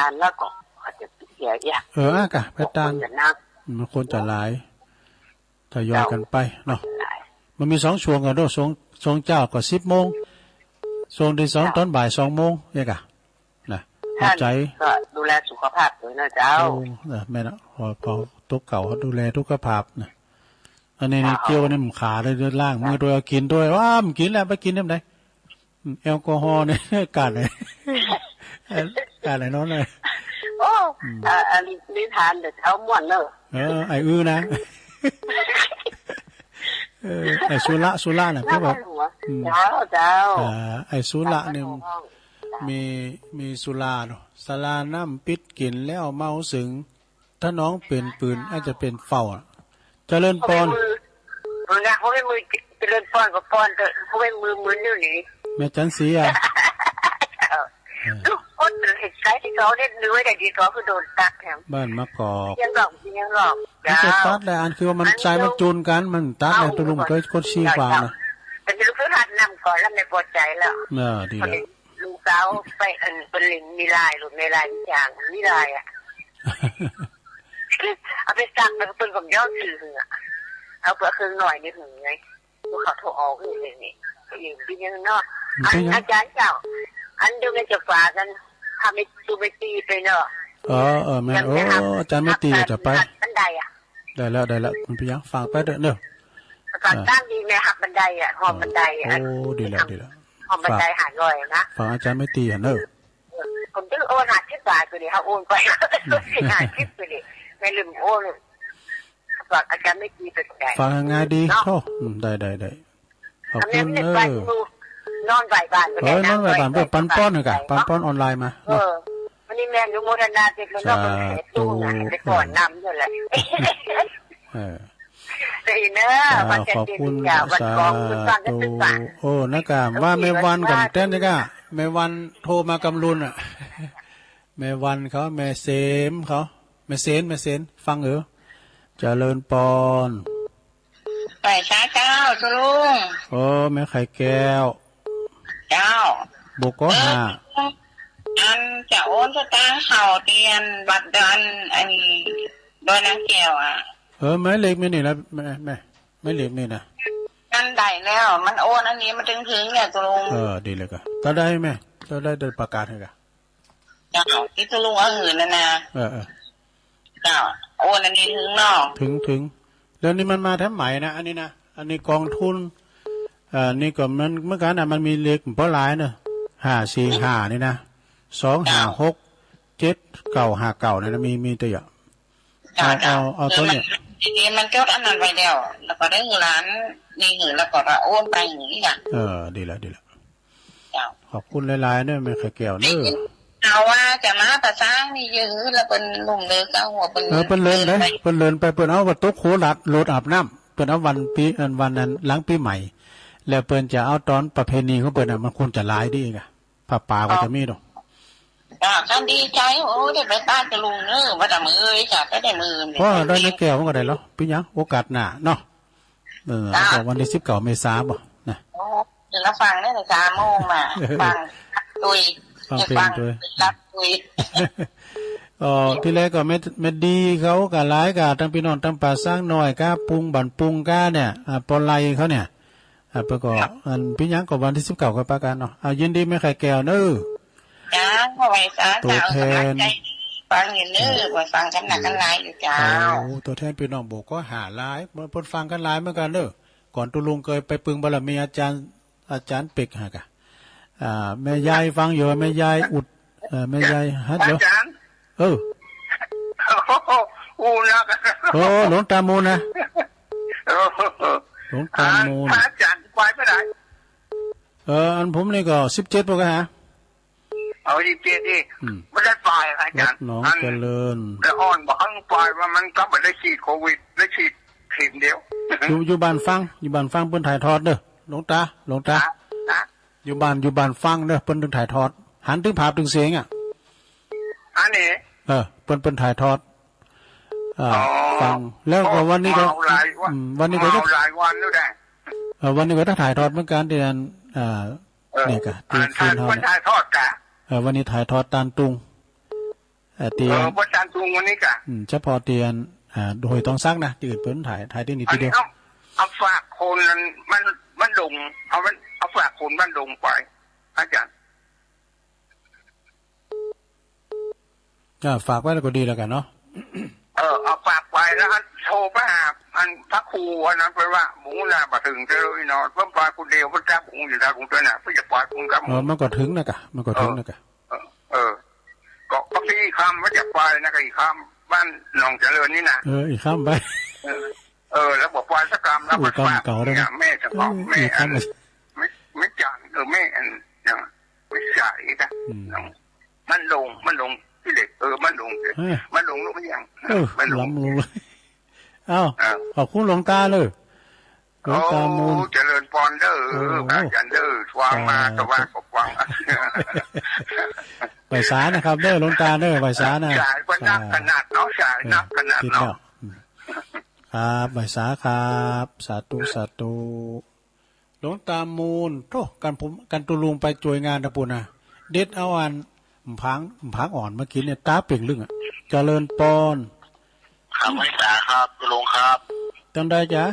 านแล้วก็อาจจะเสียอีกกะไปตานมันคนจะหลายทยอยกันไปเนาะมันมี2ช่วงกันเนาะช่วงเจ้าก็10 โมงช่วงที่2ตอนบ่าย2 โมงเนี่ยกะนะเข้าใจก็ดูแลสุขภาพด้วยนะเจ้าแม่นะพอตุ๊กเก่าเขาดูแลสุขภาพนะอันนี้เกี่ยวนี่มันขาเลยล่างมือด้วยกินด้วยว่ามันกินแล้วไปกินได้ไหมแอลกอฮอล์เนี่ยการไหนน้องเลยโอ้อันนี้ทานเดี๋ยวเช้าม่วนเนอะไอ้นะไอ้สุระน่ะเพื่อแบบเจ้าไอ้สุระเนี่ยมีสุราเนาะ สลาน้ำปิดกินแล้วเมาสึงถ้าน้องเป็นปืนอาจจะเป็นเฝ้าเจริญปอนมือนะเขาไม่มือเจริญปอนกับปอนเขาไม่มือนิ้วนี่แม่จันสีอ่ะทุกคนใช้ที่เขาเนี่ยนึกไว้แต่ดีเขาคือโดนตัดแถมบ้านมะกอกยังหลอกไม่ใช่ตัดเลยอันคือว่ามันใจมันจูนกันมันตัดเลยตัวลุงก็โคตรชี้ฟังนะแต่ลูกเขาหัดนำก่อนแล้วไม่พอใจแล้วดีแล้วลูกสาวไปเป็นลิงมีลายหรือไม่ลายอย่างมีลายอ่ะเอาไปสั่งมันเป็นของย่อสื่ออ่ะเอาเพื่อคืนหน่อยนี่ถึงไงลูกเขาโทรออกเลยนี่อยู่ที่ยังนอกอาจารย์เจ้าอันเดียวกันจะฝากันทำให้ตูไปตีไปเนาะแม่อาจารย์ไม่ตีจะไปบันไดอ่ะได้แล้วคุณพี่ยังฝากไปเด้อเนอะฝากตั้งดีไหมหักบันไดอ่ะหอมบันไดอ่ะดีแล้วหอมบันไดหาลอยนะฝากอาจารย์ไม่ตีเนอะผมจะโอนหา10 บาทไปเลยเขาโอนไปหา10ไปเลยไม่ลืมโอนฝากอาจารย์ไม่ตีไปได้ฝากง่ายดีเข้าได้ขอบคุณนอนบ่ายบ้านนอนบ่ายบ้านเพื่อปันป้อนหน่อยกะปันป้อนออนไลน์มาวันนี้แม่ยุโมทนาติดแล้วก็เป็นตู้ไปก่อนนำอยู่แหละขอบคุณสาธุโอ้นักกามว่าแม่วันกันเต้นนี่ก็แม่วันโทรมากำลุนอ่ะแม่วันเขาแม่เสมเขาแม่เซนฟังเจริญปอนไปช้าเจ้าสุลุงแม่ไข่แก้วเจ้าบุกก็หาอันจะโอนสตางค์เข่าเตียนบัตรเดินอันนี้โดยนางแก้วไม่เล็กไม่นี่นะแม่ไม่เล็กนี่นะอันใดแล้วมันโอนอันนี้มันถึงเนี่ยสุลุงดีเลยก็ตาได้ไหมตาได้เดินประกาศให้กันเจ้าที่สุลุงอื่นนะเจ้าโอนอันนี้ถึงนอกถึงแล้วนี่มันมาแถมใหม่นะอันนี้นะอันนี้กองทุนนี่ก็มันเมื่อกี้มันมีเลขเพราะหลายเนอะ545นี่นะ256 7 9 5 9นี่นะมีตัวอย่างเอาตัวเนี้ยมันก็อันนั้นไปแล้วแล้วก็ได้เงินล้านนี่เงินแล้วก็โอนไปอย่างนี้อ่ะดีแล้วขอบคุณหลายๆเนี่ยไม่เคยแก้วเนอะเอาว่าจะมาประสร้างนี่ยื้อแล้วเป็นลุงเลิกเอาหัวเป็นเลินเลยเป็นเลินไปเป็นเอาวัตถุโคลัดโหลดอาบน้ำเป็นเอาวันนั้นหลังปีใหม่แล้วเปิ้นจะเอาตอนประเพณีของเปิ้นมันควรจะลายดีไงผ้าป่าก็จะมีดอกท่านดีใจโอ้ได้ไปบ้านจะลุงเนอะว่าแต่มือจับได้มือเพราะได้แก้วมันก็ได้แล้วพี่ยังโอกาสหน้าเนาะวันที่19 เมษายนบ่นะเดี๋ยวเราฟังได้แต่3 โมงมาฟังตุยฟังเพลงด้วยรับตุยที่แรกก็ไม่ดีเขากับหลายกับทั้งพี่น้องทั้งป่าสร้างหน่อยก้าปรุงบั่นปรุงก้าเนี่ยปอไลเขาเนี่ยประกอบพี่ยังก็วันที่19ก็ประกันเนาะยินดีไม่ไข่แก้วเนอะจ้าพอไว้สาตัวแทนฟังอยู่เนอะว่าฟังกันหนักกันหลายอยู่จ้าตัวแทนพี่น้องบอกก็หาหลายเพิ่นฟังกันหลายเหมือนกันเนอะก่อนตุลุงเคยไปปึงบารมีอาจารย์เป็กหากะแม่ยายฟังอยู่แม่ยายอุดแม่ยายฮัดเหรอหลวงตามูนะหลวงตามูนอาจารย์ไปไม่ได้อันผมนี่ก็17 ปกฮะเอา17ดิไม่ได้ไปอาจารย์น้องเจริญแต่อ่อนบอกไปว่ามันก็ไม่ได้ฉีดโควิดได้ฉีดเข็มเดียวอยู่บ้านฟังเพิ่นถ่ายทอดเด้อหลวงตาอยู่บ้านฟังเด้อเพิ่นถึงถ่ายทอดหันถึงภาพถึงเสียงอันนี้เพิ่นถ่ายทอดฟังแล้วก็วันนี้ก็จะหลายวันแล้วได้วันนี้ก็ต้องถ่ายทอดเหมือนกันเดือนนี่ก็ตีคืนถ่ายทอดกะวันนี้ถ่ายทอดตานตุงเตียนตานตุงวันนี้กะเฉพาะเตียนโดยต้องซักนะจืดเพิ่นถ่ายที่นี่ทีเดียวเอาฝากคนมันลงเอาฝากคนมันลงไปอาจารย์ฝากไว้แล้วก็ดีแล้วกันเนาะเอาฝากไปแล้วโทรไปหาพระครูอันนั้นไปว่าหมูน่ะมาถึงจะเลยนอนเพิ่มปลาคุณเดียวเพิ่มจับคุณอยู่ได้คุณตัวน่ะเพิ่งจะปล่อยคุณกับมันก็ถึงนะกะมันก็ถึงนะกะก็ที่คำว่าจะปล่อยนะก็อีกคำบ้านหนองเจริญนี่นะอีกคำไปแล้วบอกปล่อยสักคำแล้วบอกว่าแม่จะบอกแม่ไม่จานแม่อันอย่างไม่ใช่นะมัน มันลงที่เด็กมันลงรู้ไม่ยังมันลงเลยอ้าวขอบคุณหลวงตาเลยหลวงตามูลเจริญพรเด้ออาจารย์เด้อวางมาตะวันกบวางไหวสานะครับเด้อหลวงตาเด้อไหวสานะสายก็นักขนาดเนาะสายนักขนาดเนาะครับไหวสาครับสาธุสาธุหลวงตามูลโธ่กันตุลุงไปจวยงานนะปุ่นนะเด็ดเอาอันพังอ่อนเมื่อกี้เนี่ยตาเปล่งลึ่งอ่ะเจริญปอนครับไหวสาครับตุลุงครับจังได้จ้ะ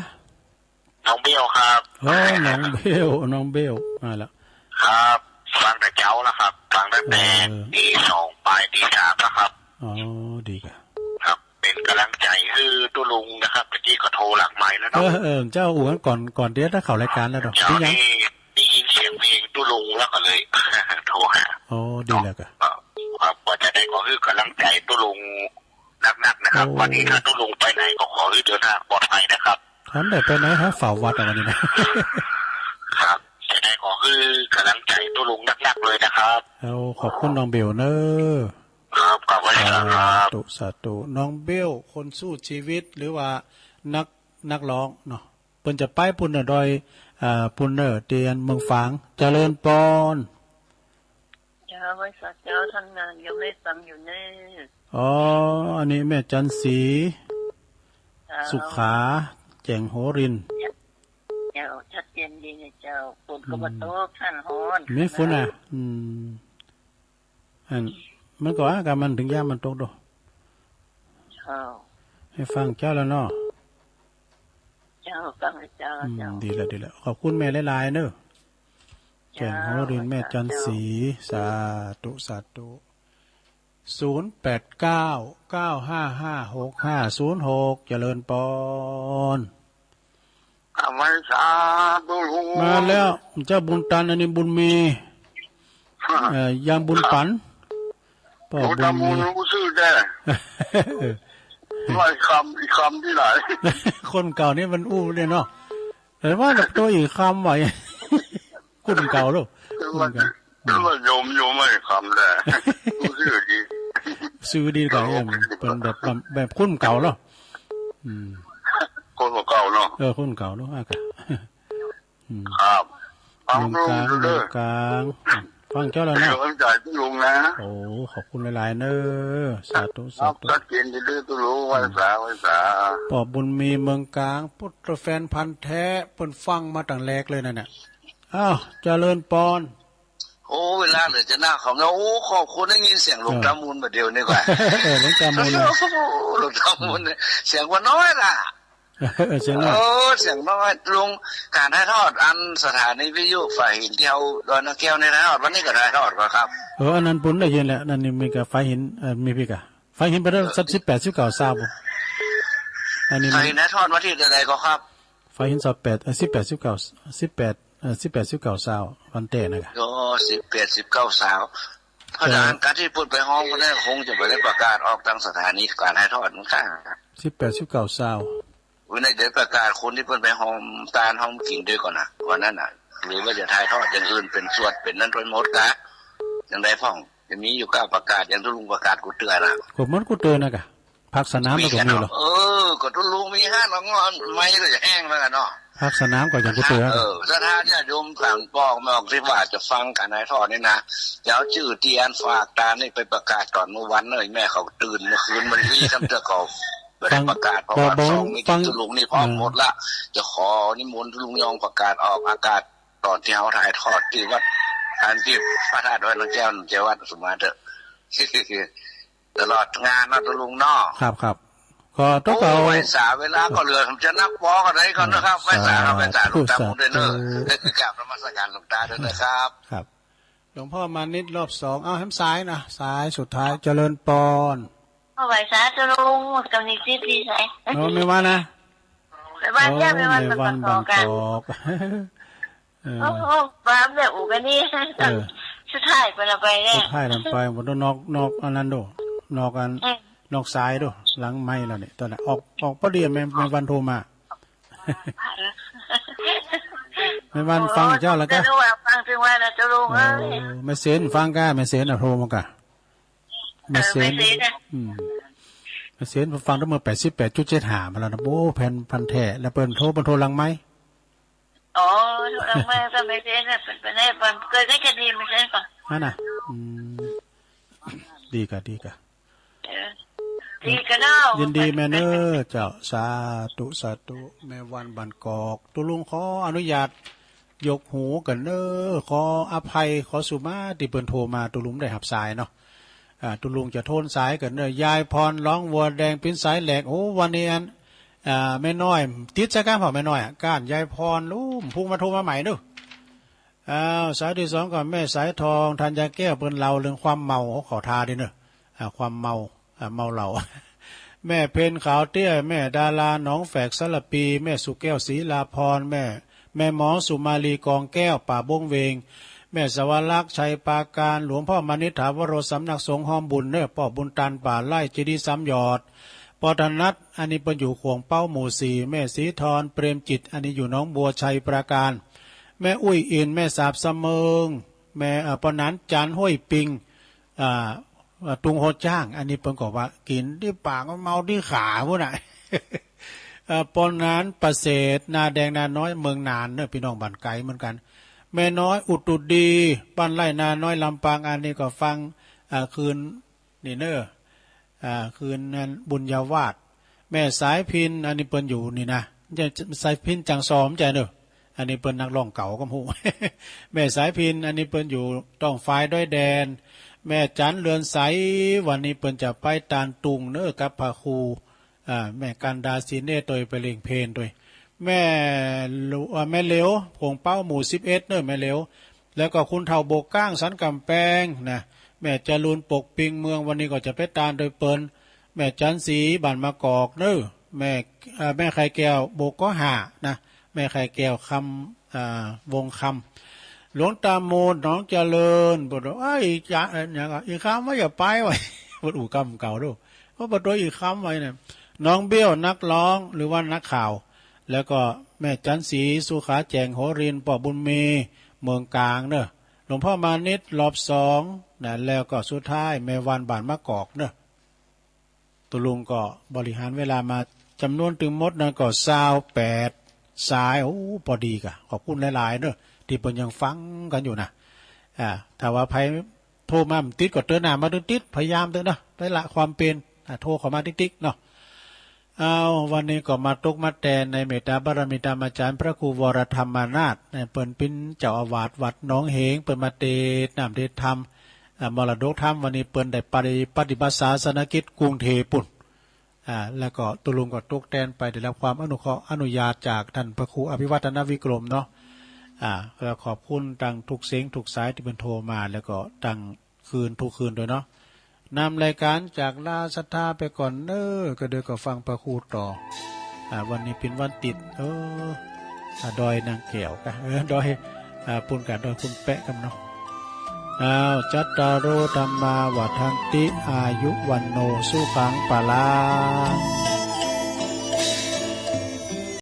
น้องเบลครับน้องเบลมาแล้วครับฟังแต่เจ้าแล้วครับฟังตั้งแต่ตี 2ปลายตี 3แล้วครับอ๋อดีครับเป็นกำลังใจให้ตุลุงนะครับตะกี้ก็โทรหลังไมค์แล้วเนาะเจ้าอู๋ก่อนเดี๋ยวถ้าเข้ารายการแล้วดอกที่ยังได้ยินเสียงเพลงตุลุงแล้วก็เลยโทรหาอ๋อดีแล้วก็ครับว่าจะได้ก็คือกำลังใจตุลุงนักๆนะครับวันนี้ถ้าตุลุงไปไหนก็ขอให้เดินทางปลอดภัยนะครับท่านได้ไปไหนฮะฝ่าวัดวันนี้นะครับจะได้ขอคือกำลังใจตุลุงนักๆเลยนะครับขอบคุณน้องเบลเนอะครับขอบคุณครับสาธุน้องเบลคนสู้ชีวิตหรือว่านักร้องเนาะเพิ่นจะไปปุ่นน่ะโดยปุ่นเนอเตียนเมืองฝางเจริญปอนจ้าไว้สักเจ้าท่านงานยังได้ฟังอยู่แน่อันนี้แม่จันสีสุขาแจงโหรินเจ้าชัดเจนดีนะเจ้าฝนก็บ่ตกท่านฮ้อนไม่ฝนอันมันก็อากาศมันถึงยามมันตกดอกให้ฟังเจ้าแล้วเนาะเจ้าฟังเจ้าดีแล้วขอบคุณแม่หลายๆเนอะแจงโหรินแม่จันสีสาธุ0899555656เจริญปอนไว้สาธุมาแล้วเจ้าบุญตันอันนี้บุญมียามบุญปันป่อบุญมีรู้ชื่อได้ไม่คำที่ไหนคนเก่านี่มันอู้เนี่ยเนาะแต่ว่าแบบตัวอีกคำไหวคุณเก่าลูกก็โยมไม่คำเลยชื่อดีซื้อดีกว่าเป็นแบบคุ้นเก่าเนาะคนเก่าเนาะคุ้นเก่าเนาะอ่ะครับฟังกลางฟังเจ้าแล้วนะฟังใจตุลุงนะโอ้ขอบคุณหลายๆเนอะสาธุตัดเกณฑ์ดื้อตุลุงไว้สาปอบบุญมีเมืองกลางพุทธแฟนพันธุ์แท้เพิ่นฟังมาตั้งแรกเลยนั่นน่ะอ้าวเจริญปอนเวลาเหลือจะหน้าของเราขอบคุณได้ยินเสียงหลวงตามูลแบบเดียวนี่กว่าหลวงตามูลหลวงตามูลเสียงว่าน้อยล่ะเสียงน้อยเสียงน้อยลุงการถ่ายทอดอันสถานีวิทยุฝ่ายหินเที่ยวดอนนาแก้วในถ่ายทอดวันนี้ก็ถ่ายทอดก็ครับอันนั้นปุ่นได้ยินแล้วนั่นนี่มีกับฝ่ายหินมีพี่กะฝ่ายหินไปได้สัก18 19 20อันนี้ฝ่ายหินถ่ายทอดวันที่ใดก็ครับฝ่ายหิน18 18 19 20วันเตะนะครับ18 19 20เพราะฉะนั้นการที่พูดไปห้องก็ได้คงจะไปได้ประกาศออกทางสถานีการถ่ายทอดนั่นค่ะ18 19 20วันนี้เดี๋ยวประกาศคนที่เพิ่นไปห้องตาลห้องกินด้วยก่อนนะวันนั้นน่ะหรือว่าจะถ่ายทอดอย่างอื่นเป็นสวดเป็นนั่นเป็นหมดกะอย่างใดพ่องจะมีอยู่9ประกาศอย่างทุลุงประกาศกูเตือนน่ะกูมันกูเตือนนะกะพักสนามก็มีหรอก็ทุลุงมี5น้องงอนไม่ก็จะแห้งแล้วกันเนาะพักสนามก็อย่างกูเตือนสถานญาติโยมต่างปอกมาออกที่ว่าจะฟังการถ่ายทอดนี่นะเดี๋ยวชื่อเตียนฝากตานี่ไปประกาศก่อนเมื่อวันเลยแม่เขาตื่นเมื่อคืนมันรีทำเจ้าเขาประกาศเพราะว่าสองมีทุลุงนี่พร้อมหมดละจะขอนิมนต์ทุลุงยองประกาศออกอากาศตอนที่เขาถ่ายทอดที่วัดอันที่พระธาตุดอยนางแก้วเจ้าวัดสุมาเถอะตลอดงานนะทุลุงนอครับก็ต้องเอาไว้สาเวลาก็เหลือผมจะนักบอกอะไรก่อนนะครับไว้สาหลวงตาหมุนเด้อๆกราบนมัสการหลวงตาด้วยนะครับครับหลวงพ่อมานิดรอบ2เอาให้ซ้ายนะซ้ายสุดท้ายเจริญปอนเอาไว้สาจะลงกำนิจิตดีใช่ไม่ว่านะไม่ว่าแย่ไม่ว่ามันต่อกันบ้าแบบอูกันนี่สุดท้ายไปละไปเนี่ยสุดท้ายลำไปหมดนอกอันนั้นดูนอกกันนอกซ้ายดูหลังไม้แล้วเนี่ยตอนนั้นออกพอดีแม่วันโทรมาแม่วันฟังเจ้าแล้วก็ฟังถึงว่านะจะลงไม่เซนฟังก้าไม่เซนโทรมากะ มาเซนมาเซนฟังตั้งเมื่อ88.75มาแล้วนะโอ้แผ่นพันแท้แล้วเปิ้นโทรลังไหมอ๋อโทรลังไหมก็ไม่เซนน่ะเป็นให้มันเคยได้จะดีไม่ใช่ป่ะน่ะดีกะดีกะยินดีแม่เนอเจ้าสาธุแม่วันบันกอกตุลุงขออนุญาตยกหูกันเนอขออภัยขอสุมาที่เปิ้นโทรมาตุลุงได้หับสายเนาะตุลุงจะโทนสายกันเนอยายพรร้องวัวแดงปิ้นสายแหลกโอ้วันนี้อันแม่น้อยติดซะก้านเผาแม่น้อยก้านยายพรลูมพุ่งมาโทรมาใหม่เด้อสายที่2ก่อนแม่สายทองธัญแก้วเปิ้นเล่าเรื่องความเมาขอทาดิเนอความเมาเหล้าแม่เพนขาวเตี้ยแม่ดาราหนองแฝกสลับปีแม่สุแก้วศรีลาพรแม่หมอสุมาลีกองแก้วป่าบงเวงแม่สวรักษ์ชัยปาการหลวงพ่อมณิษฐาวโรสำนักสงฆ์หอมบุญเนอพ่อบุญตันป่าไร่เจดีย์ซ้ำยอดปอธนัทอันนี้เป็นอยู่ขวงเป้าหมู่4แม่ศรีธรเปรมจิตอันนี้อยู่น้องบัวชัยปราการแม่อุ้ยอินแม่สาบเสมิงแม่ปนันจันห้วยปิงตุงโฮจ้างอันนี้เพิ่นก็ว่ากินที่ปากเมาที่ขาพวกน่ะปนนั้นประเสริฐนาแดงนาน้อยเมืองนานเนอะพี่น้องบ้านไกลเหมือนกันแม่น้อยอุตุดีบ้านไร่นาน้อยลำปางอันนี้ก็ฟังคืนนี่เนอะคืนนั้นบุญญาวาสแม่สายพินอันนี้เปิ้นอยู่นี่นะสายพินจังซอมใจเนอะอันนี้เปิ้นนักร้องเก่าก็ฮู้ แม่สายพินอันนี้เปิ้นอยู่ต้องฝ่ายด้วยแดนแม่จันเรือนใสวันนี้เปิ้นจะไปตานตุงเนอกับพระครูแม่กันดาซีเน่ตัวไปเล่งเพลนด้วยแม่เหลวผงเป้าหมู่11เนอแม่เหลวแล้วก็คุณเฒ่าโบกก้างสันกำแพงนะแม่จรูนปกปิงเมืองวันนี้ก็จะไปตานโดยเปิ้นแม่จันสีบ้านมะกอกเนอแม่ไข่แก้วโบกก็หานะแม่ไข่แก้วคำวงคำหลวงตาโมนน้องเจริญบอกว่าอีกอย่างอีกคำว่าอย่าไปไว้บทอู่กำเก่าด้วยเพราะบทโดยอีกคำไว้เนี่ยน้องเบี้ยวนักร้องหรือว่านักข่าวแล้วก็แม่จันสีสุขาแจงโหรินป่อบุญมีเมืองกลางเนอะหลวงพ่อมานิดรอบ2นะแล้วก็สุดท้ายแม่วันบานมะกอกเนอะตุลุงก็บริหารเวลามาจำนวนถึงมดนั่นก็28สายโอ้พอดีกะขอบคุณหลายๆเนอะที่เพิ่นยังฟังกันอยู่นะถ้าว่าใครโทรมาติดก็เตือนหน้ามาติดพยายามเตือนนะได้ละความเป็นโทรเข้ามาติ๊กๆเนาะวันนี้ก็มาตกมาแตนในเมตตาบารมีธรรมอาจารย์พระครูวรธรรมานาถเปิ้นเป็นเจ้าอาวาสวัดหนองเหงเปิ้นมาเทศน์เทศธรรมมรดกธรรมวันนี้เปิ้นได้ปฏิบัติศาสนกิจกรุงเทพปุ่นแล้วก็ตุลุงก็ตกแตนไปได้รับความอนุเคราะห์อนุญาตจากท่านพระครูอภิวัฒนวิกรมเนาะก็ขอบคุณตั้งทุกเสียงทุกสายที่เป็นโทรมาแล้วก็ตั้งคืนทุกคืนด้วยเนาะนำรายการจากลาศรัทธาไปก่อนเน้อก็เดี๋ยวก็ฟังพระครูต่อวันนี้เป็นวันติดดอยนางแก้วกันดอยปุ่นกันดอยคุณแปะกันเนาะจัตตารโอธัมมาวัฏันติอายุวันโนสุขังปะลัง